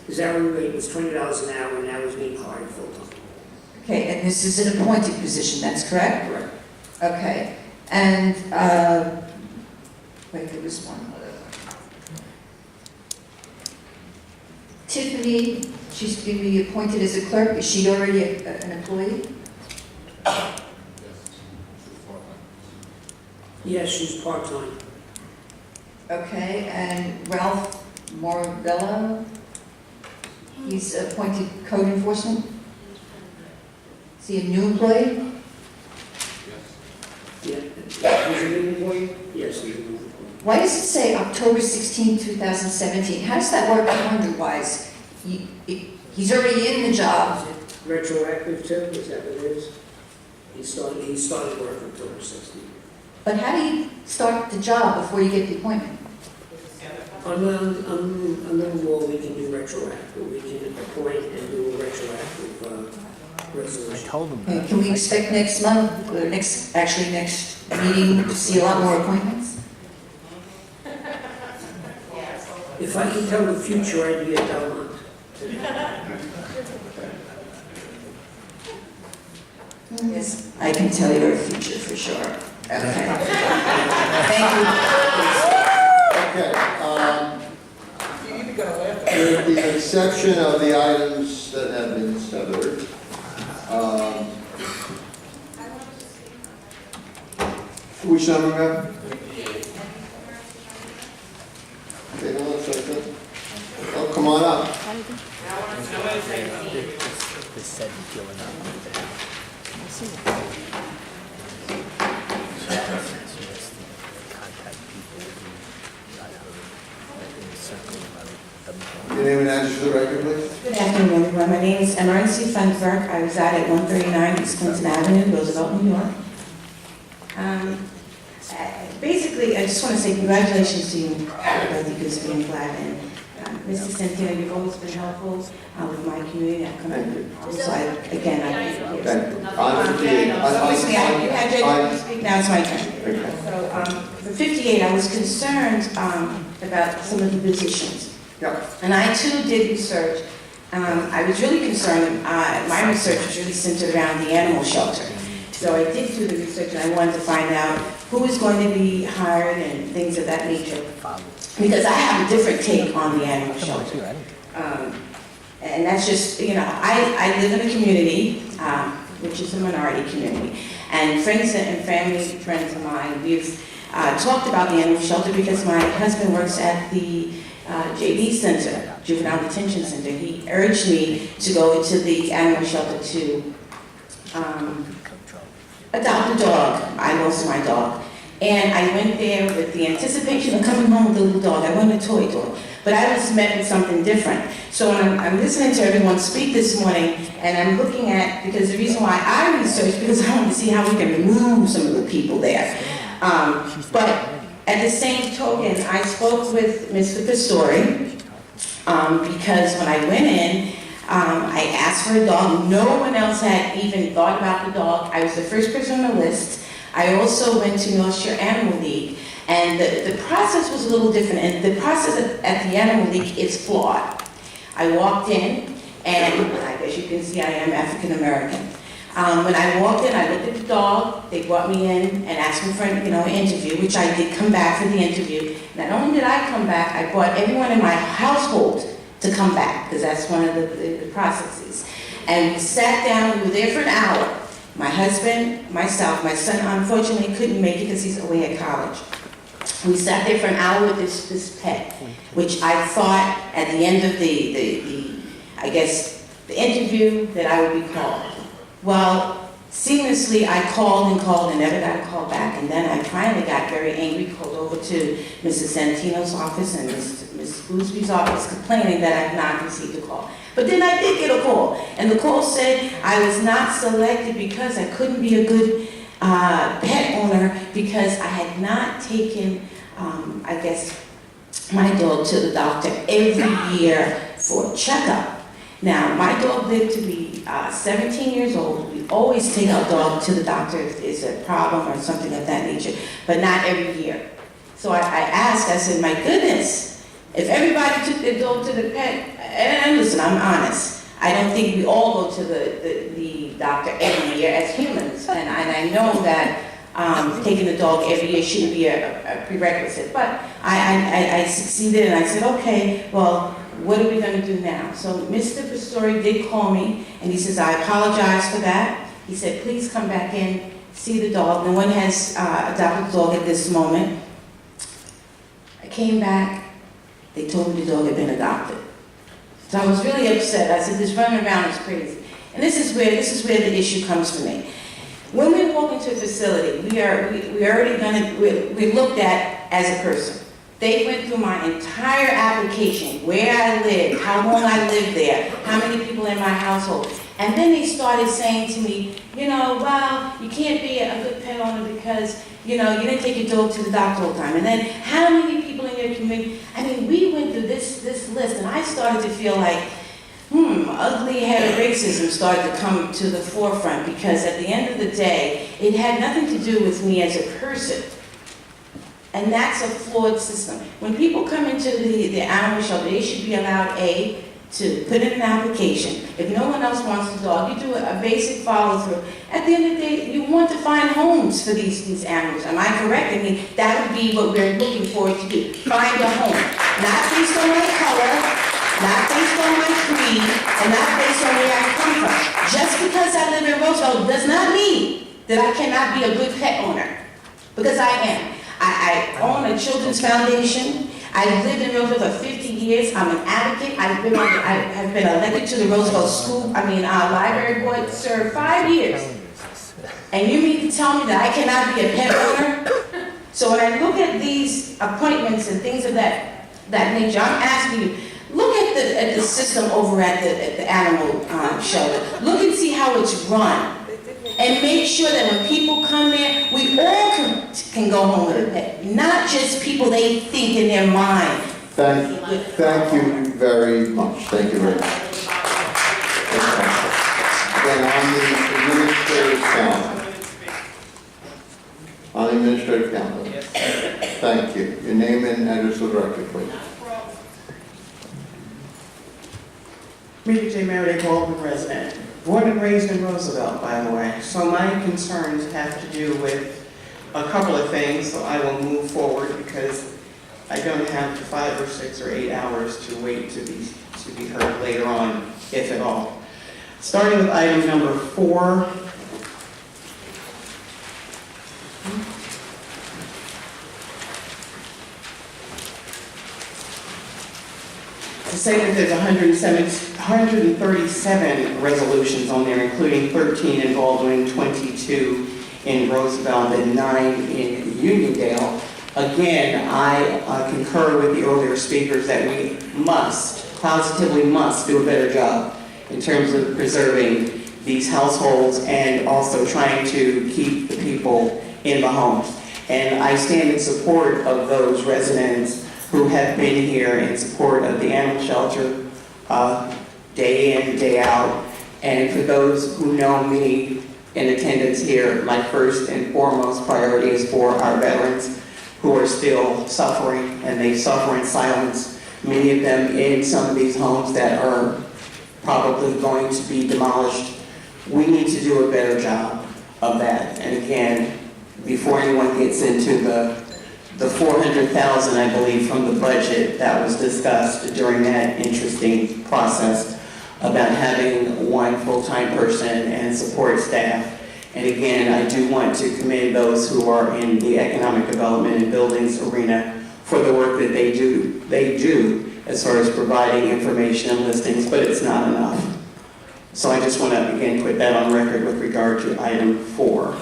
His hourly rate was $20 an hour, and now he's being hired full-time. Okay, and this is an appointed position, that's correct? Correct. Okay, and, wait, there was one other. Tiffany, she's going to be appointed as a clerk, is she already an employee? Yes, she's part-time. Okay, and Ralph Morvello, he's appointed code enforcement? Is he a new employee? Yeah. Is it an employee? Yes, he's an employee. Why does it say October 16, 2017? How does that work calendar-wise? He's already in the job. Retroactive too, is that what it is? He started work October 16th. But how do you start the job before you get the appointment? Under the law, we can do retroactive. We can appoint and do a retroactive resolution. I told him. Okay, can we expect next month, or next meeting, to see a lot more appointments? If I can tell the future, I'd be a Belmont. Yes, I can tell your future for sure. Okay. Thank you. Okay, with the exception of the items that have been severed, which number, ma'am? Okay, hold on a second. Oh, come on up. This said filling out. Your name and address for the record, please? Good afternoon, everyone. My name is Emergency Funberg. I reside at 139 East Clinton Avenue, Roosevelt, New York. Basically, I just want to say congratulations to you, Brother Goodsby and Glad. And Mr. Centeno, you've always been helpful with my community. I come in. So again, I you had your turn to speak, now it's my turn. So for 58, I was concerned about some of the positions. And I too did research. I was really concerned, my research was really centered around the animal shelter. So I did do the research and I wanted to find out who was going to be hired and things of that nature. Because I have a different take on the animal shelter. And that's just, I live in a community, which is a minority community. And friends and family friends of mine, we've talked about the animal shelter because my husband works at the JD Center, Juvenile Detention Center. He urged me to go to the animal shelter to adopt a dog. I lost my dog. And I went there with the anticipation of coming home with a little dog. I wanted a toy dog. But I was met with something different. So when I'm listening to everyone speak this morning, and I'm looking at, because the reason why I researched, because I want to see how we can remove some of the people there. But at the same token, I spoke with Mr. Pistori, because when I went in, I asked for a dog. No one else had even thought about the dog. I was the first person on the list. I also went to North Shore Animal League, and the process was a little different. And the process at the Animal League is flawed. I walked in, and I guess you can see I am African American. When I walked in, I looked at the dog. They brought me in and asked me for an interview, which I did come back for the interview. Not only did I come back, I brought everyone in my household to come back, because that's one of the processes. And we sat down, we were there for an hour. My husband, myself, my son unfortunately couldn't make it because he's away at college. We sat there for an hour with this pet, which I thought at the end of the interview that I would be called. Well, seamlessly I called and never got a call back, and then I finally got very angry, called over to Mrs. Santino's office and Ms. Goosby's office complaining that I had not received a call. But then I did get a call, and the call said I was not selected because I couldn't be a good pet owner because I had not taken, my dog to the doctor every year for a checkup. Now, my dog lived to be 17 years old. We always take our dog to the doctor if there's a problem or something of that nature, but not every year. So I asked, I said, my goodness, if everybody took their dog to the pet, and listen, I'm honest, I don't think we all go to the doctor every year as humans, and I know that taking the dog every year shouldn't be a prerequisite, but I succeeded, and I said, okay, well, what are we going to do now? So Mr. Pastore did call me, and he says, I apologize for that. He said, please come back in, see the dog. No one has adopted a dog at this moment. I came back, they told me the dog had been adopted. So I was really upset. I said, this running around is crazy. And this is where the issue comes for me. When we walk into a facility, we looked at as a person. They went through my entire application, where I lived, how long I lived there, how many people in my household. And then they started saying to me, well, you can't be a good pet owner because, you didn't take your dog to the doctor all the time. And then how many people in your community? I mean, we went through this list, and I started to feel like, ugly head of racism started to come to the forefront, because at the end of the day, it had nothing to do with me as a person. And that's a flawed system. When people come into the animal shelter, they should be allowed, to put in an application. If no one else wants the dog, you do a basic follow-through. At the end of the day, you want to find homes for these animals. Am I correct? I mean, that would be what we're looking forward to do. Find a home. Not based on my color, not based on my creed, and not based on where I come from. Just because I live in Roosevelt does not mean that I cannot be a good pet owner. Because I am. I own a children's foundation. I've lived in Roosevelt for 50 years. I'm an advocate. I have been elected to the Roosevelt Library Board, served 5 years. And you mean to tell me that I cannot be a pet owner? So when I look at these appointments and things of that nature, I'm asking you, look at the system over at the animal shelter. Look and see how it's run. And make sure that when people come there, we all can go home with a pet, not just people they think in their mind. Thank you very much. Thank you very much. And on the administrative calendar. Thank you. Your name and address for the record, please. Mary J. Meredith, Baldwin resident. Born and raised in Roosevelt, by the way. So my concerns have to do with a couple of things, so I will move forward because I don't have 5 or 6 or 8 hours to wait to be heard later on, if at all. Starting with item number 4. To say that there's 137 resolutions on there, including 13 in Baldwin, 22 in Roosevelt, and 9 in Uniondale. Again, I concur with the earlier speakers that we positively must do a better job in terms of preserving these households and also trying to keep the people in the homes. And I stand in support of those residents who have been here in support of the animal shelter day in, day out. And for those who know me in attendance here, my first and foremost priority is for our veterans who are still suffering, and they suffer in silence. Many of them in some of these homes that are probably going to be demolished. We need to do a better job of that. And again, before anyone gets into the 400,000, I believe, from the budget that was discussed during that interesting process about having one full-time person and support staff. And again, I do want to commend those who are in the economic development and buildings arena for the work that they do as far as providing information and listings, but it's not enough. So I just want to, again, put that on record with regard to item 4.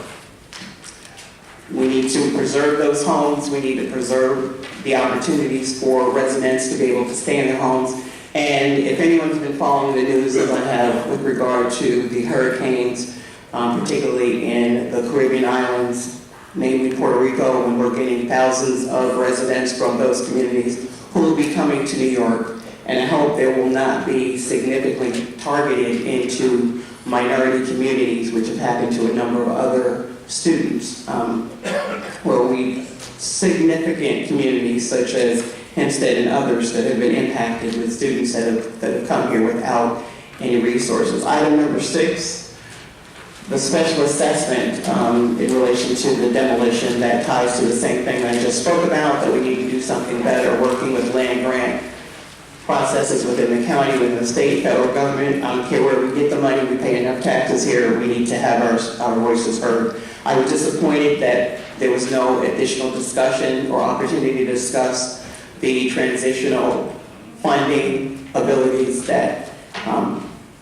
We need to preserve those homes. We need to preserve the opportunities for residents to be able to stay in their homes. And if anyone's been following the news, as I have with regard to the hurricanes, particularly in the Caribbean islands, namely Puerto Rico, when we're getting thousands of residents from those communities who will be coming to New York. And I hope they will not be significantly targeted into minority communities, which have happened to a number of other students, where significant communities such as Hempstead and others that have been impacted with students that have come here without any resources. Item number 6, the special assessment in relation to the demolition, that ties to the same thing I just spoke about, that we need to do something better, working with land grant processes within the county, within the state, federal government. I don't care where we get the money, we pay enough taxes here, we need to have our voices heard. I was disappointed that there was no additional discussion or opportunity to discuss the transitional funding abilities that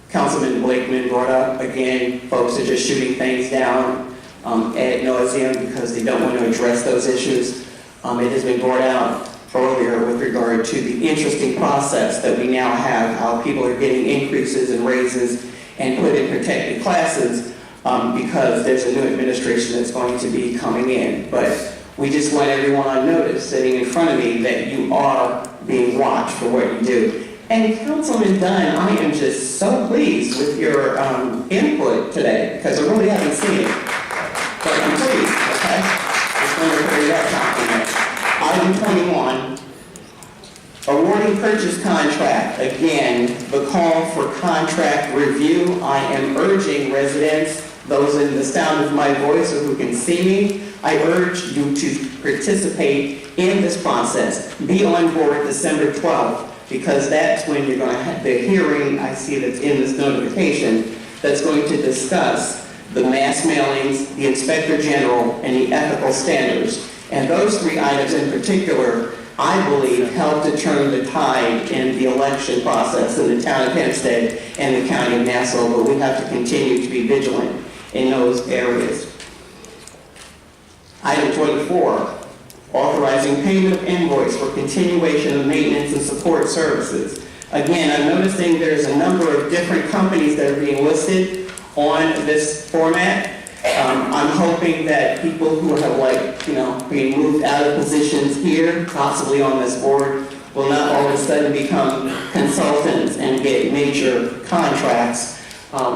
Councilman Blakeman brought up. Again, folks are just shooting things down ad nauseum because they don't want to address those issues. It has been brought out earlier with regard to the interesting process that we now have, how people are getting increases and raises and put in protected classes because there's a new administration that's going to be coming in. But we just want everyone on notice, sitting in front of me, that you are being watched for what you do. And Councilman Dunn, I am just so pleased with your input today, because I really haven't seen it. But I'm pleased, okay? Just wanted to carry that compliment. Item 21, awarding purchase contract. Again, the call for contract review. I am urging residents, those in the sound of my voice or who can see me, I urge you to participate in this process. Be on board December 12th, because that's when you're going to have the hearing, I see that's in this notification, that's going to discuss the mass mailings, the Inspector General, and the ethical standards. And those 3 items in particular, I believe, help to turn the tide in the election process in the town of Hempstead and the county of Nassau, but we have to continue to be vigilant in those areas. Item 24, authorizing payment of invoice for continuation of maintenance and support services. Again, I'm noticing there's a number of different companies that are being listed on this format. I'm hoping that people who have being moved out of positions here, possibly on this board, will not all of a sudden become consultants and get major contracts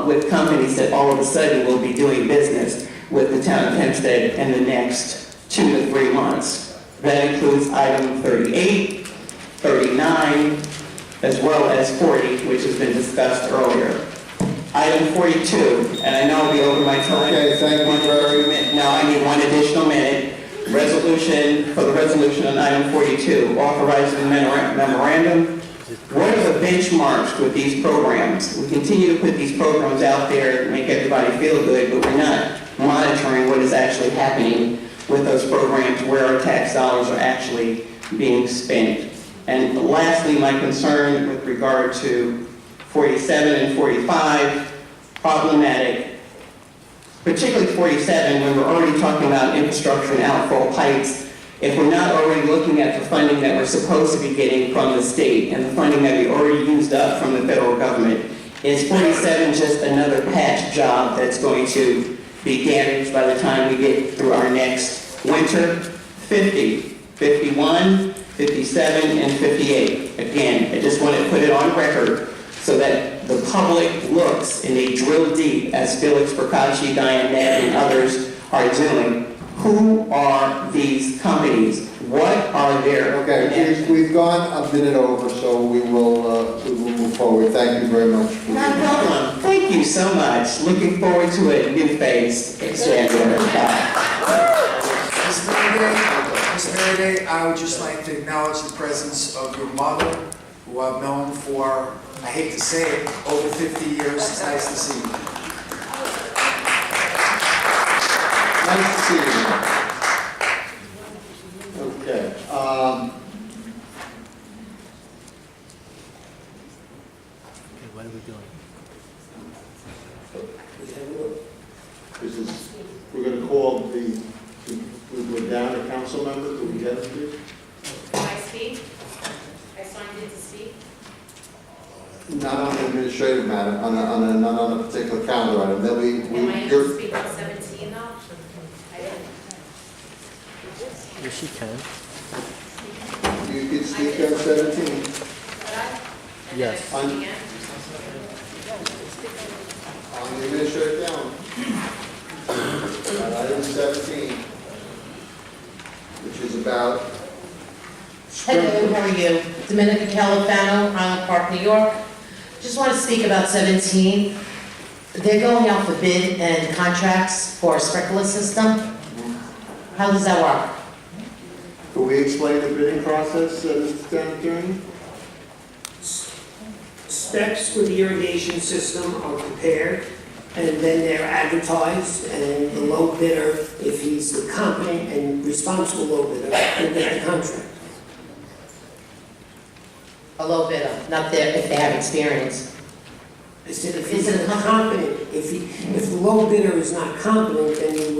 with companies that all of a sudden will be doing business with the town of Hempstead in the next 2 to 3 months. That includes item 38, 39, as well as 40, which has been discussed earlier. Item 42, and I know I'll be over my time. Okay, thank you very much. Now I need 1 additional minute. For the resolution on item 42, authorizing memorandum. What are the benchmarks with these programs? We continue to put these programs out there to make everybody feel good, but we're not monitoring what is actually happening with those programs, where our tax dollars are actually being spent. And lastly, my concern with regard to 47 and 45, problematic, particularly 47, when we're already talking about infrastructure and outfall pipes. If we're not already looking at the funding that we're supposed to be getting from the state and the funding that we already used up from the federal government, is 47 just another patch job that's going to be damaged by the time we get through our next winter? 50, 51, 57, and 58. Again, I just want to put it on record so that the public looks and they drill deep, as Felix Procacci, Diane Nett, and others are doing. Who are these companies? What are their... Okay, we've gone a minute over, so we will move forward. Thank you very much. No problem. Thank you so much. Looking forward to a new phase in January. Mr. Faraday, I would just like to acknowledge the presence of your mother, who I've known for, I hate to say it, over 50 years. It's nice to see you. Nice to see you. Okay. What are we doing? We're going to call we're down a council member. Do we get it, please? Can I speak? I signed in to speak. Not on an administrative matter, not on a particular calendar item. Am I able to speak on 17 though? Yes, you can. You can speak on 17. Yes. On the administrative calendar. On item 17, which is about... Hello, how are you? Dominica Califano, Highland Park, New York. Just Just want to speak about 17. They're going out for bid and contracts for a sprinkler system. How does that work? Can we explain the bidding process, Mr. Town Attorney? Specs for the irrigation system are prepared, and then they're advertised, and the low bidder, if he's the competent and responsible low bidder, will get the contract. A low bidder, not there if they have experience. I said, if he's competent, if the low bidder is not competent, then we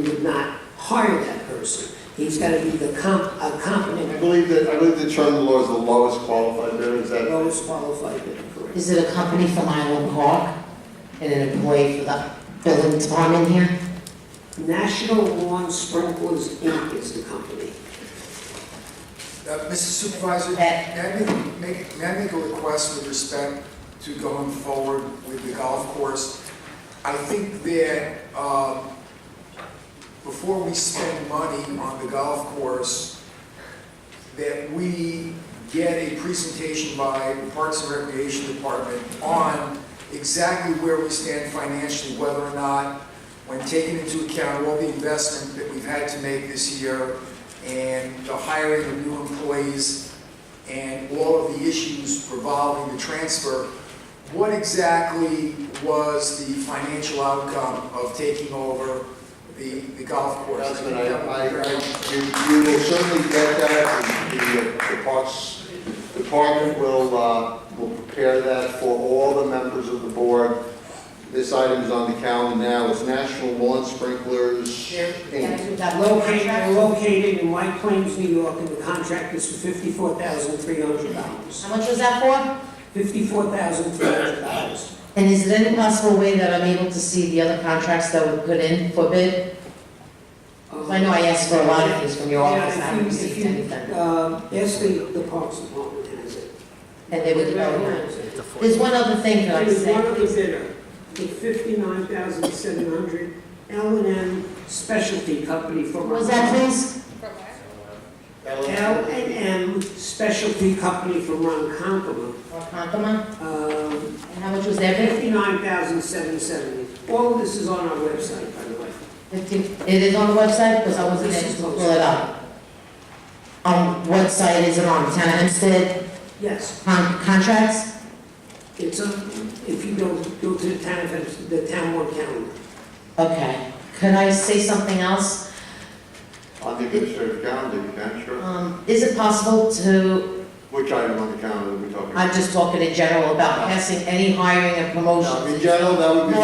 would not hire that person. He's got to be a competent. I believe the term of law is the lowest qualified bidder, is that? Lowest qualified bidder, correct. Is it a company from Island Park and an employee for the building department here? National Lawn Sprinklers Inc. is the company. Mr. Supervisor, may I make a request with respect to going forward with the golf course? I think that before we spend money on the golf course, that we get a presentation by the Parks and Recreation Department on exactly where we stand financially, whether or not, when taking into account all the investment that we've had to make this year and the hiring of new employees and all of the issues revolving the transfer, what exactly was the financial outcome of taking over the golf course? Councilman, you will certainly get that. The Parks Department will prepare that for all the members of the board. This item is on the calendar now. It's National Lawn Sprinklers Inc. They're located in White Plains, New York, and the contract is for $54,300. How much was that for? $54,300. And is there any possible way that I'm able to see the other contracts that were put in for bid? I know I asked for a lot of things from your office, and I haven't received anything. Yes, the Parks Department has it. And they would, there's one other thing that I There's say. one other bidder, the $59,700 L&M Specialty Company from. What was that, please? L&M Specialty Company from Ronkonkoma. And how much was their bid? $59,770. All of this is on our website, by the way. It is on the website, because I wasn't able to pull it up. What site is it on? Town of Hempstead? Yes. Contracts? It's if you go to the Town of Hempstead, the Town Board calendar. Okay. Can I say something else? On the administrative calendar, you can, sure. Is it possible to, Which item on the calendar are we talking about? I'm just talking in general about passing any hiring and promotions? In general, that would be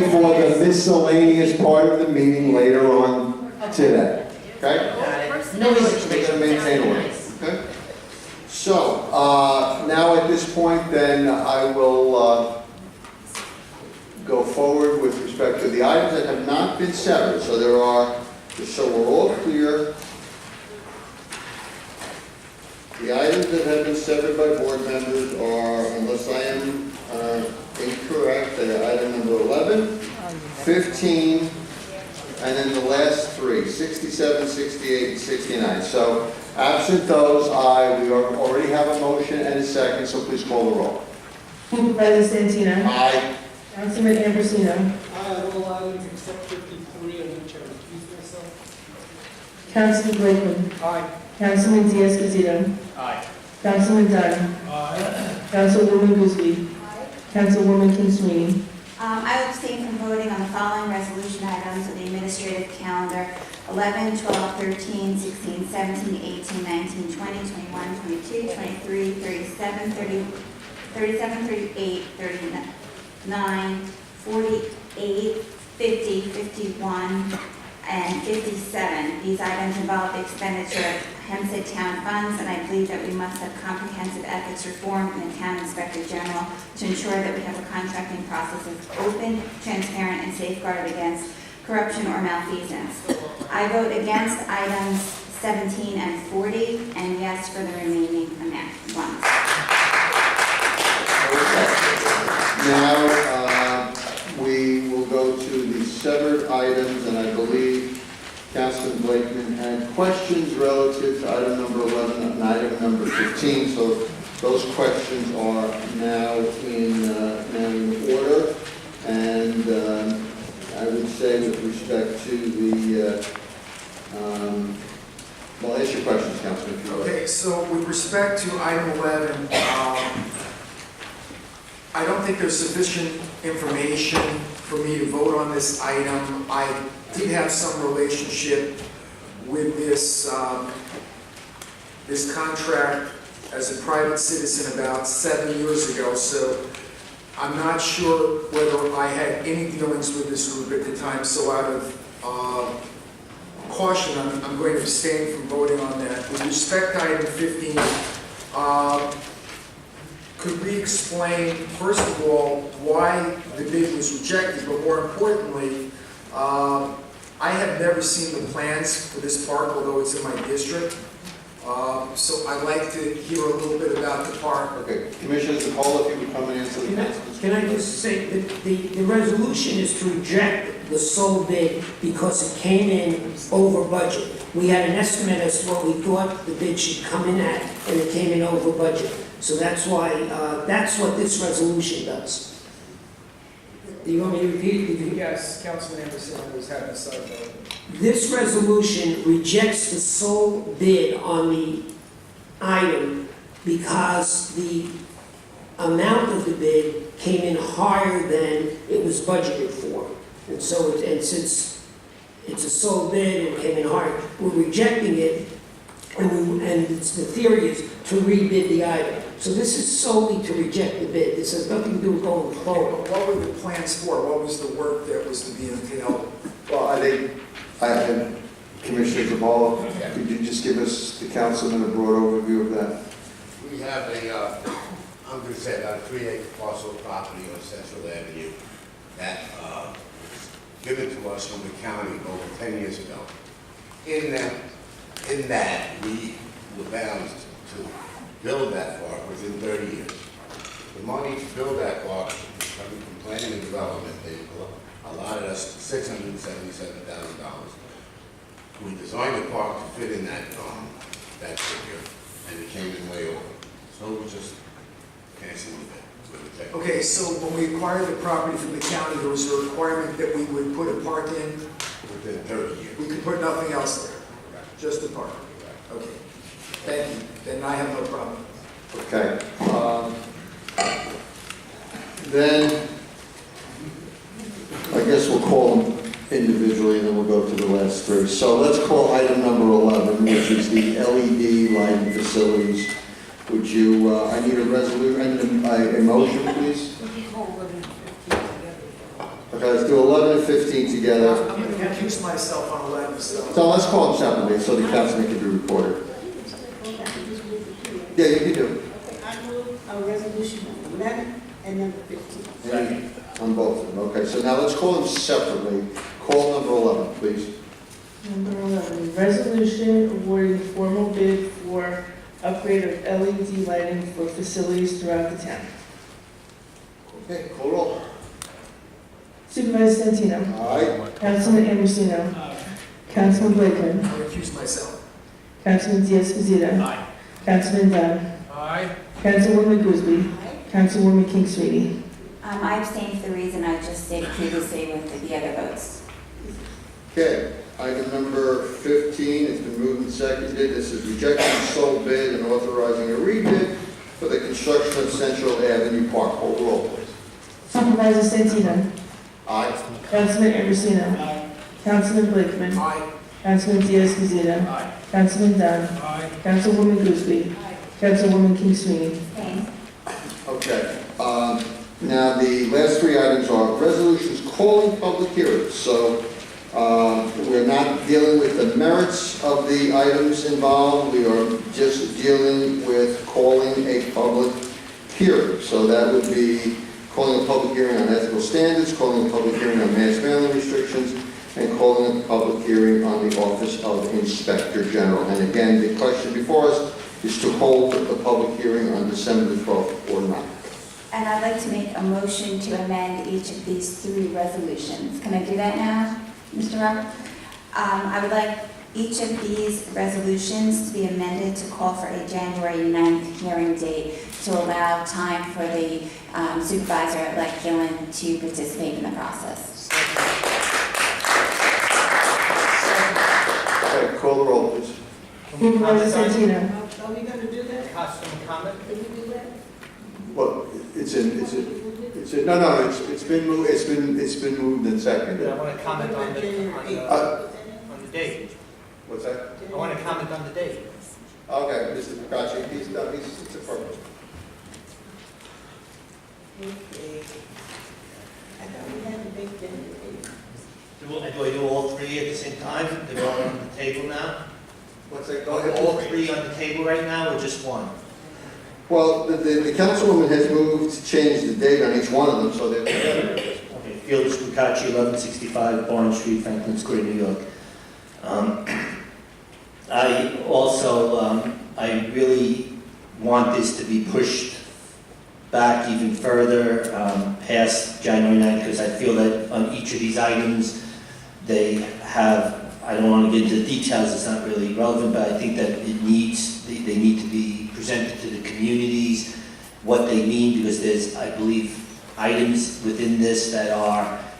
for the miscellaneous part of the meeting later on today. Okay? No reason To maintain order. Okay? So, now at this point, then, I will go forward with respect to the items that have not been severed. So there are, just so we're all clear, the items that have been severed by board members are, unless I am incorrect, they are item number 11, 15, and then the last three, 67, 68, and 69. So absent those, we already have a motion and a second, so please call the roll. Supervisor Santino. Aye. Councilman Ambrosino. Aye, all items except 53 on which I recuse myself. Councilman Blakeman. Aye. Councilman Diaz-Padrón. Aye. Councilman Dunn. Aye. Councilwoman Guzzi. Councilwoman Kinswini. I will abstain from voting on the following resolution items of the administrative calendar: 11, 12, 13, 16, 17, 18, 19, 20, 21, 22, 23, 37, 30, 37, 38, 39, 48, 50, 51, and 57. These items involve the expenditure of Hempstead Town funds, and I believe that we must have comprehensive ethics reform in the Town Inspector General to ensure that we have a contracting process that's open, transparent, and safeguarded against corruption or malfeasance. I vote against items 17 and 40, and yes for the remaining ones. Now, we will go to the severed items, and I believe Councilman Blakeman had questions relative to item number 11 and item number 15. So Those questions are now in order, and I would say with respect to the, well, ask your questions, Councilman, if you like. Okay, so with respect to item 11, I don't think there's sufficient information for me to vote on this item. I did have some relationship with this, this contract as a private citizen about 7 years ago, so I'm not sure whether I had any dealings with this group at the time, so out of caution, I'm going to abstain from voting on that. With respect to item 15, could we explain, first of all, why the bid was rejected, but more importantly, I have never seen the plans for this park, although it's in my district. So I'd like to hear a little bit about the park. Okay, Commissioner DePaula, if you would come and answer the questions. Can I just say that the resolution is to reject the sole bid because it came in over budget. We had an estimate as to what we thought the bid should come in at, and it came in over budget. So that's why, that's what this resolution does. Do you want me to repeat it? Yes, Councilman Anderson was having a side vote. This resolution rejects the sole bid on the item because the amount of the bid came in higher than it was budgeted for. And so, and since it's a sole bid and came in higher, we're rejecting it, and the theory is to rebid the item. So this is solely to reject the bid. This has nothing to do with going forward. What were the plans for? What was the work that was to be entailed? Well, I think, Commissioner DePaula, could you just give us, the councilman, a broad overview of that? We have a, I'm going to say about a 3-acre parcel of property on Central Avenue that was given to us from the county over 10 years ago. In that, we were bound to build that park within 30 years. The money to build that park is coming from planning and development. They allotted us $677,000. We designed the park to fit in that figure, and it came in way over. So we just canceled it. Okay, so when we acquired the property from the county, there was a requirement that we would put a park in? Within 30 years. We could put nothing else there? Just the park? Okay. Thank you. Then I have no problem. Okay. Then, I guess we'll call them individually, and then we'll go to the last three. So let's call item number 11, which is the LED lighting facilities. Would you, I need a resolution, a motion, please? Okay, let's do 11 and 15 together. I'm going to accuse myself on 11, so. So let's call them separately, so the councilman can be recorded. Yeah, you can do. I move a resolution number 11 and number 15. On both of them, okay. So now let's call them separately. Call number 11, please. Number 11, resolution awarding formal bid for upgrade of LED lighting for facilities throughout the town. Okay, call roll. Supervisor Santino. Aye. Councilman Ambrosino. Councilman Blakeman. I'll accuse myself. Councilman Diaz-Padrón. Councilman Dunn. Aye. Councilwoman Gooseby. Councilwoman King Sweetie. I abstain for the reason I just stated previously with the other votes. Okay, item number 15, it's been moved and seconded. This is rejecting the sole bid and authorizing a rebid for the construction of Central Avenue Park. Call roll, please. Supervisor Santino. Aye. Councilman Ambrosino. Councilman Blakeman. Aye. Councilman Diaz-Padrón. Councilman Dunn. Councilwoman Gooseby. Councilwoman King Sweetie. Okay. Now, the last three items are resolutions calling public hearings. So we're not dealing with the merits of the items involved. We are just dealing with calling a public hearing. So that would be calling a public hearing on ethical standards, calling a public hearing on mass mailing restrictions, and calling a public hearing on the Office of Inspector General. And again, the question before us is to hold a public hearing on December the 12th or not. And I'd like to make a motion to amend each of these three resolutions. Can I do that now, Mr. Roberts? I would like each of these resolutions to be amended to call for a January 9th hearing date to allow time for the supervisor-elect Gillen to participate in the process. Okay, call the roll, please. Supervisor Santino. Are we gonna do that? Custom comment? Can we do that? Well, it's been moved, it's been moved and seconded. I want to comment on the date. What's that? I want to comment on the date. Okay, Mr. Picacci, he's done, it's affirmative. Okay. I thought we had to make them. Do I do all three at the same time? They're all on the table now? What's that? Are all three on the table right now, or just one? Well, the councilwoman has moved to change the date on each one of them, so they're together. Okay, Felix Picacci, 1165 Barnes Street, Franklin Square, New York. I also, I really want this to be pushed back even further past January 9th, because I feel that on each of these items, they have, I don't want to get into the details, it's not really relevant, but I think that it needs, they need to be presented to the communities, what they mean, because there's, I believe, items within this that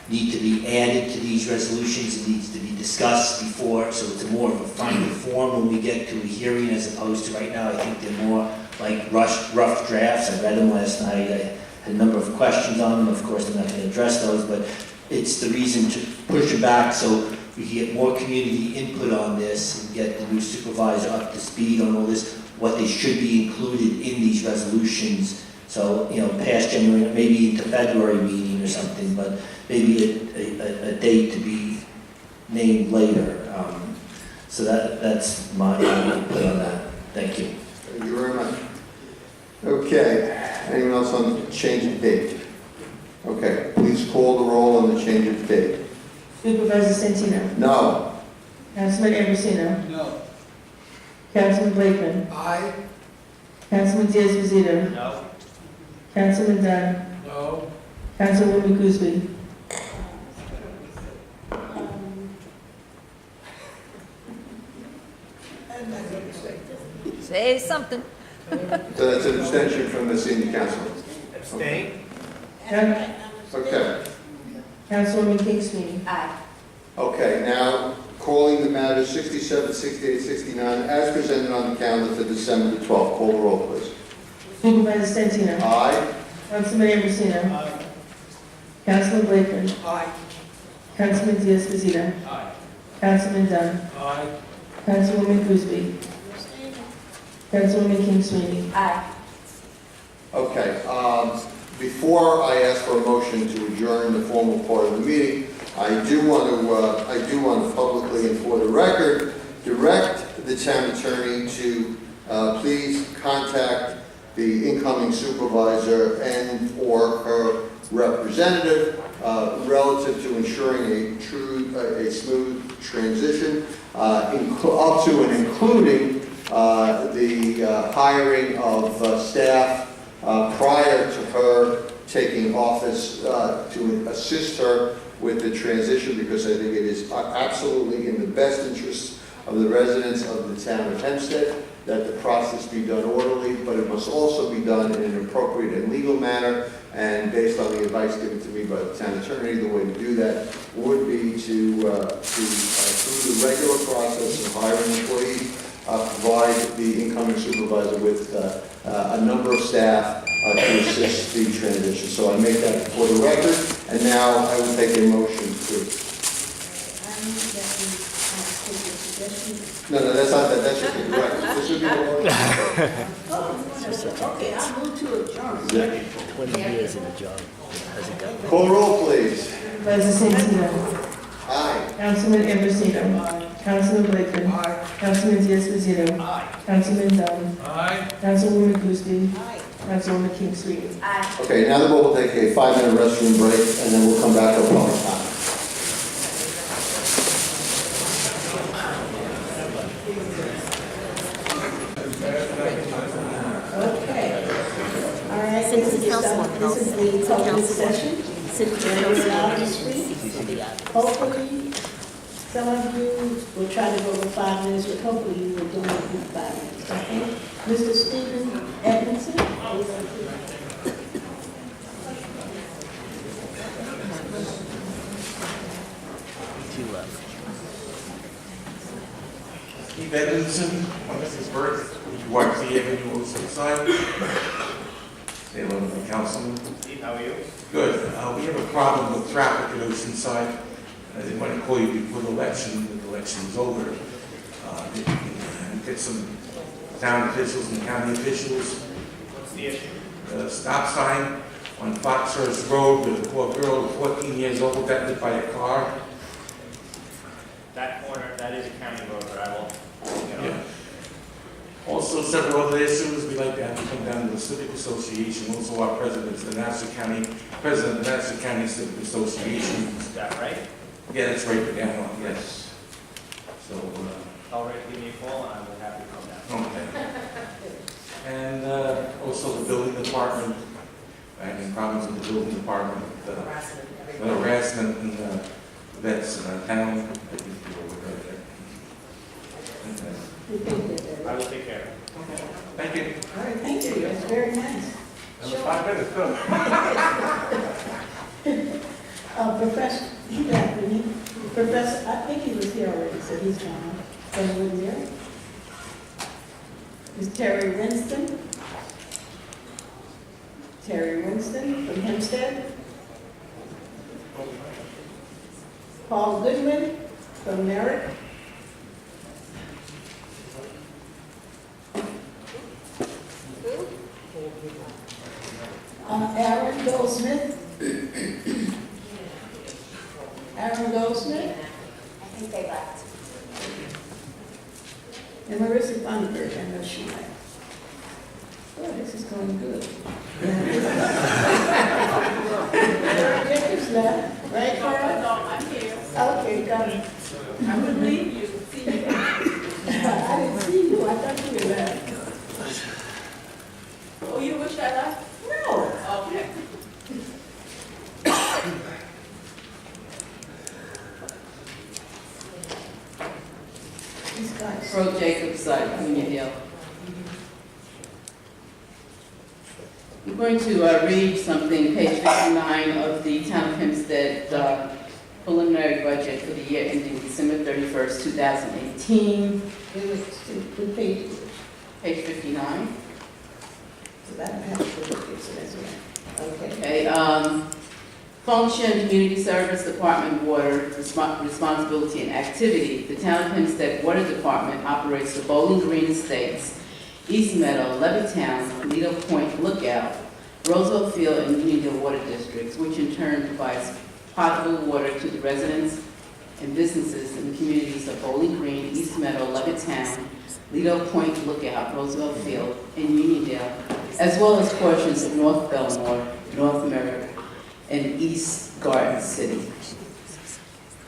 need to be added to these resolutions. It needs to be discussed before, so it's more of a final form when we get to a hearing, as opposed to right now, I think they're more like rough drafts. I read them last night. I had a number of questions on them. Of course, I'm not going to address those, but it's the reason to push it back so we can get more community input on this and get the new supervisor up to speed on all this, what they should be included in these resolutions. So, past January, maybe into February meeting or something, but maybe a date to be named later. So that's my input on that. Thank you. Thank you very much. Okay, anyone else on change of date? Okay, please call the roll on the change of date. Supervisor Santino. No. Councilman Ambrosino. No. Councilman Blakeman. Aye. Councilman Diaz-Bazito. No. Councilman Dunn. No. Councilwoman Guzman. Say something. So that's an abstention from the senior council. Abstain? Okay. Councilwoman King Sweeney. Aye. Okay, now calling the matter 67, 68, 69 as presented on the calendar for December the 12th. Call the roll, please. Supervisor Santino. Aye. Councilman Ambrosino. Aye. Councilman Blakeman. Aye. Councilman Diaz-Bazito. Aye. Councilman Dunn. Aye. Councilwoman Guzman. Councilwoman King Sweeney. Aye. Okay, before I ask for a motion to adjourn the formal part of the meeting, I do want to publicly and for the record direct the town attorney to please contact the incoming supervisor and or her representative relative to ensuring a smooth transition, up to and including the hiring of staff prior to her taking office to assist her with the transition, because I think it is absolutely in the best interest of the residents of the town of Hempstead that the process be done orderly, but it must also be done in an appropriate and legal manner. And based on the advice given to me by the town attorney, the way to do that would be to through the regular process of hiring employees, provide the incoming supervisor with a number of staff to assist the transition. So I make that for the record, and now I will take a motion to. No, that's not that. That's just incorrect. This would be Okay, I move to adjourn. 20 years in the job. How's it going? Call roll, please. Supervisor Santino. Aye. Councilman Ambrosino. Councilman Blakeman. Aye. Councilman Diaz-Bazito. Aye. Councilman Dunn. Aye. Councilwoman Guzman. Councilwoman King Sweeney. Aye. Okay, now the board will take a 5-minute restroom break, and then we'll come back to public comment. Okay. All right, this is the public session. Hopefully, Some of you will try to go over 5 minutes, but hopefully you will do it in 5 minutes, okay? Mr. Stephen Edmondson? Steve Edmondson, on Mrs. Birth, Whitesea Avenue, Oceanside. Say hello to the councilman. Steve, how are you? Good. We have a problem with traffic at Oceanside. I didn't want to call you before the election. The election is over. Get some town officials and county officials. What's the issue? A stop sign on Foxhurst Road with a poor girl, 14 years old, got hit by a car. That corner, that is a county road, but I will, Yeah. Also, several other issues. We'd like to have you come down to the Civic Association. Also, our president of the Nassau County Civic Association. Is that right? Yeah, that's right down, yes. So, All right, give me a call and I will have you come down. okay. And also the building department. I have problems with the building department. The harassment and vets in our town. I think you're aware of that. I will take care of it. Okay. Thank you. All right, thank you, that's very nice. That was 5 minutes, good. Professor, Professor, I think he was here already, so he's gone. Someone here? Is Terry Winston? Terry Winston from Hempstead? Paul Goodwin from Merritt? Aaron Goldsmith? Aaron Goldsmith? I think they left. And Marissa Thunberg, I know she left. Oh, this is going good. Carol Jacobs left, right, Carol? No, I'm here. Okay, got it. I would leave you. See you. I didn't see you, I thought you were left. Oh, you wish I left? No. Okay. These guys. Pro Jacobs, Union Hill. I'm going to read something, page 59 of the Town of Hempstead preliminary budget for the year ending December 31st, 2018. It was to page. Page 59. So that has to look at, so that's right. Okay. Okay. Function, Community Service Department, Water, Responsibility and Activity. The Town of Hempstead Water Department operates the Bowling Green Estates, East Meadow, Levittown, Lido Point Lookout, Roosevelt Field, and Uniondale Water Districts, which in turn provides potable water to the residents and businesses in the communities of Bowling Green, East Meadow, Levittown, Lido Point Lookout, Roosevelt Field, and Uniondale, as well as portions of North Belmore, North Merritt, and East Garden City.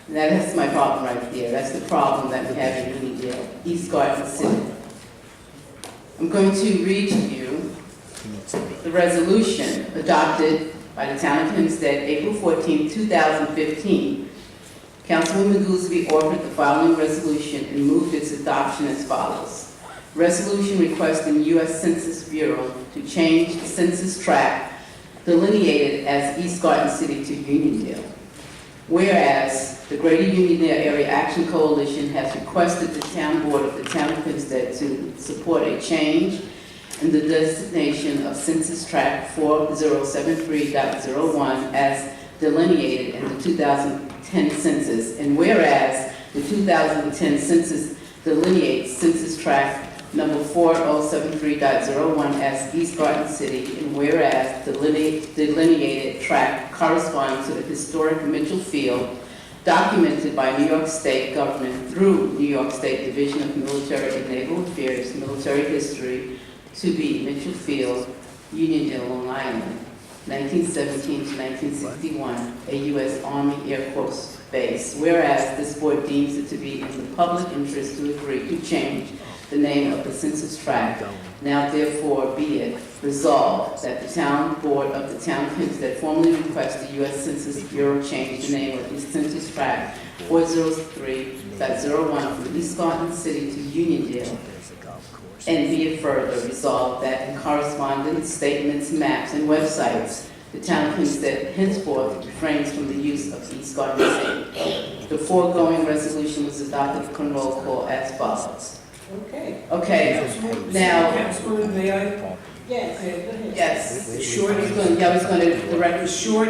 That's my problem right there. That's the problem that we have in Uniondale, East Garden City. I'm going to read to you the resolution adopted by the Town of Hempstead, April 14, 2015. Councilwoman Goolsbee offered the following resolution and moved its adoption as follows. Resolution requesting U.S. Census Bureau to change the census tract delineated as East Garden City to Uniondale. Whereas the Greater Uniondale Area Action Coalition has requested the Town Board of the Town of Hempstead to support a change in the designation of Census Tract 4073.01 as delineated in the 2010 census, and whereas the 2010 census delineates Census Tract number 4073.01 as East Garden City, and whereas the delineated tract corresponds to the historic Mitchell Field, documented by New York State government through New York State Division of Military and Naval Affairs, Military History, to be Mitchell Field, Uniondale, Long Island, 1917 to 1961, a U.S. Army Air Force base. Whereas this board deems it to be in the public interest to agree to change the name of the census tract. Now therefore be it resolved that the town board of the town of Hempstead formally requests the U.S. Census Bureau change the name of the census tract 403.01 from East Garden City to Uniondale. And be it further resolved that in correspondence, statements, maps, and websites, the town of Hempstead henceforth refrains from the use of East Garden City. The foregoing resolution was adopted on roll call as follows. Okay. Okay, now, Councilwoman, may I? Yes, go ahead. yes, The short, he's going to direct the short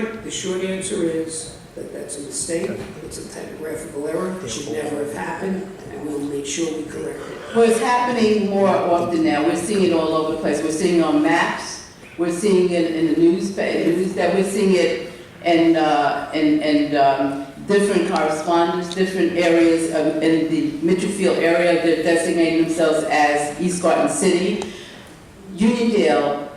answer is that that's a mistake, it's a typographical error, it should never have happened, and we'll make sure we correct it. Well, it's happening more often now. We're seeing it all over the place. We're seeing it on maps. We're seeing it in the news that we're seeing it in different correspondence, different areas in the Mitchellfield area. They're designating themselves as East Garden City. Uniondale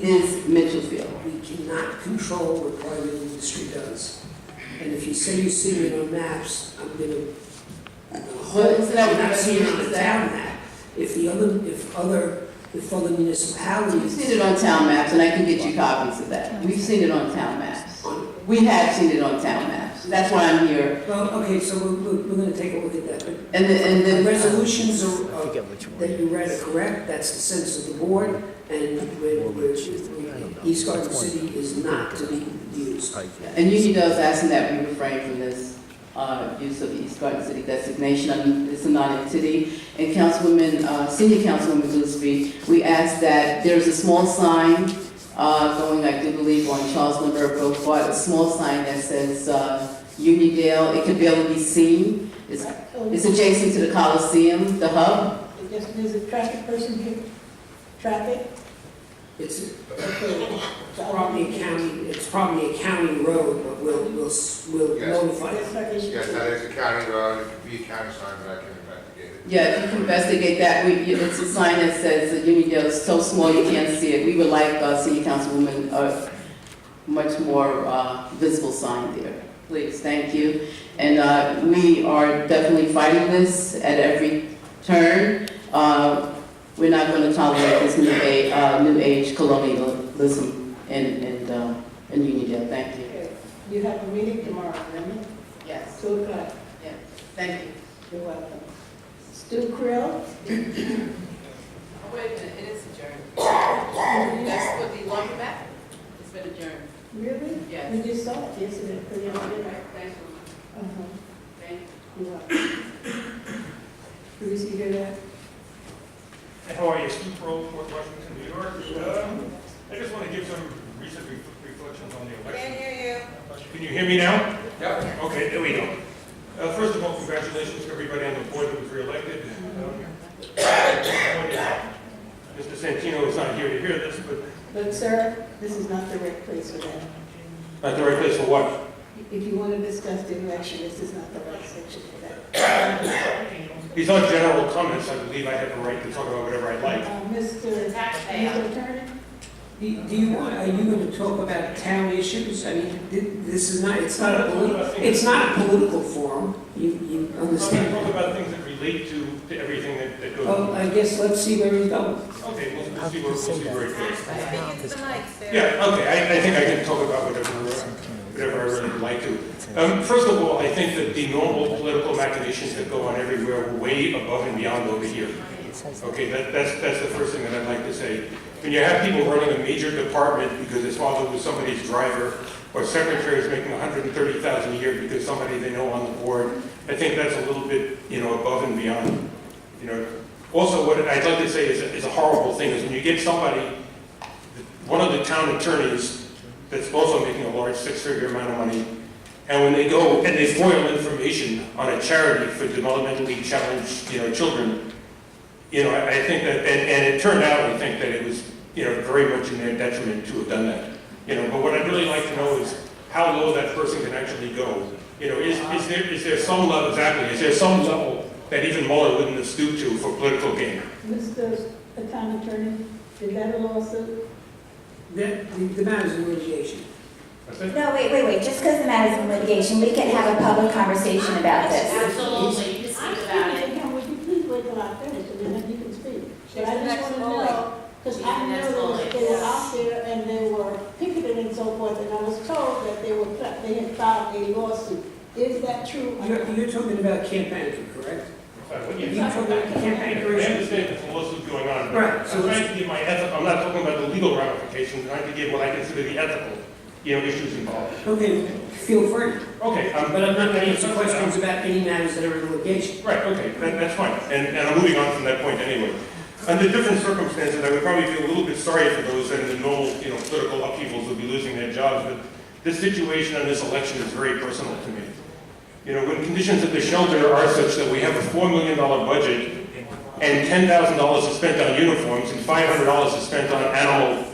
is Mitchellfield. We cannot control what private industry does. And if you say you're seeing it on maps, I'm gonna hold that you're not seeing it on the town map. If other municipalities. We've seen it on town maps, and I can get you copies of that. We've seen it on town maps. We have seen it on town maps. That's why I'm here. Well, okay, so we're gonna take a look at that. But And the resolutions that you read are correct, that's the sense of the board, and East Garden City is not to be used. And Uniondale is asking that we refrain from this use of the East Garden City designation. It's a non-entity. And Councilwoman, Senior Councilwoman Gillespie, we ask that there's a small sign going, I do believe, on Charles Lindbergh Boulevard, a small sign that says Uniondale. It can barely be seen. It's adjacent to the Coliseum, the hub. There's a traffic person here? Traffic? It's probably a county road, but we'll notify them. Yes, that is a county road, it could be a county sign, but I can investigate it. Yeah, if you can investigate that, it's a sign that says that Uniondale is so small you can't see it. We would like, Senior Councilwoman, a much more visible sign there. Please, thank you. And we are definitely fighting this at every turn. We're not going to tolerate this new age colonialism in Uniondale. Thank you. Okay. You have a meeting tomorrow, remember? Yes. 2 o'clock. Yeah. Thank you. You're welcome. Stu Krill? Oh, wait a minute, it is adjourned. That's what the laundromat? It's been adjourned. Really? Yes. We just saw it yesterday. Put it on there. Thank you. Thank you. You're welcome. Bruce, you hear that? How are you? Stu Kroll, Port Washington, New York. I just want to give some recent reflections on the election. Can't hear you. Can you hear me now? Yep. Okay, there we go. First of all, congratulations to everybody on the board that was reelected. Mr. Santino is not here to hear this, But sir, this is not the right place for that. not the right place for what? If you want to discuss the election, this is not the right section for that. These are general comments. I believe I have the right to talk about whatever I like. Mr. Attorney? Are you going to talk about town issues? I mean, this is not, it's not a political forum. You understand? Talk about things that relate to everything that goes on. Well, I guess let's see where he's going. Okay, we'll see where it goes. Yeah. Yeah, okay, I think I can talk about whatever I really would like to. First of all, I think that the normal political machinations that go on everywhere are way above and beyond over here. Okay, that's the first thing that I'd like to say. When you have people running a major department because his father was somebody's driver, or secretaries making $130,000 a year because somebody they know on the board, I think that's a little bit, above and beyond. Also, what I'd like to say is a horrible thing is when you get somebody, one of the town attorneys that's also making a large six-figure amount of money, and when they go and they foil information on a charity for developmentally challenged, children, I think that, and it turned out, I think that it was, very much in their detriment to have done that. But what I'd really like to know is how low that person can actually go. Is there some level, exactly, is there some level that even Mueller wouldn't have stooped to for political gain? Mr. Town Attorney, is that a lawsuit? The matter's in litigation. No, wait. Just because the matter's in litigation, we can have a public conversation about this. Absolutely, you can speak about it. Would you please wait till after? know they were out there and they were picketing and so forth, and I was told that they had filed a lawsuit. Is that true? You're talking about Camp Anchor, correct? I understand there's a lawsuit going on. Right. I'm trying to give my ethical, I'm not talking about the legal ramifications, I'm trying to give what I consider the ethical, issues involved. Okay, feel free. Okay. But I'm not going to answer questions about any matters that are in litigation. Right, okay, that's fine. And I'm moving on from that point anyway. Under different circumstances, I would probably feel a little bit sorry for those that in the normal, political upheavals would be losing their jobs, but this situation on this election is very personal to me. When conditions at the shelter are such that we have a $4 million budget and $10,000 is spent on uniforms and $500 is spent on animal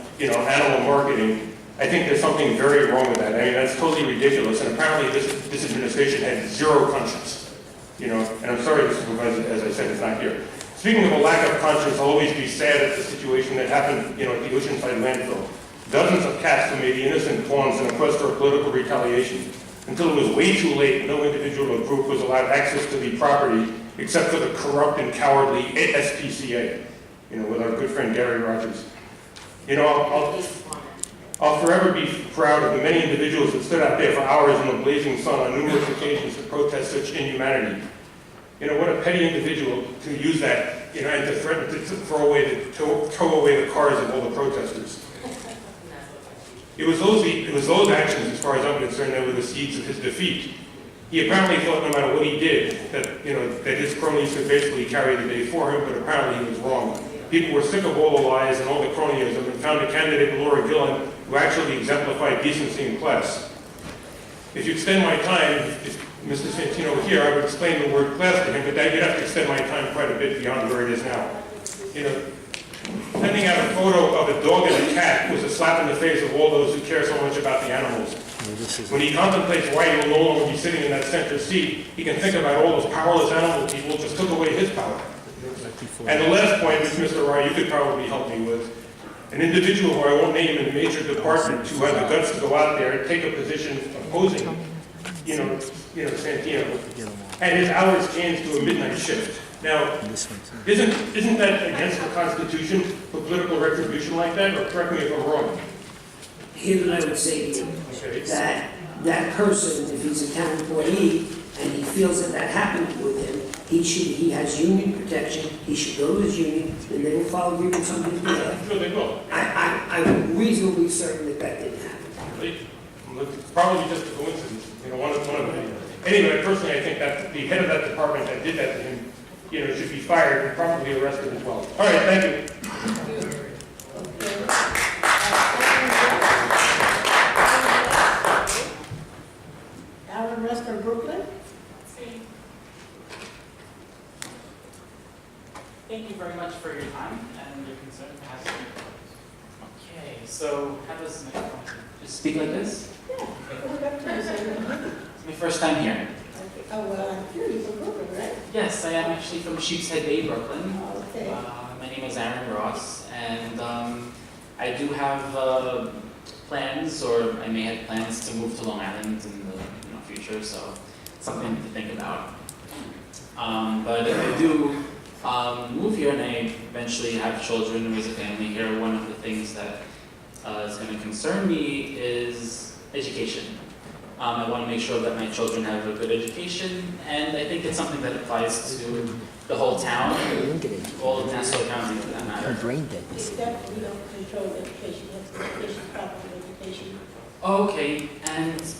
marketing, I think there's something very wrong with that. I mean, that's totally ridiculous, and apparently this administration had zero conscience. And I'm sorry the supervisor, as I said, is not here. Speaking of a lack of conscience, I'll always be sad at the situation that happened, at the Oceanside landfill. Dozens of cats were made innocent pawns in a quest for political retaliation. Until it was way too late, no individual or group was allowed access to the property except for the corrupt and cowardly SPCA, with our good friend Gary Rogers. I'll forever be proud of the many individuals that stood out there for hours in the blazing sun on numerous occasions to protest such inhumanity. What a petty individual to use that, and to threaten to throw away the cars of all the protesters. It was those actions, as far as I'm concerned, that were the seeds of his defeat. He apparently thought no matter what he did, that his cronies could basically carry the day for him, but apparently he was wrong. People were sick of all the lies and all the cronyism and found a candidate, Laura Gillen, who actually exemplified decency and class. If you extend my time, if Mr. Santino were here, I would explain the word class to him, but you'd have to extend my time quite a bit beyond where it is now. Sending out a photo of a dog and a cat was a slap in the face of all those who care so much about the animals. When he contemplates why he will no longer be sitting in that center seat, he can think about all those powerless animal people who just took away his power. And the last point, which Mr. Rye, you could probably help me with, an individual who I won't name in a major department who had the guts to go out there and take a position opposing, Santino, and his hours changed to a midnight shift. Now, isn't that against the Constitution for political retribution like that, or correct me if I'm wrong? Here's what I would say to you, that person, if he's a town employee, and he feels that happened with him, he has union protection, he should go to his union, and they will follow grievance on his behalf. Sure they will. I'm reasonably certain that didn't happen. It's probably just a coincidence, one of many. Anyway, personally, I think that the head of that department that did that to him, should be fired and probably arrested as well. All right, thank you. Alan Ruster, Brooklyn. Thank you very much for your time and your concern for having me. Okay, so how does the microphone just speak like this? Yeah. It's my first time here. Oh, well, I'm sure you're from Brooklyn, right? Yes, I am actually from Sheepshead Bay, Brooklyn. Oh, okay. My name is Aaron Ross, and I do have plans, or I may have plans to move to Long Island in the future, so something to think about. But if I do move here and I eventually have children and raise a family here, one of the things that is going to concern me is education. I want to make sure that my children have a good education, and I think it's something that applies to the whole town, all of Nassau County for that matter. Except we don't control education, that's education, proper education. Okay,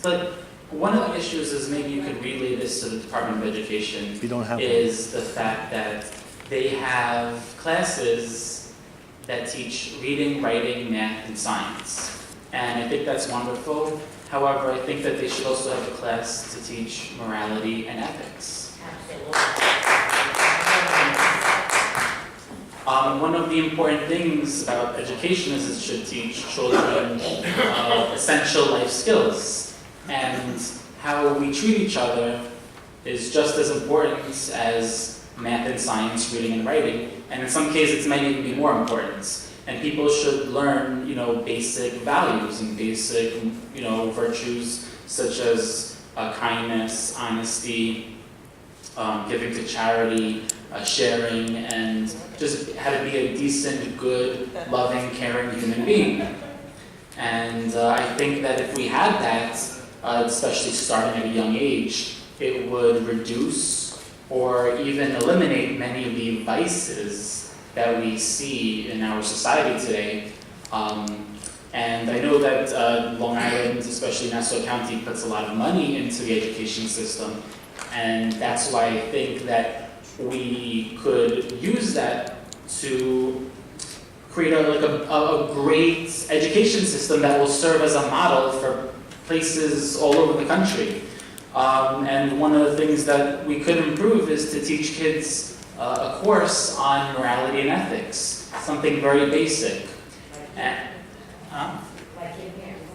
but one of the issues is, maybe you could relay this to the Department of Education, is the fact that they have classes that teach reading, writing, math, and science. And I think that's wonderful. However, I think that they should also have a class to teach morality and ethics. One of the important things about education is it should teach children essential life skills. And how we treat each other is just as important as math and science, reading and writing. And in some cases, it might even be more important. And people should learn, basic values and basic, virtues such as kindness, honesty, giving to charity, sharing, and just how to be a decent, good, loving, caring human being. And I think that if we had that, especially starting at a young age, it would reduce or even eliminate many of the vices that we see in our society today. And I know that Long Island, especially Nassau County, puts a lot of money into the education system, and that's why I think that we could use that to create a great education system that will serve as a model for places all over the country. And one of the things that we could improve is to teach kids a course on morality and ethics, something very basic.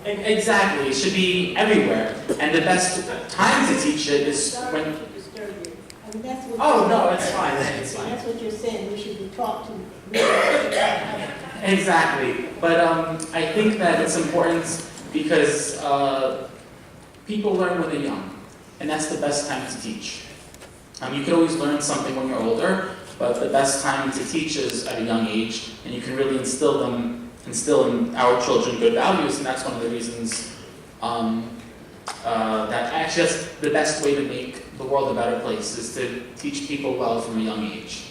Exactly, it should be everywhere. And the best time to teach it is when... Oh, no, it's fine. It's fine. That's what you're saying, we should be taught to. Exactly. But I think that it's important because people learn when they're young, and that's the best time to teach. You can always learn something when you're older, but the best time to teach is at a young age, and you can really instill in our children good values, and that's one of the reasons that actually that's the best way to make the world a better place, is to teach people well from a young age.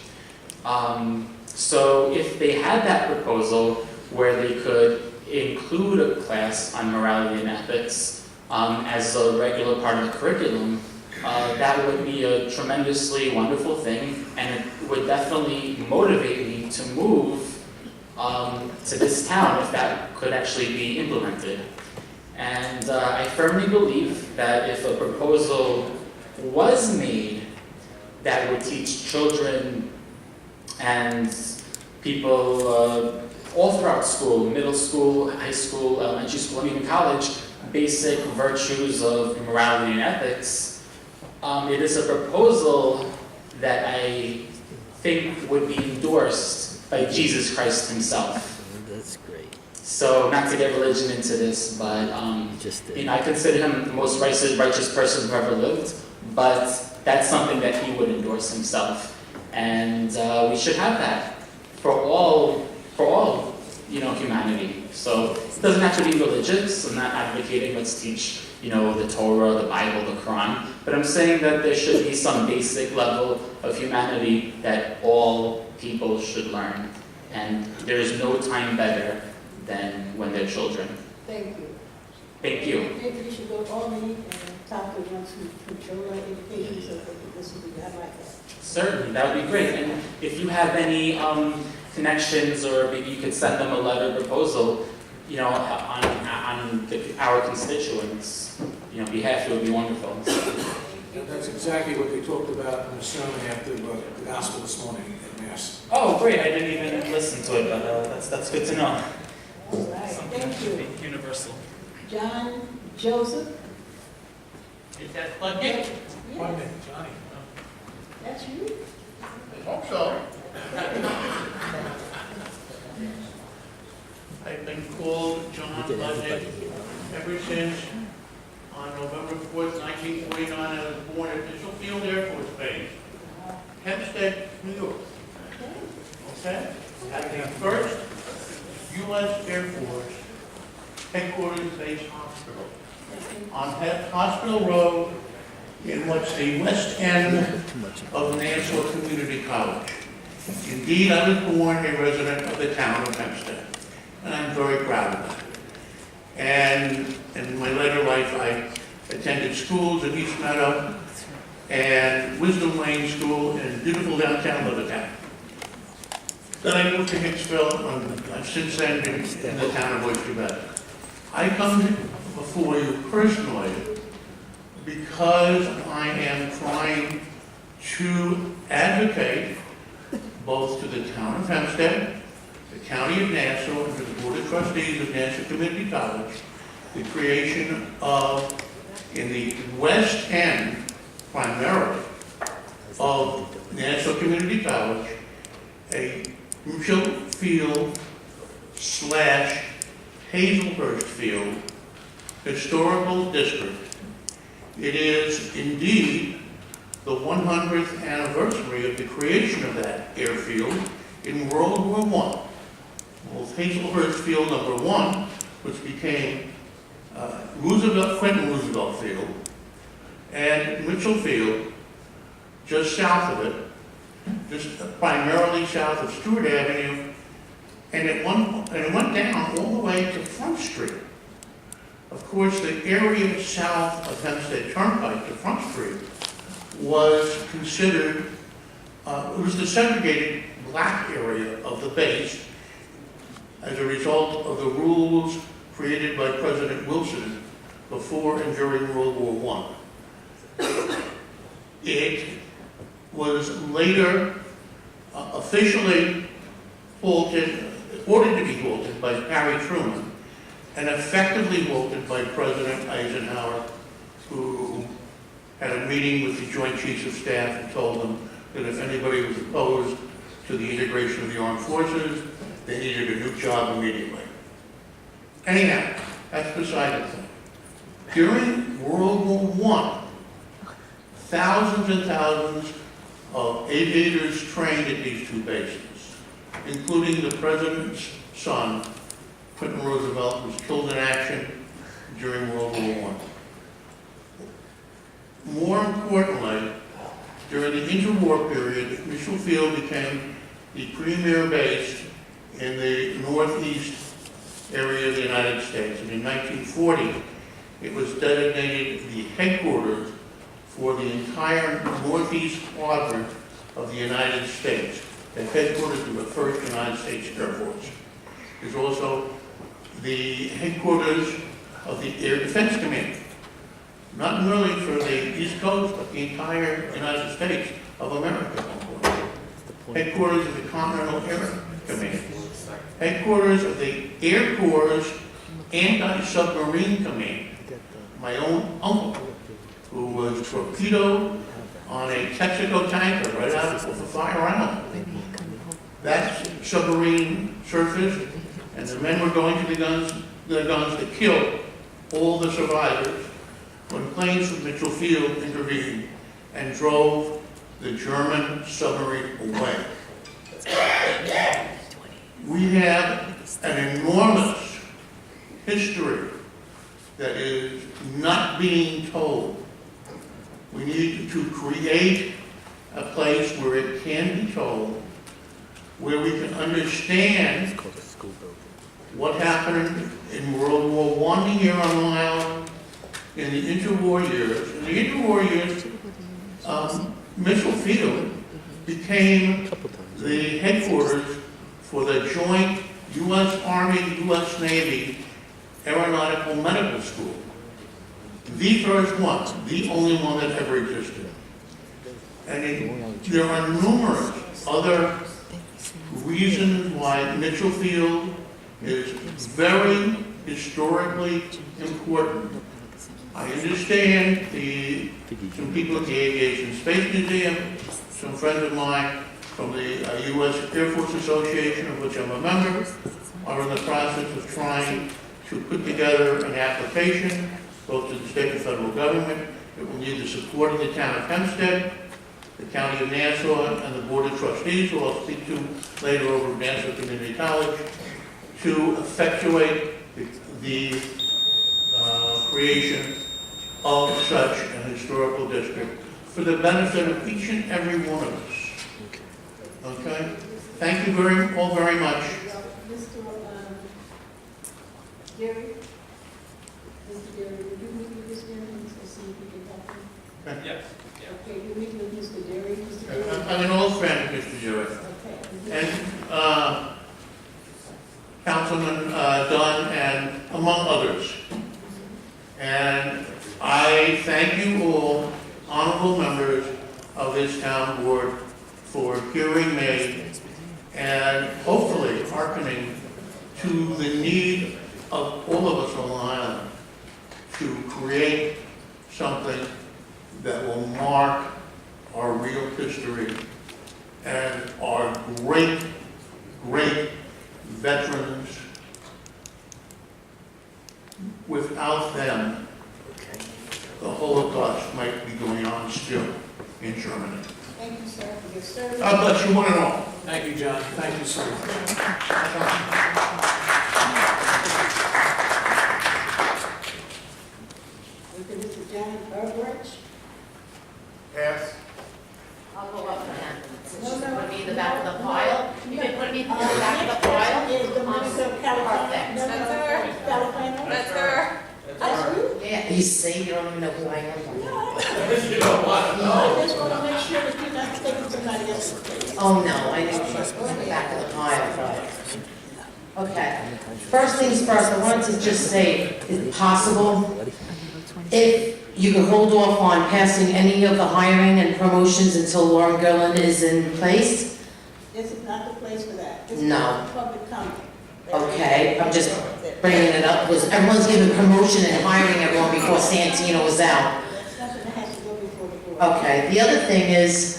So if they had that proposal where they could include a class on morality and ethics as a regular part of the curriculum, that would be a tremendously wonderful thing, and it would definitely motivate me to move to this town if that could actually be implemented. And I firmly believe that if a proposal was made that would teach children and people all throughout school, middle school, high school, elementary school, and even college, basic virtues of morality and ethics, it is a proposal that I think would be endorsed by Jesus Christ himself. That's great. So, not to get religion into this, but I consider him the most righteous person who ever lived, but that's something that he would endorse himself. And we should have that for all humanity. So it doesn't have to be religious. I'm not advocating let's teach, the Torah, the Bible, the Quran, but I'm saying that there should be some basic level of humanity that all people should learn. And there is no time better than when they're children. Thank you. Thank you. I think we should go all meet and talk to ones who control our education so that this will be done like that. Certainly, that would be great. And if you have any connections, or maybe you could send them a letter proposal, on our constituents, behalf, it would be wonderful. And that's exactly what they talked about in the sermon after the gospel this morning at Mass. Oh, great! I didn't even listen to it, but that's good to know. All right, thank you. Universal. John Joseph. Is that plugged in? One minute, Johnny. That's you? I hope so. I've been called John Budget ever since on November 4th, 1949. I was born at Mitchell Field Air Force Base, Hempstead, New York. Okay? At the first U.S. Air Force headquarters base hospital on Hospital Road in what's the west end of Nassau Community College. Indeed, I was born a resident of the town of Hempstead, and I'm very proud of that. And in my later life, I attended schools in East Meadow and Wisdom Lane School in beautiful downtown Levittown. Then I moved to Hicksville, and I've since then been in the town of Oyster Bay. I come before you personally because I am trying to advocate both to the town of Hempstead, the county of Nassau, and to the Board of Trustees of Nassau Community College, the creation of, in the west end primarily, of Nassau Community College, a Municipal Field / Hazelhurst Field historical district. It is indeed the 100th anniversary of the creation of that airfield in World War I. Both Hazelhurst Field number 1, which became Franklin Roosevelt Field, and Mitchell Field, just south of it, just primarily south of Stewart Avenue, and it went down all the way to Front Street. Of course, the area south of Hempstead Turnpike to Front Street was considered, it was the segregated black area of the base as a result of the rules created by President Wilson before and during World War I. It was later officially halted, ordered to be halted by Harry Truman, and effectively halted by President Eisenhower, who had a meeting with the Joint Chiefs of Staff and told them that if anybody was opposed to the integration of the armed forces, they needed a new job immediately. Anyhow, that's beside the point. During World War I, thousands and thousands of aviators trained at these two bases, including the president's son, Franklin Roosevelt, was killed in action during World War I. More importantly, during the interwar period, Mitchell Field became the premier base in the northeast area of the United States. And in 1940, it was designated the headquarters for the entire northeast quadrant of the United States, the headquarters of the 1st United States Air Force. It's also the headquarters of the Air Defense Command, not merely for the East Coast, but the entire United States of America. Headquarters of the Continental Air Command, headquarters of the Air Corps' Anti-Submarine Command. My own uncle, who was torpedoed on a Texaco tanker right out of the Fire Island. That submarine surfaced, and the men were going to the guns to kill all the survivors when planes from Mitchell Field intervened and drove the German submarine away. We have an enormous history that is not being told. We need to create a place where it can be told, where we can understand what happened in World War I here on Long Island, in the interwar years. In the interwar years, Mitchell Field became the headquarters for the joint U.S. Army, U.S. Navy Aeronautical Medical School. The first one, the only one that ever existed. And there are numerous other reasons why Mitchell Field is very historically important. I understand some people at the Aviation Space Museum, some friends of mine from the U.S. Air Force Association, of which I'm a member, are in the process of trying to put together an application, both to the state and federal government. It will need the support of the town of Hempstead, the county of Nassau, and the board of trustees, who I'll speak to later over at Nassau Community College, to effectuate the creation of such an historical district for the benefit of each and every one of us. Okay? Thank you all very much. Gary? Mr. Gary, would you meet with this gentleman to see if we can help him? Yes. Okay, you meet with Mr. Gary? Mr. Gary? I'm an old friend of Mr. Jewett. Okay. And Councilman Dunn, and among others. And I thank you all, honorable members of this town board, for hearing me and hopefully hearkening to the need of all of us on Long Island to create something that will mark our real history and our great, great veterans. Without them, the Holocaust might be going on still. in Germany. Thank you, sir, for your service. God bless you one and all. Thank you, John. Thank you, sir. Mr. Janet Burbridge. Pass. I'll go up and down. No, no. Put me in the back of the pile. You can put me in the back of the pile. Is the minister of California. No, no, California. That's her. That's you? Yeah, you see, you don't even know who I am. I just want to make sure that you're not taking somebody else's place. Oh, no, I know she's in the back of the pile. Okay, first things first, I wanted to just say, is it possible if you could hold off on passing any of the hiring and promotions until Lauren Gerlin is in place? This is not the place for that. This is No. public comment. Okay, I'm just bringing it up, because everyone's giving promotion and hiring everyone before Santino was out. That's something that has to go before the board. Okay, the other thing is,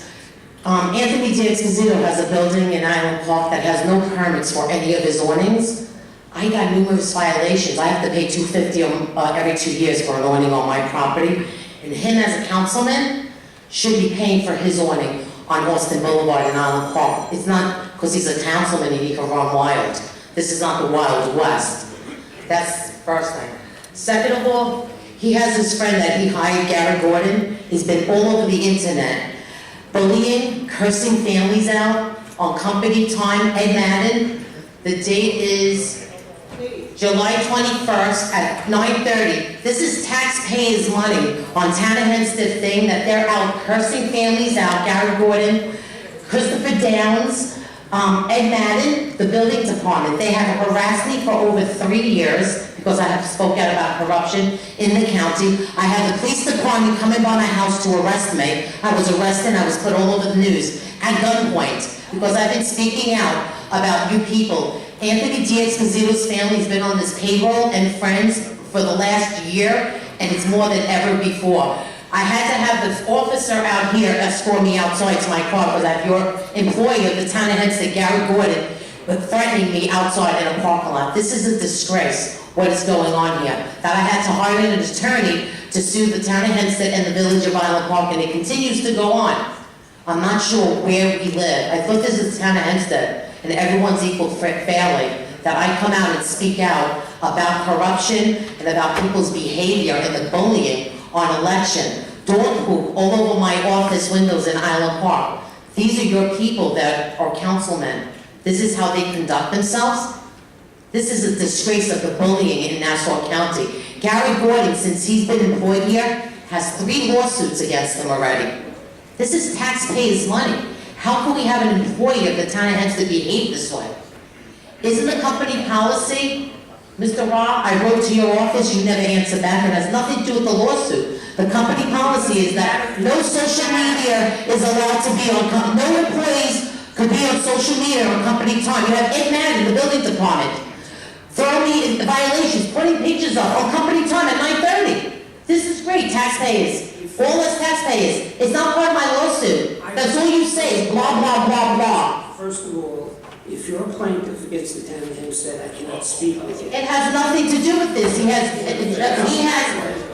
Anthony D'Esposito has a building in Island Park that has no permits for any of his awnings. I got numerous violations. I have to pay $250 every 2 years for an awning on my property. And him as a councilman should be paying for his awning on Austin Boulevard in Island Park. It's not because he's a councilman and he can run wild. This is not the Wild West. That's the first thing. Second of all, he has this friend that he hired, Gary Gordon. He's been all over the internet, bullying, cursing families out on company time. Ed Madden, the date is July 21st at 9:30. This is taxpayers' money on Town of Hempstead thing that they're out cursing families out. Gary Gordon, Christopher Downs, Ed Madden, the building department. They have harassed me for over 3 years because I have spoke out about corruption in the county. I had the police department coming by my house to arrest me. I was arrested, I was put all over the news at gunpoint because I've been speaking out about you people. Anthony D'Esposito's family's been on this payroll and friends for the last year, and it's more than ever before. I had to have the officer out here escort me outside to my car because I have your employee of the Town of Hempstead, Gary Gordon, threatening me outside in a parking lot. This is a disgrace, what is going on here. That I had to hire an attorney to sue the Town of Hempstead and the Village of Island Park, and it continues to go on. I'm not sure where we live. I thought this is the Town of Hempstead, and everyone's equal fairly. That I come out and speak out about corruption and about people's behavior and the bullying on election. Dog poop all over my office windows in Island Park. These are your people that are councilmen. This is how they conduct themselves. This is a disgrace of the bullying in Nassau County. Gary Gordon, since he's been employed here, has 3 lawsuits against him already. This is taxpayers' money. How can we have an employee of the Town of Hempstead behave this way? Isn't the company policy, Mr. Ra, I wrote to your office, you never answered back, and it has nothing to do with the lawsuit. The company policy is that no social media is allowed to be on, no employees could be on social media on company time. You have Ed Madden, the building department, throwing me in violations, putting pictures up on company time at 9:30. This is great, taxpayers. All us taxpayers. It's not part of my lawsuit. That's all you say is blah, blah, blah, blah. First of all, if you're a plaintiff against the Town of Hempstead, I cannot speak with you. It has nothing to do with this. He has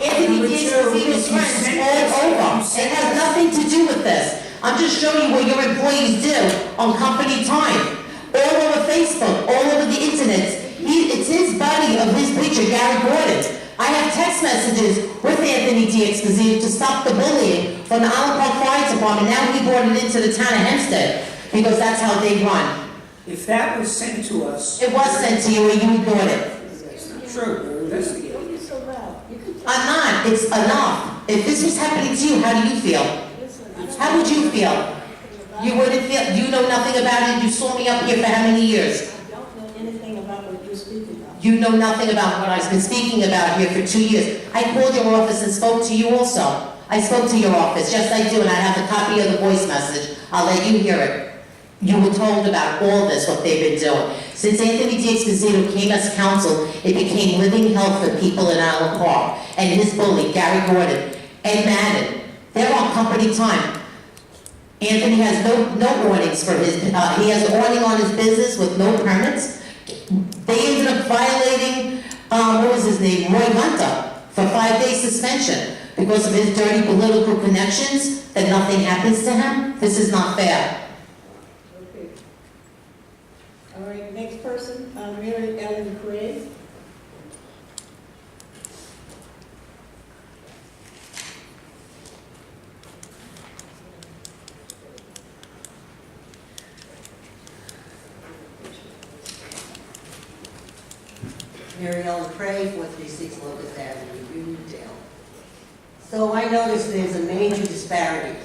Anthony D'Esposito's friends all over. It has nothing to do with this. I'm just showing you what your employees do on company time. All over Facebook, all over the internet. It's his buddy of his preacher, Gary Gordon. I have text messages with Anthony D'Esposito to stop the bullying from the Island Park Fire Department. Now he brought it into the Town of Hempstead because that's how they run. If that was sent to us... It was sent to you and you ignored it. That's not true. We're investigating. Don't be so loud. You can I'm not. It's enough. If this was happening to you, how do you feel? How would you feel? You wouldn't feel... You know nothing about it. You saw me up here for how many years? I don't know anything about what you're speaking about. You know nothing about what I've been speaking about here for 2 years. I called your office and spoke to you also. I spoke to your office. Yes, I do, and I have the copy of the voice message. I'll let you hear it. You were told about all this, what they've been doing. Since Anthony D'Esposito came as council, it became living hell for people in Island Park. And his bully, Gary Gordon, Ed Madden, they're on company time. Anthony has no warnings for his, he has an awning on his business with no permits. They ended up violating, what was his name, Roy Hunter, for 5-day suspension. because of his dirty political connections, that nothing happens to him? This is not fair. Okay. All right, next person, Mary Ellen Craig. Mary Ellen Craig, 436 Locust Avenue, Uniondale. So I noticed there's a major disparity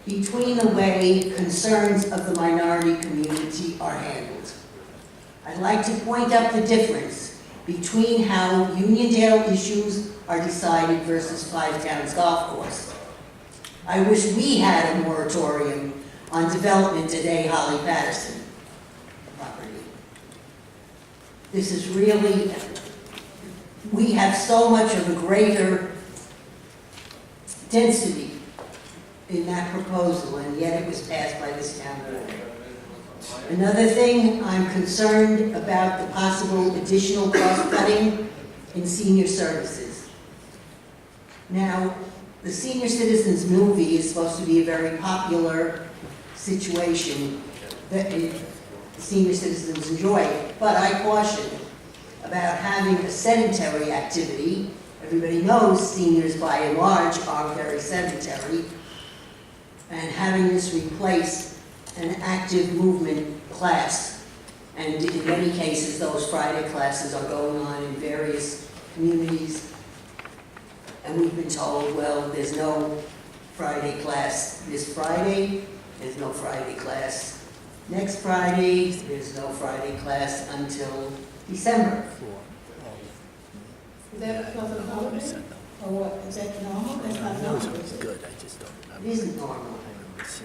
between the way concerns of the minority community are handled. I'd like to point out the difference between how Uniondale issues are decided versus Five Towns Golf Course. I wish we had a moratorium on development at A. Holly Patterson property. This is really, we have so much of a greater density in that proposal, and yet it was passed by this town board. Another thing, I'm concerned about the possible additional cost cutting in senior services. Now, the Senior Citizens movie is supposed to be a very popular situation that senior citizens enjoy, but I caution about having a sedentary activity. Everybody knows seniors by and large are very sedentary, and having this replace an active movement class. And in many cases, those Friday classes are going on in various communities, and we've been told, well, there's no Friday class this Friday, there's no Friday class next Friday, there's no Friday class until December. Is that because of the holiday? Or what, is that normal? That's not normal, is it? Good, I just don't. It isn't normal.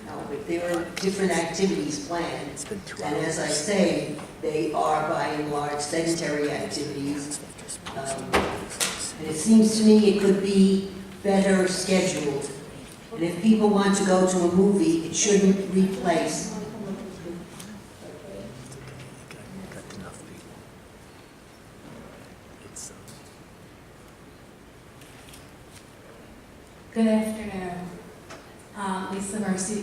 No, but there are different activities planned, and as I say, they are by and large sedentary activities. And it seems to me it could be better scheduled. And if people want to go to a movie, it shouldn't replace. Good afternoon. Lisa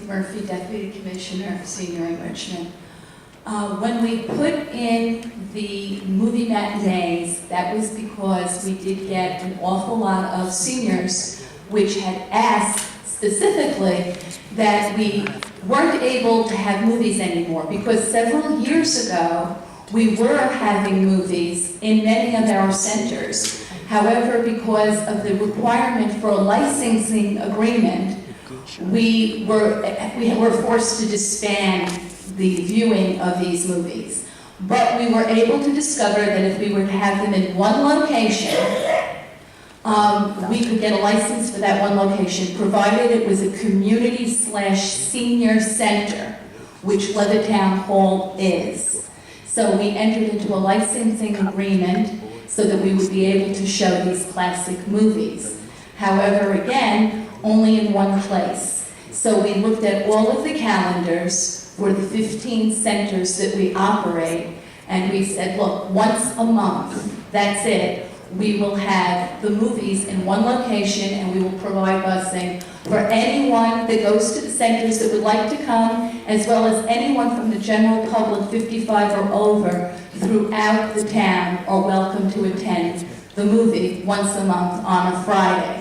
Murphy, Deputy Commissioner for Senior Enrichment. When we put in the movie matinees, that was because we did get an awful lot of seniors which had asked specifically that we weren't able to have movies anymore, because several years ago we were having movies in many of our centers. However, because of the requirement for a licensing agreement, we were forced to disband the viewing of these movies. But we were able to discover that if we were to have them in one location, we could get a license for that one location, provided it was a community/senior center, which Levittown Hall is. So we entered into a licensing agreement so that we would be able to show these classic movies. However, again, only in one place. So we looked at all of the calendars for the 15 centers that we operate, and we said, look, once a month, that's it. We will have the movies in one location, and we will provide busing for anyone that goes to the centers that would like to come, as well as anyone from the general public, 55 or over, throughout the town are welcome to attend the movie once a month on a Friday.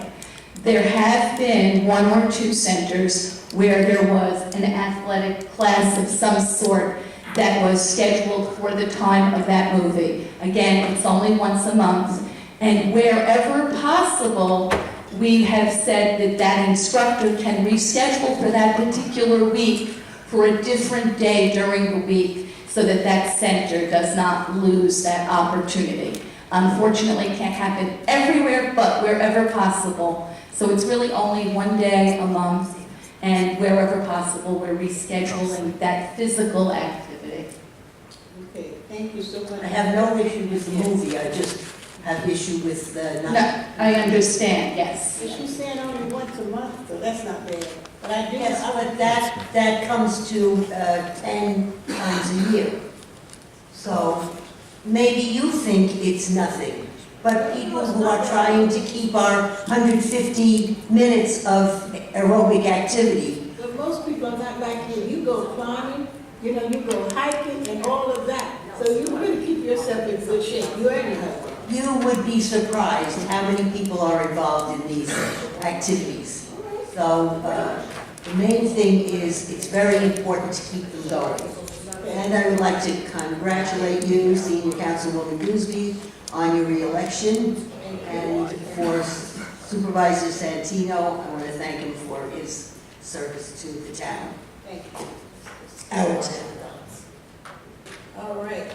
There have been one or two centers where there was an athletic class of some sort that was scheduled for the time of that movie. Again, it's only once a month. And wherever possible, we have said that that instructor can reschedule for that particular week for a different day during the week, so that that center does not lose that opportunity. Unfortunately, it can't happen everywhere, but wherever possible. So it's really only one day a month, and wherever possible, we're rescheduling that physical activity. Okay, thank you so much. I have no issue with the movie, I just have issue with the... No, I understand, yes. But she's saying only once a month, so that's not bad. But I do... Yes, but that comes to 10 times a year. So maybe you think it's nothing, but people who are trying to keep our 150 minutes of aerobic activity. But most people are not like you. You go climbing, you go hiking and all of that. So you really keep yourself in good shape. You and your husband. You would be surprised how many people are involved in these activities. So the main thing is it's very important to keep them going. And I would like to congratulate you, Senior Councilwoman Gooseby, on your reelection. And for Supervisor Santino, I want to thank him for his service to the town. Thank you. Our town. All right.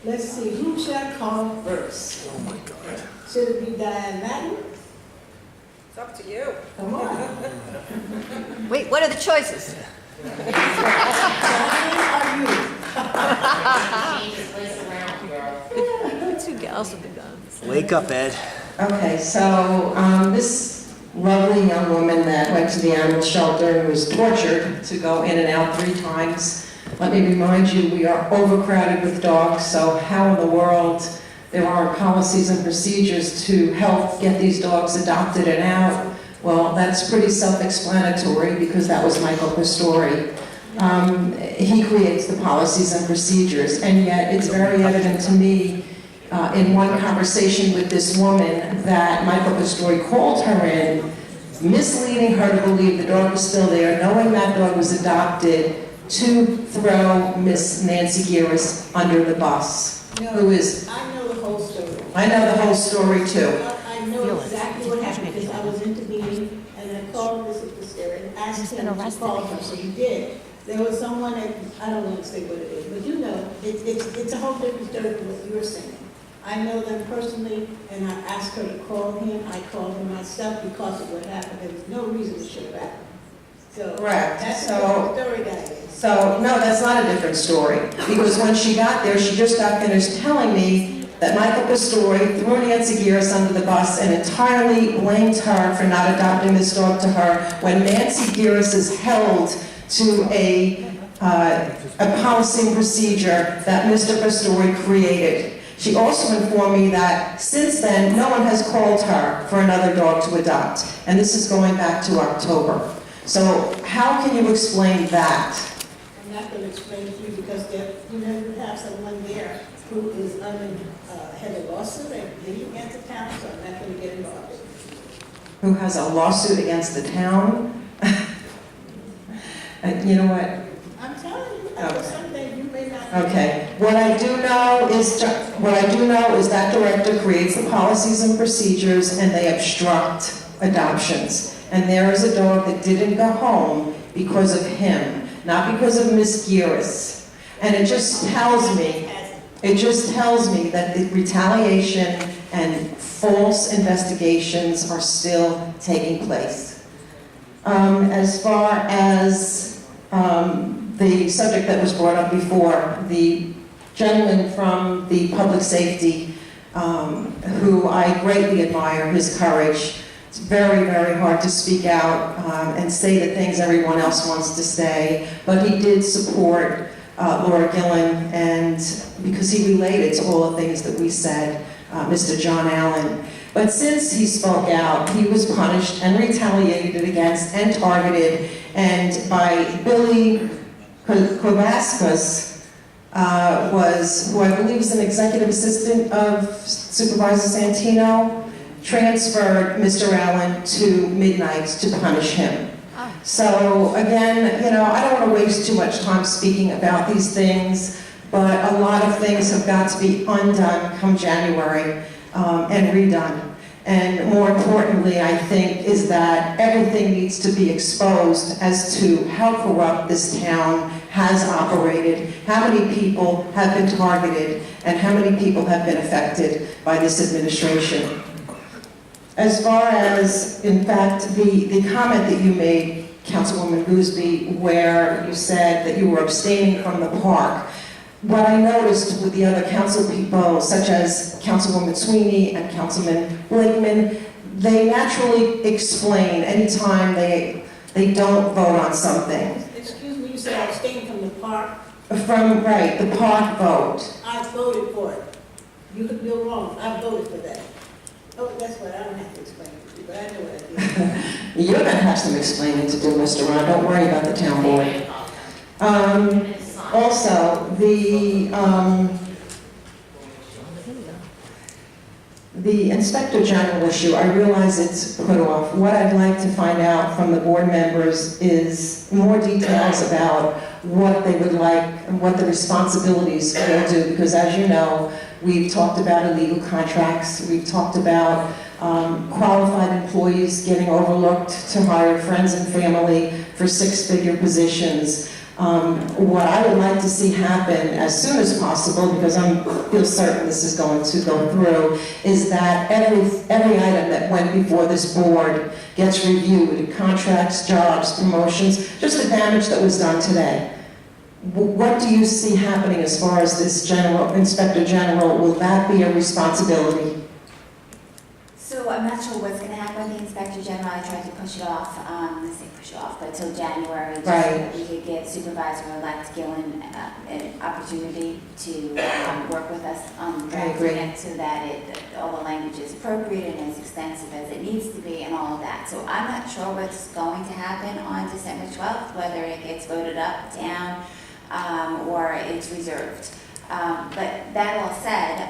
Let's see, who shall call first? Oh my God. Should it be Diane Madden? It's up to you. Come on. Wait, what are the choices? Diane or you? Two gals with the guns. Wake up, Ed. Okay, so this lovely young woman that went to the animal shelter and was tortured to go in and out 3 times. Let me remind you, we are overcrowded with dogs, so how in the world there are policies and procedures to help get these dogs adopted and out? Well, that's pretty self-explanatory because that was Michael Pastore. He creates the policies and procedures, and yet it's very evident to me in one conversation with this woman that Michael Pastore called her in, misleading her to believe the dog was still there, knowing that dog was adopted, to throw Miss Nancy Gearis under the bus, who is... I know the whole story. I know the whole story too. I know exactly what happened because I was intervening and I called Mr. Pastore and asked him to call her, so he did. There was someone that, I don't want to say what it is, but it's a whole different story from what you're saying. I know them personally, and I asked her to call him. I called him myself because of what happened. There was no reason to ship back. So Correct. That's So- the story that is. So, no, that's not a different story, because when she got there, she just got finished telling me that Michael Pastore threw Nancy Gearis under the bus and entirely blamed her for not adopting this dog to her, when Nancy Gearis is held to a policy and procedure that Mr. Pastore created. She also informed me that since then, no one has called her for another dog to adopt, and this is going back to October. So how can you explain that? I'm not going to explain to you because you have someone there who is had a lawsuit and leading against the town, so I'm not going to get involved. Who has a lawsuit against the town? And you know what? I'm telling you, I know something you may not. Okay. What I do know is that director creates the policies and procedures, and they obstruct adoptions. And there is a dog that didn't go home because of him, not because of Miss Gearis. And it just tells me that the retaliation and false investigations are still taking place. As far as the subject that was brought up before, the gentleman from the public safety, who I greatly admire his courage. It's very, very hard to speak out and say the things everyone else wants to say, but he did support Laura Gillen, and because he related to all the things that we said, Mr. John Allen. But since he spoke out, he was punished and retaliated against and targeted, and by Billy Kovaskus, who I believe is an executive assistant of Supervisor Santino, transferred Mr. Allen to Midnight to punish him. So again, I don't want to waste too much time speaking about these things, but a lot of things have got to be undone come January and redone. And more importantly, I think, is that everything needs to be exposed as to how corrupt this town has operated, how many people have been targeted, and how many people have been affected by this administration. As far as, in fact, the comment that you made, Councilwoman Gooseby, where you said that you were abstaining from the park, what I noticed with the other council people, such as Councilwoman Sweeney and Councilman Blakeman, they naturally explain anytime they don't vote on something. Excuse me, you said abstain from the park? From, right, the park vote. I voted for it. You could be wrong, I voted for that. Oh, that's what I don't have to explain to you, but I know what I did. You're gonna have some explaining to do, Mr. Ron, don't worry about the town board. Also, the Inspector General issue, I realize it's put off. What I'd like to find out from the board members is more details about what they would like, and what the responsibilities will do, because as you know, we've talked about illegal contracts, we've talked about qualified employees getting overlooked to hire friends and family for six-figure positions. What I would like to see happen as soon as possible, because I feel certain this is going to go through, is that every item that went before this board gets reviewed, contracts, jobs, promotions, just the damage that was done today. What do you see happening as far as this Inspector General? Will that be a responsibility? So I'm not sure what's going to happen with the Inspector General. I tried to push it off, let's say push it off, but till January, just so that we could get Supervisor-elect Gillen an opportunity to work with us on drafting it so that all the language is appropriate and as extensive as it needs to be and all of that. So I'm not sure what's going to happen on December 12th, whether it gets voted up, down, or it's reserved. But that all said,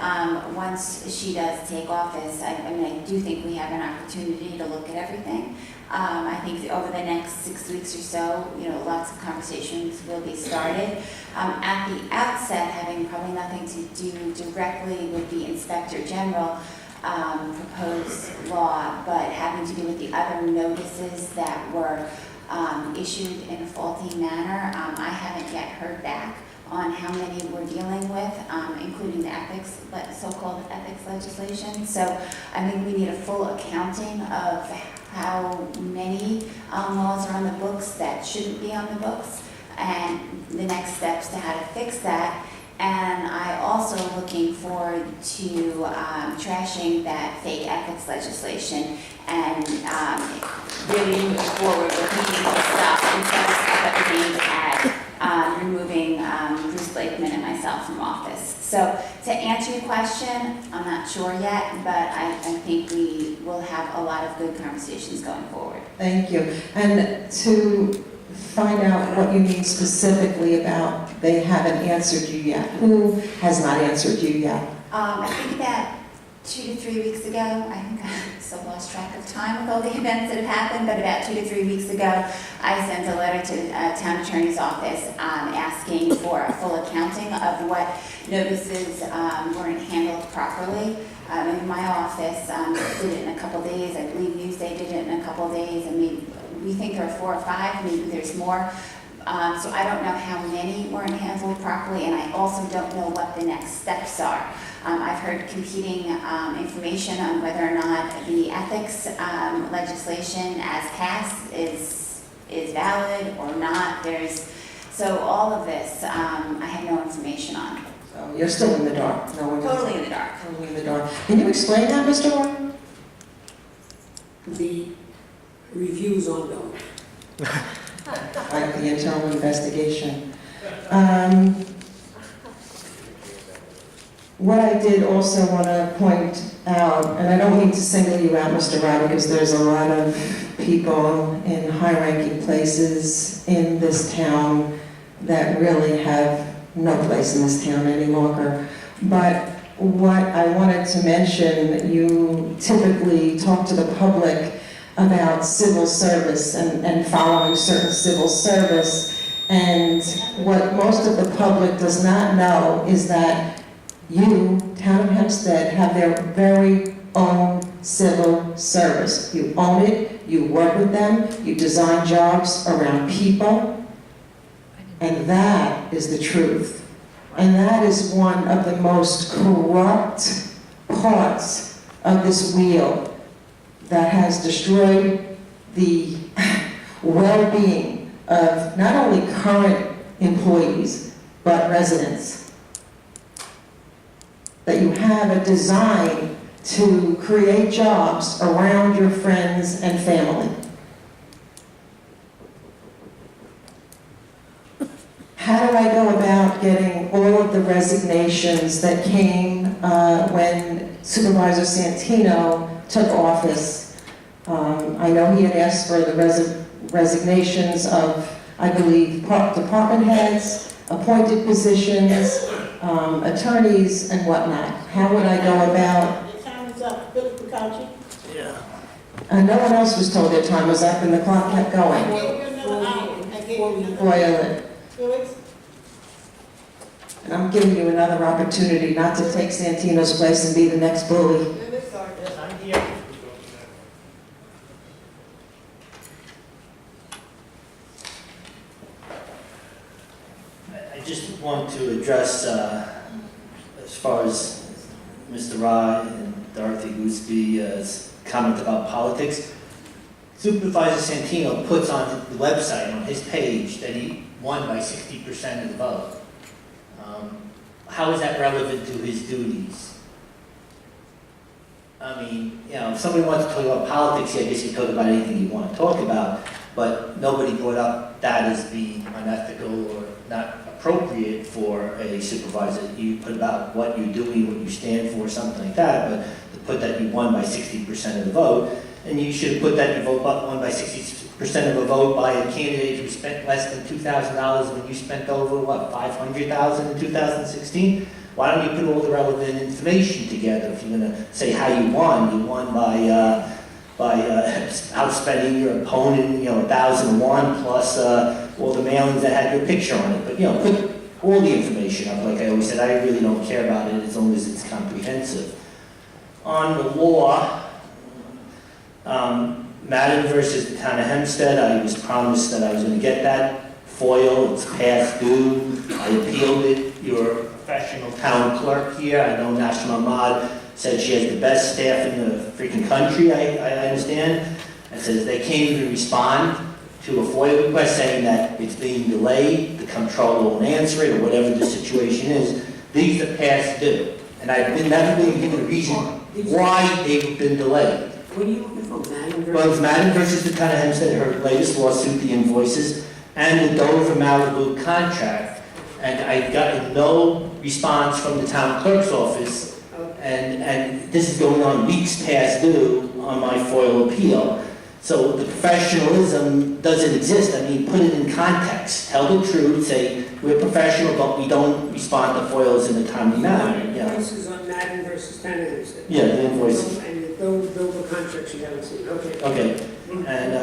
once she does take office, I do think we have an opportunity to look at everything. I think over the next 6 weeks or so, lots of conversations will be started. At the outset, having probably nothing to do directly with the Inspector General proposed law, but having to do with the other notices that were issued in a faulty manner, I haven't yet heard back on how many we're dealing with, including the so-called ethics legislation. So I think we need a full accounting of how many laws are on the books that shouldn't be on the books, and the next steps to how to fix that. And I also looking forward to trashing that fake ethics legislation and really moving forward with meaningful stuff instead of stuff that was aimed at removing Bruce Blakeman and myself from office. So to answer your question, I'm not sure yet, but I think we will have a lot of good conversations going forward. Thank you. And to find out what you mean specifically about they haven't answered you yet. Who has not answered you yet? I think that 2 to 3 weeks ago, I think I so lost track of time with all the events that have happened, but about 2 to 3 weeks ago, I sent a letter to the town attorney's office asking for a full accounting of what notices weren't handled properly. In my office, did it in a couple days. I believe Newsday did it in a couple days. I mean, we think there are 4 or 5, maybe there's more. So I don't know how many weren't handled properly, and I also don't know what the next steps are. I've heard competing information on whether or not the ethics legislation as passed is valid or not. So all of this I have no information on. So you're still in the dark. No one Totally in the dark. Totally in the dark. Can you explain that, Mr. Warren? The review's ongoing. Like the internal investigation. What I did also want to point out, and I don't mean to single you out, Mr. Rao, because there's a lot of people in high-ranking places in this town that really have no place in this town any longer. But what I wanted to mention, you typically talk to the public about civil service and following certain civil service. And what most of the public does not know is that you, Town of Hempstead, have their very own civil service. You own it, you work with them, you design jobs around people, and that is the truth. And that is one of the most corrupt parts of this wheel that has destroyed the well-being of not only current employees, but residents. That you have a design to create jobs around your friends and family. how do I go about getting all of the resignations that came when Supervisor Santino took office? I know he had asked for the resignations of, I believe, department heads, appointed positions, attorneys, and whatnot. How would I go about? Your time is up, Philip Bacacci. No one else was told their time was up and the clock kept I going. gave you another hour. I gave you another Boil it. Felix? And I'm giving you another opportunity not to take Santino's place and be the next bully. Felix, sorry. Yes, I'm here. I just want to address, as far as Mr. Rye and Dorothy Gooseby's comment about politics, Supervisor Santino puts on the website, on his page, that he won by 60% of the vote. How is that relevant to his duties? I mean, you know, if somebody wants to talk about politics, yeah, I guess you talk about anything you want to talk about, but nobody brought up that as being unethical or not appropriate for a supervisor. You put about what you're doing, what you stand for, something like that, but to put that you won by 60% of the vote, and you should have put that you won by 60% of a vote by a candidate who spent less than $2,000 when you spent over, what, $500,000 in 2016? Why don't you put all the relevant information together? If you're going to say how you won by outspending your opponent, 1,001 plus all the mailings that had your picture on it. But, put all the information up. Like I always said, I really don't care about it as long as it's comprehensive. On the law, Madden versus the town of Hempstead, I was promised that I was going to get that FOIL. It's past due. I appealed it. Your professional town clerk here, I know National Ahmad said she has the best staff in the freaking country, I understand. And says they can't even respond to a FOIL request saying that it's being delayed, the comptroller won't answer it, or whatever the situation is. These are past due. And I've never been given a reason why they've been delayed. What are you looking for, Madden versus? Well, it's Madden versus the town of Hempstead, her latest lawsuit, the invoices, and the Dover Malibu contract. And I've gotten no response from the town clerk's office, and this is going on weeks past due on my FOIL appeal. So the professionalism doesn't exist. I mean, put it in context. Tell the truth, say, we're professional, but we don't respond to FOILs in a timely manner. Invoices on Madden versus town of Hempstead. Yeah, the invoices. And those contracts you haven't seen, okay. Okay, and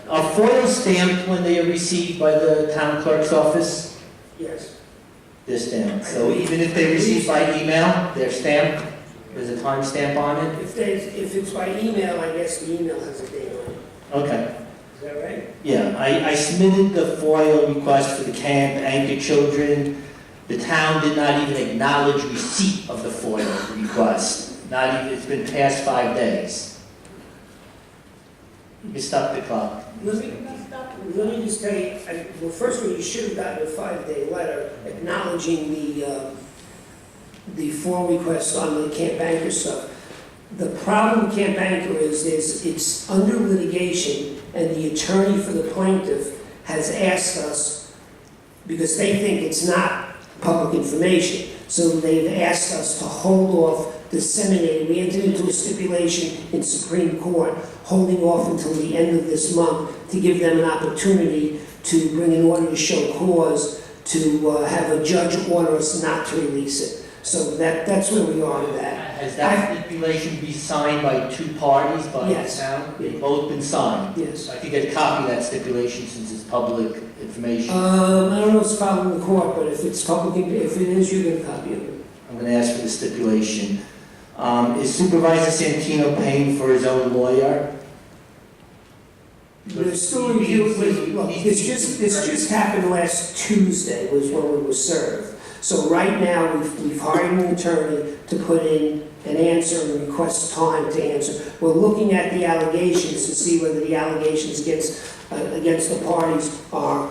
are FOILs stamped when they are received by the town clerk's office? Yes. They're stamped. So even if they're received by email, they're stamped? There's a time stamp on it? If it's by email, I guess the email has a date on it. Okay. Is that right? Yeah, I submitted the FOIL request for the camp, Anchor Children. The town did not even acknowledge receipt of the FOIL request. Not even, it's been past 5 days. You can stop the clock. Let me just tell you, well, first of all, you should have gotten a 5-day letter acknowledging the FOIL request on the Camp Anchor stuff. The problem with Camp Anchor is it's under litigation, and the attorney for the plaintiff has asked us, because they think it's not public information, so they've asked us to hold off disseminating. We entered into a stipulation in Supreme Court, holding off until the end of this month to give them an opportunity to bring an order to show cause, to have a judge order us not to release it. So that's where we are with that. Has that stipulation been signed by two parties, by the Yes. town? They've both been signed? Yes. I could get a copy of that stipulation since it's public information. I don't know if it's filed in the court, but if it's public, if it is, you get a copy of it. I'm going to ask for the stipulation. Is Supervisor Santino paying for his own lawyer? We're still reviewing, look, this just happened last Tuesday was when we were served. So right now, we've hired an attorney to put in an answer and request time to answer. We're looking at the allegations to see whether the allegations against the parties are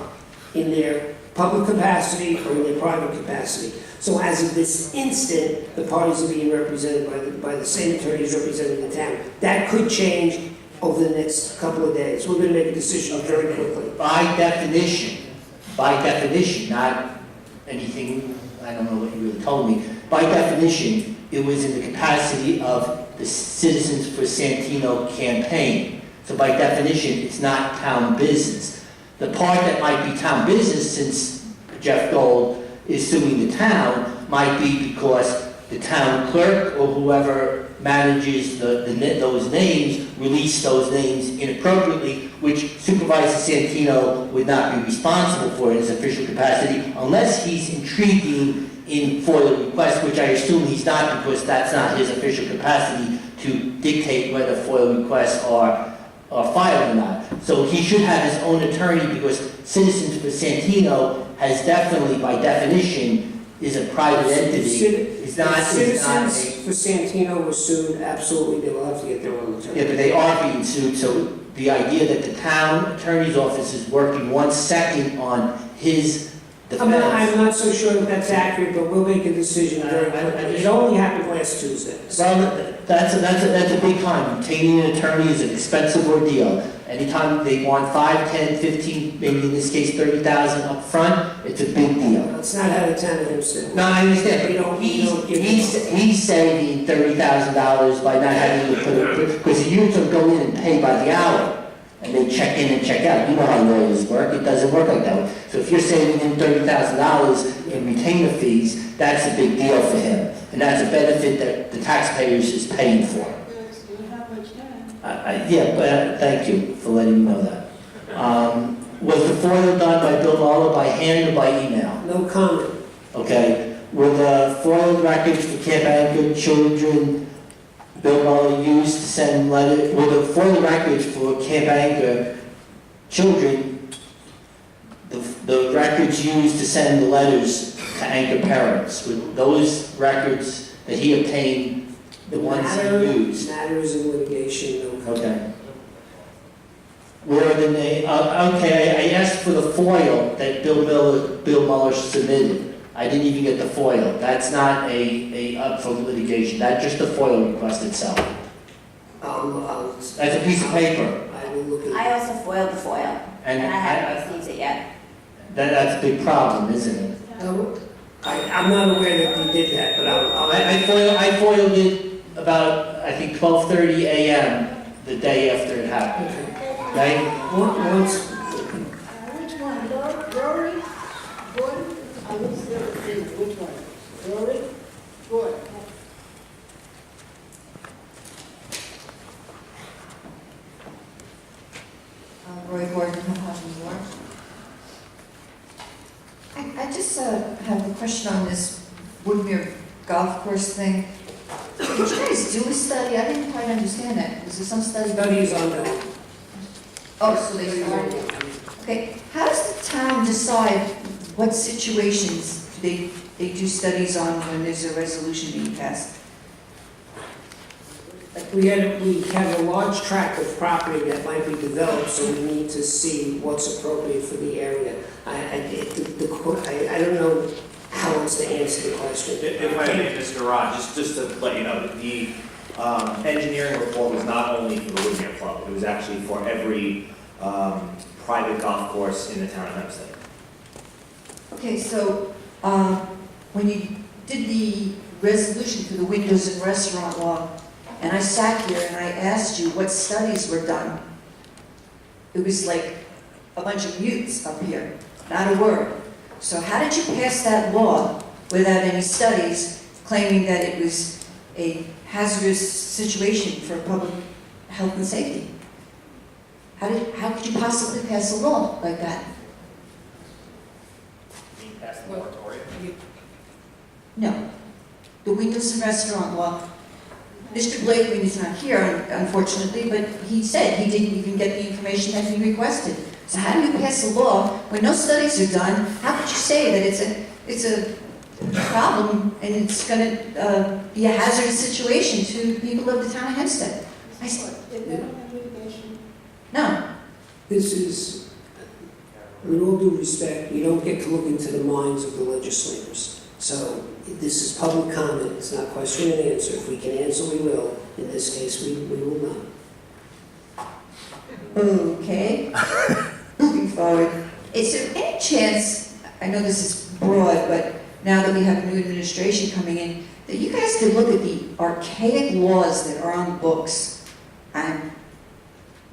in their public capacity or in their private capacity. So as of this instant, the parties are being represented by the same attorneys representing the town. That could change over the next couple of days. We're going to make a decision very quickly. By definition, by definition, not anything, I don't know what you really told me, by definition, it was in the capacity of the Citizens for Santino campaign. So by definition, it's not town business. The part that might be town business, since Jeff Gold is suing the town, might be because the town clerk or whoever manages those names released those names inappropriately, which Supervisor Santino would not be responsible for in his official capacity unless he's intriguing in FOIL requests, which I assume he's not, because that's not his official capacity to dictate whether FOIL requests are filed or not. So he should have his own attorney, because Citizens for Santino has definitely, by definition, is a private entity. It's not Citizens for Santino was sued, absolutely, they will have to get their own attorney. Yeah, but they are being sued, so the idea that the town attorney's office is working 1 second on his defense. I'm not so sure that that's accurate, but we'll make a decision very quickly. It only happened last Tuesday. Well, that's a big time. Obtaining an attorney is an expensive ordeal. Anytime they want 5, 10, 15, maybe in this case 30,000 up front, it's a big deal. It's not how the town of Hempstead. No, I understand, but he's saving $30,000 by not having to put it, because the units will go in and pay by the hour. And they check in and check out. You know how lawyers work. It doesn't work like that. So if you're saving him $30,000 in retainer fees, that's a big deal for him. And that's a benefit that the taxpayers is paying for. Yeah, but thank you for letting me know that. Was the FOIL done by Bill Lawler by hand or by email? No comment. Okay. Were the FOIL records for Camp Anchor children Bill Lawler used to send letters? Were the FOIL records for Camp Anchor children, the records used to send the letters to Anchor parents? Were those records that he obtained the ones he used? Matters in litigation. No. Okay. Where the name? Okay, I asked for the FOIL that Bill Mueller submitted. I didn't even get the FOIL. That's not a up for litigation. That's just the FOIL request itself. That's a piece of paper. I also foiled the FOIL, and I haven't received it yet. That's a big problem, isn't it? I'm not aware that you did that, but I foiled it about, I think, 12:30 a.m. the day after it happened. Okay? Which one, Rory? Gordon? I was there to see which one. Rory? Gordon. Roy Gordon, Compassion War. I just have a question on this Woodmere golf course thing. Did you guys do a study? I didn't quite understand that. Was there some study? Study is ongoing. Oh, so they started. Okay, how does the town decide what situations they do studies on when there's a resolution being passed? We have a large tract of property that might be developed, so we need to see what's appropriate for the area. I don't know how else to answer the question. If I may, Mr. Rod, just to let you know, the engineering report was not only for the Woodmere Club, it was actually for every private golf course in the town of Hempstead. Okay, so when you did the resolution for the windows and restaurant law, and I sat here and I asked you what studies were done, it was like a bunch of mutes up here, not a word. So how did you pass that law without any studies claiming that it was a hazardous situation for public health and safety? How could you possibly pass a law like that? Being passed the moratorium? No. The windows and restaurant law. Mr. Blakely is not here, unfortunately, but he said he didn't even get the information that he requested. So how do you pass a law when no studies are done? How could you say that it's a problem and it's going to be a hazardous situation to the people of the town of Hempstead? No. This is, with all due respect, we don't get to look into the minds of the legislators. So this is public comment, it's not question and answer. If we can answer, we will. In this case, we will not. Okay. Moving forward. Is there any chance, I know this is broad, but now that we have a new administration coming in, that you guys could look at the archaic laws that are on the books and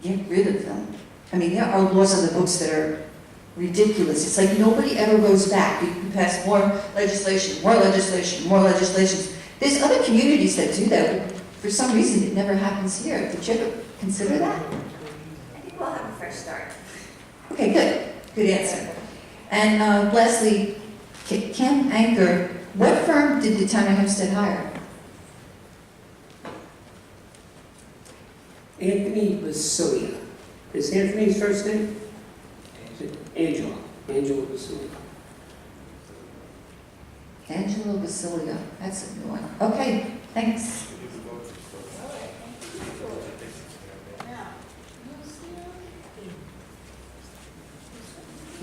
get rid of them? I mean, there are laws on the books that are ridiculous. It's like nobody ever goes back. We can pass more legislation, more legislation, more legislations. There's other communities that do that, but for some reason it never happens here. Did you ever consider that? I think we'll have a fresh start. Okay, good. Good answer. And lastly, Kim Anchor, what firm did the town of Hempstead hire? Anthony Basilia. Is Anthony's first name? Angela. Angela Basilia. Angelo Basilia. That's a new one. Okay, thanks.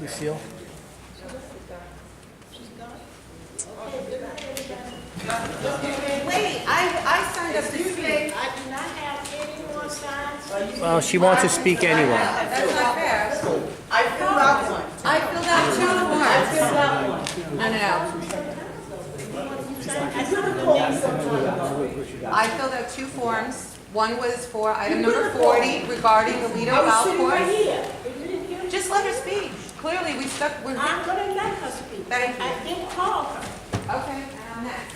Lucille? Wait, I signed up to speak. I do not have any more signs. Well, she wants to speak anyway. That's not fair. I filled out one. I filled out two forms. I filled out one. No. I filled out two forms. One was for item number 40 regarding the Lido Golf Course. Just let her speak. Clearly, we stuck. I'm going to let her speak. Thank you. I didn't call her. Okay, and I'm next.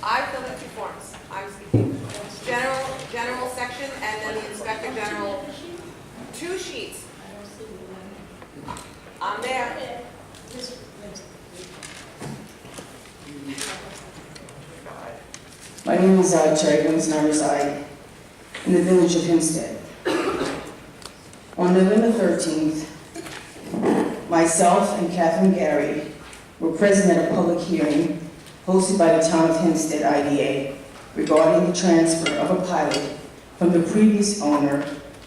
I filled out two forms. I'm speaking. General section, and then the Inspector General. 2 sheets. I'm there. My name is Terry Williams, and I reside in the village of Hempstead. On November 13th, myself and Catherine Gary were present at a public hearing hosted by the Town of Hempstead IDA regarding the transfer of a pilot from the previous owner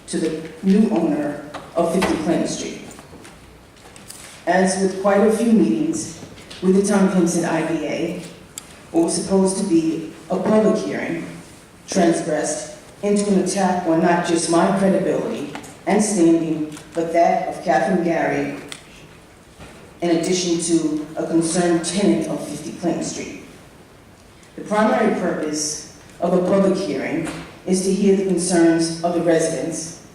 to the new owner of 50 Clinton Street. As with quite a few meetings with the Town of Hempstead IDA, what was supposed to be a public hearing transgressed into an attack on not just my credibility and standing, but that of Catherine Gary, in addition to a concerned tenant of 50 Clinton Street. The primary purpose of a public hearing is to hear the concerns of the residents,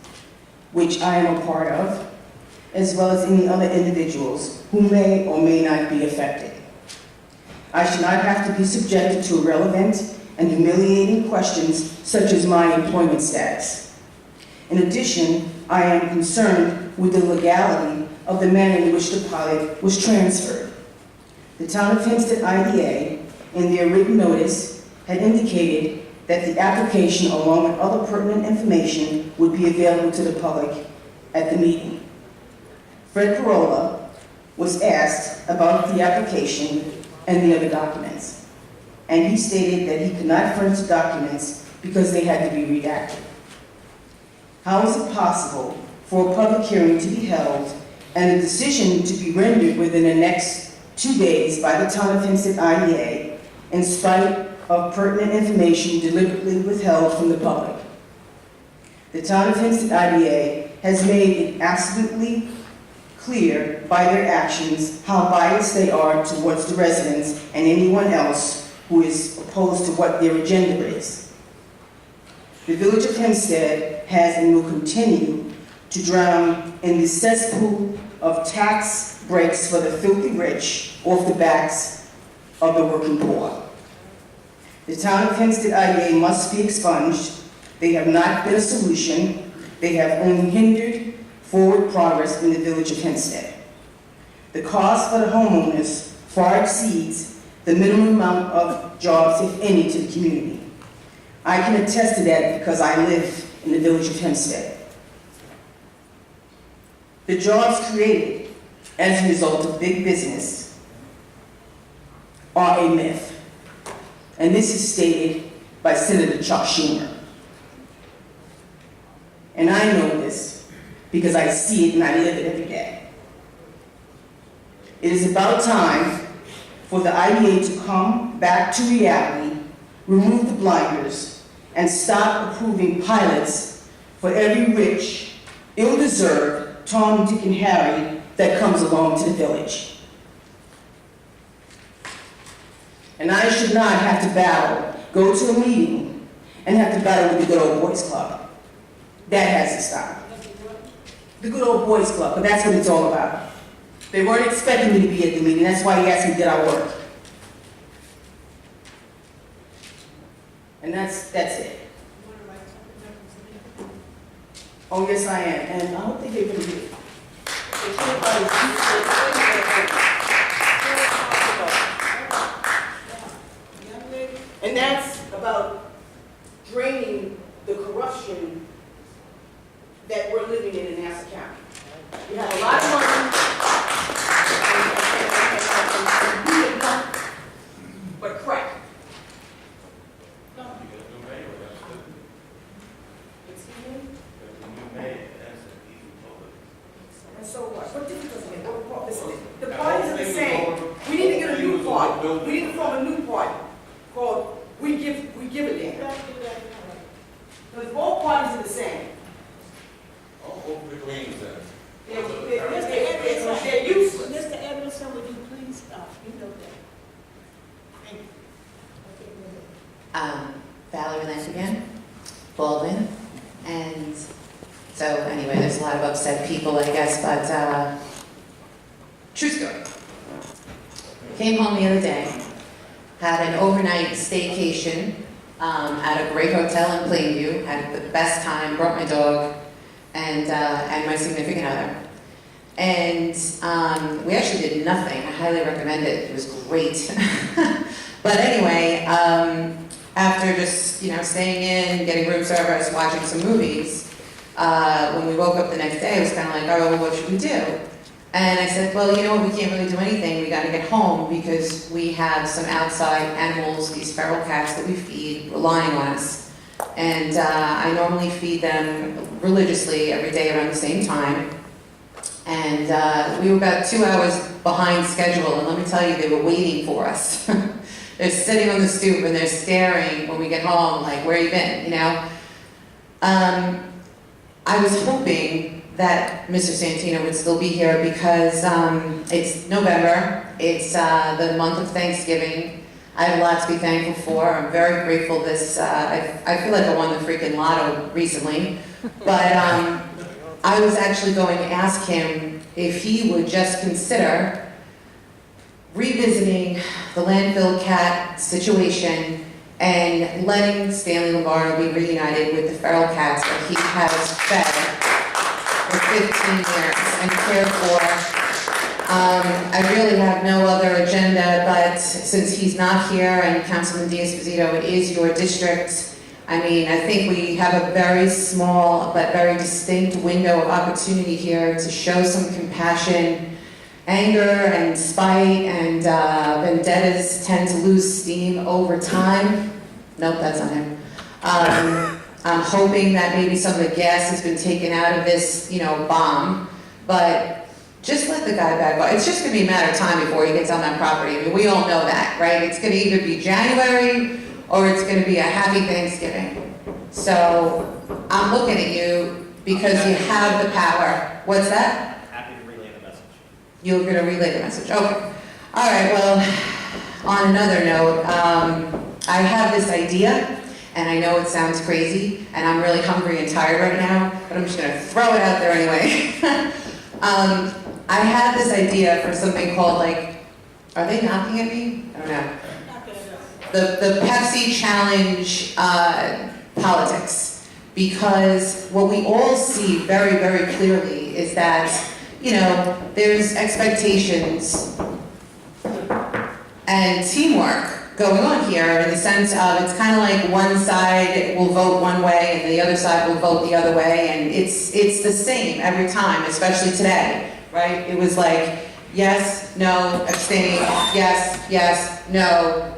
which I am a part of, as well as any other individuals who may or may not be affected. I should not have to be subjected to irrelevant and humiliating questions such as my employment status. In addition, I am concerned with the legality of the manner in which the pilot was transferred. The Town of Hempstead IDA, in their written notice, had indicated that the application, along with other pertinent information, would be available to the public at the meeting. Fred Parola was asked about the application and the other documents, and he stated that he could not furnish the documents because they had to be redacted. How is it possible for a public hearing to be held and a decision to be rendered within the next 2 days by the Town of Hempstead IDA in spite of pertinent information deliberately withheld from the public? The Town of Hempstead IDA has made it absolutely clear by their actions how biased they are towards the residents and anyone else who is opposed to what their agenda is. The village of Hempstead has and will continue to drown in the cesspool of tax breaks for the filthy rich off the backs of the working poor. The Town of Hempstead IDA must be expunged. They have not been a solution. They have only hindered forward progress in the village of Hempstead. The cost for the homeowners far exceeds the minimum amount of jobs, if any, to the community. I can attest to that because I live in the village of Hempstead. The jobs created as a result of big business are a myth. And this is stated by Senator Chuck Schumer. And I know this because I see it and I live it every day. It is about time for the IDA to come back to reality, remove the blinders, and stop approving pilots for every rich ill-deserved Tom, Dick, and Harry that comes along to the village. And I should not have to battle, go to a meeting, and have to battle with the Good Old Boys Club. That has to stop. The Good Old Boys Club, but that's what it's all about. They weren't expecting me to be at the meeting, that's why he asked me, did I work? And that's it. Oh, yes, I am, and I don't think they're gonna do it. And that's about draining the corruption that we're living in Nassau County. We have a lot of money, and we have nothing but crap. And so what difference does it make? Listen, the parties are the same. We need to get a new party. We need to form a new party called We Give a Damn. Because both parties are the same. They're useless. Mr. Edmondson, would you please stop? You know that. Thank you. Valerie Lansigan, Baldwin, and so anyway, there's a lot of upset people, I guess, but true story. Came home the other day, had an overnight staycation at a great hotel in Plainview, had the best time, brought my dog, and my significant other. And we actually did nothing. I highly recommend it. It was great. But anyway, after just staying in, getting room service, watching some movies, when we woke up the next day, it was kind of like, oh, well, what should we do? And I said, well, you know what, we can't really do anything. We got to get home because we have some outside animals, these feral cats that we feed, relying on us. And I normally feed them religiously every day around the same time. And we were about 2 hours behind schedule, and let me tell you, they were waiting for us. They're sitting on the stoop and they're staring when we get home, like, where you been, I was hoping that Mr. Santino would still be here because it's November, it's the month of Thanksgiving. I have a lot to be thankful for. I'm very grateful this, I feel like I won the freaking lotto recently, but I was actually going to ask him if he would just consider revisiting the landfill cat situation and letting Stanley Lombardo be reunited with the feral cats that he has fed for 15 years and cared for. I really have no other agenda, but since he's not here and Councilman D'Esposito, it is your district. I mean, I think we have a very small but very distinct window of opportunity here to show some compassion. Anger and spite and vendettas tend to lose steam over time. Nope, that's on him. I'm hoping that maybe some of the gas has been taken out of this, bomb, but just let the guy back off. It's just gonna be a matter of time before he gets on that property. I mean, we all know that, right? It's gonna either be January or it's gonna be a happy Thanksgiving. So I'm looking at you because you have the power. What's that? You're going to relay the message. Okay. All right, well, on another note, I have this idea, and I know it sounds crazy, and I'm really hungry and tired right now, but I'm just going to throw it out there anyway. I have this idea for something called, are they knocking at me? I don't know. The Pepsi Challenge politics, because what we all see very, very clearly is that there's expectations and teamwork going on here in the sense of it's kind of like one side will vote one way and the other side will vote the other way, and it's the same every time, especially today, right? It was like yes, no, abstain, yes, no,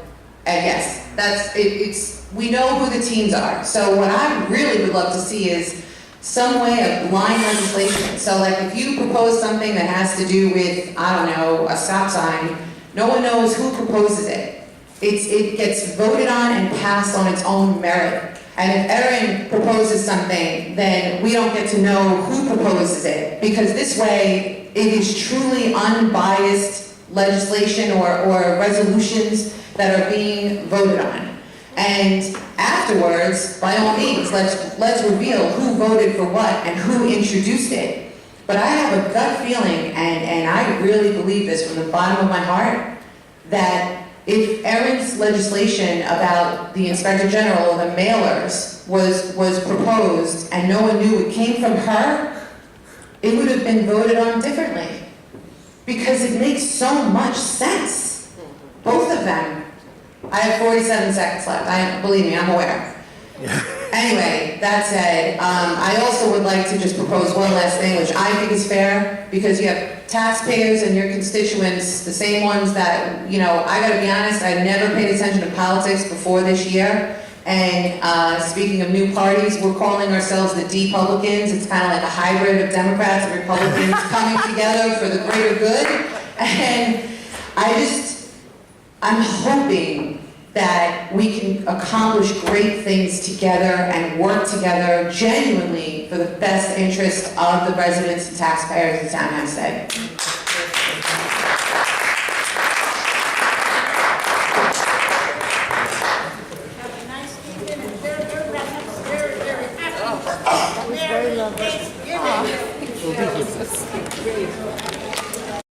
and yes. That's it. We know who the teams are. So what I really would love to see is some way of blind legislation. So if you propose something that has to do with, I don't know, a stop sign, no one knows who proposes it. It gets voted on and passed on its own merit. And if Erin proposes something, then we don't get to know who proposes it, because this way, it is truly unbiased legislation or resolutions that are being voted on. And afterwards, by all means, let's reveal who voted for what and who introduced it. But I have a gut feeling, and I really believe this from the bottom of my heart, that if Erin's legislation about the Inspector General or the mailers was proposed and no one knew it came from her, it would have been voted on differently. Because it makes so much sense. Both of them. I have 47 seconds left. Believe me, I'm aware. Anyway, that said, I also would like to just propose one last thing, which I think is fair, because you have taxpayers and your constituents, the same ones that, you know, I gotta be honest, I never paid attention to politics before this year. And speaking of new parties, we're calling ourselves the D-Publicans. It's kind of like a hybrid of Democrats and Republicans coming together for the greater good. And I'm hoping that we can accomplish great things together and work together genuinely for the best interest of the residents and taxpayers of the town of Hempstead. Very lovely.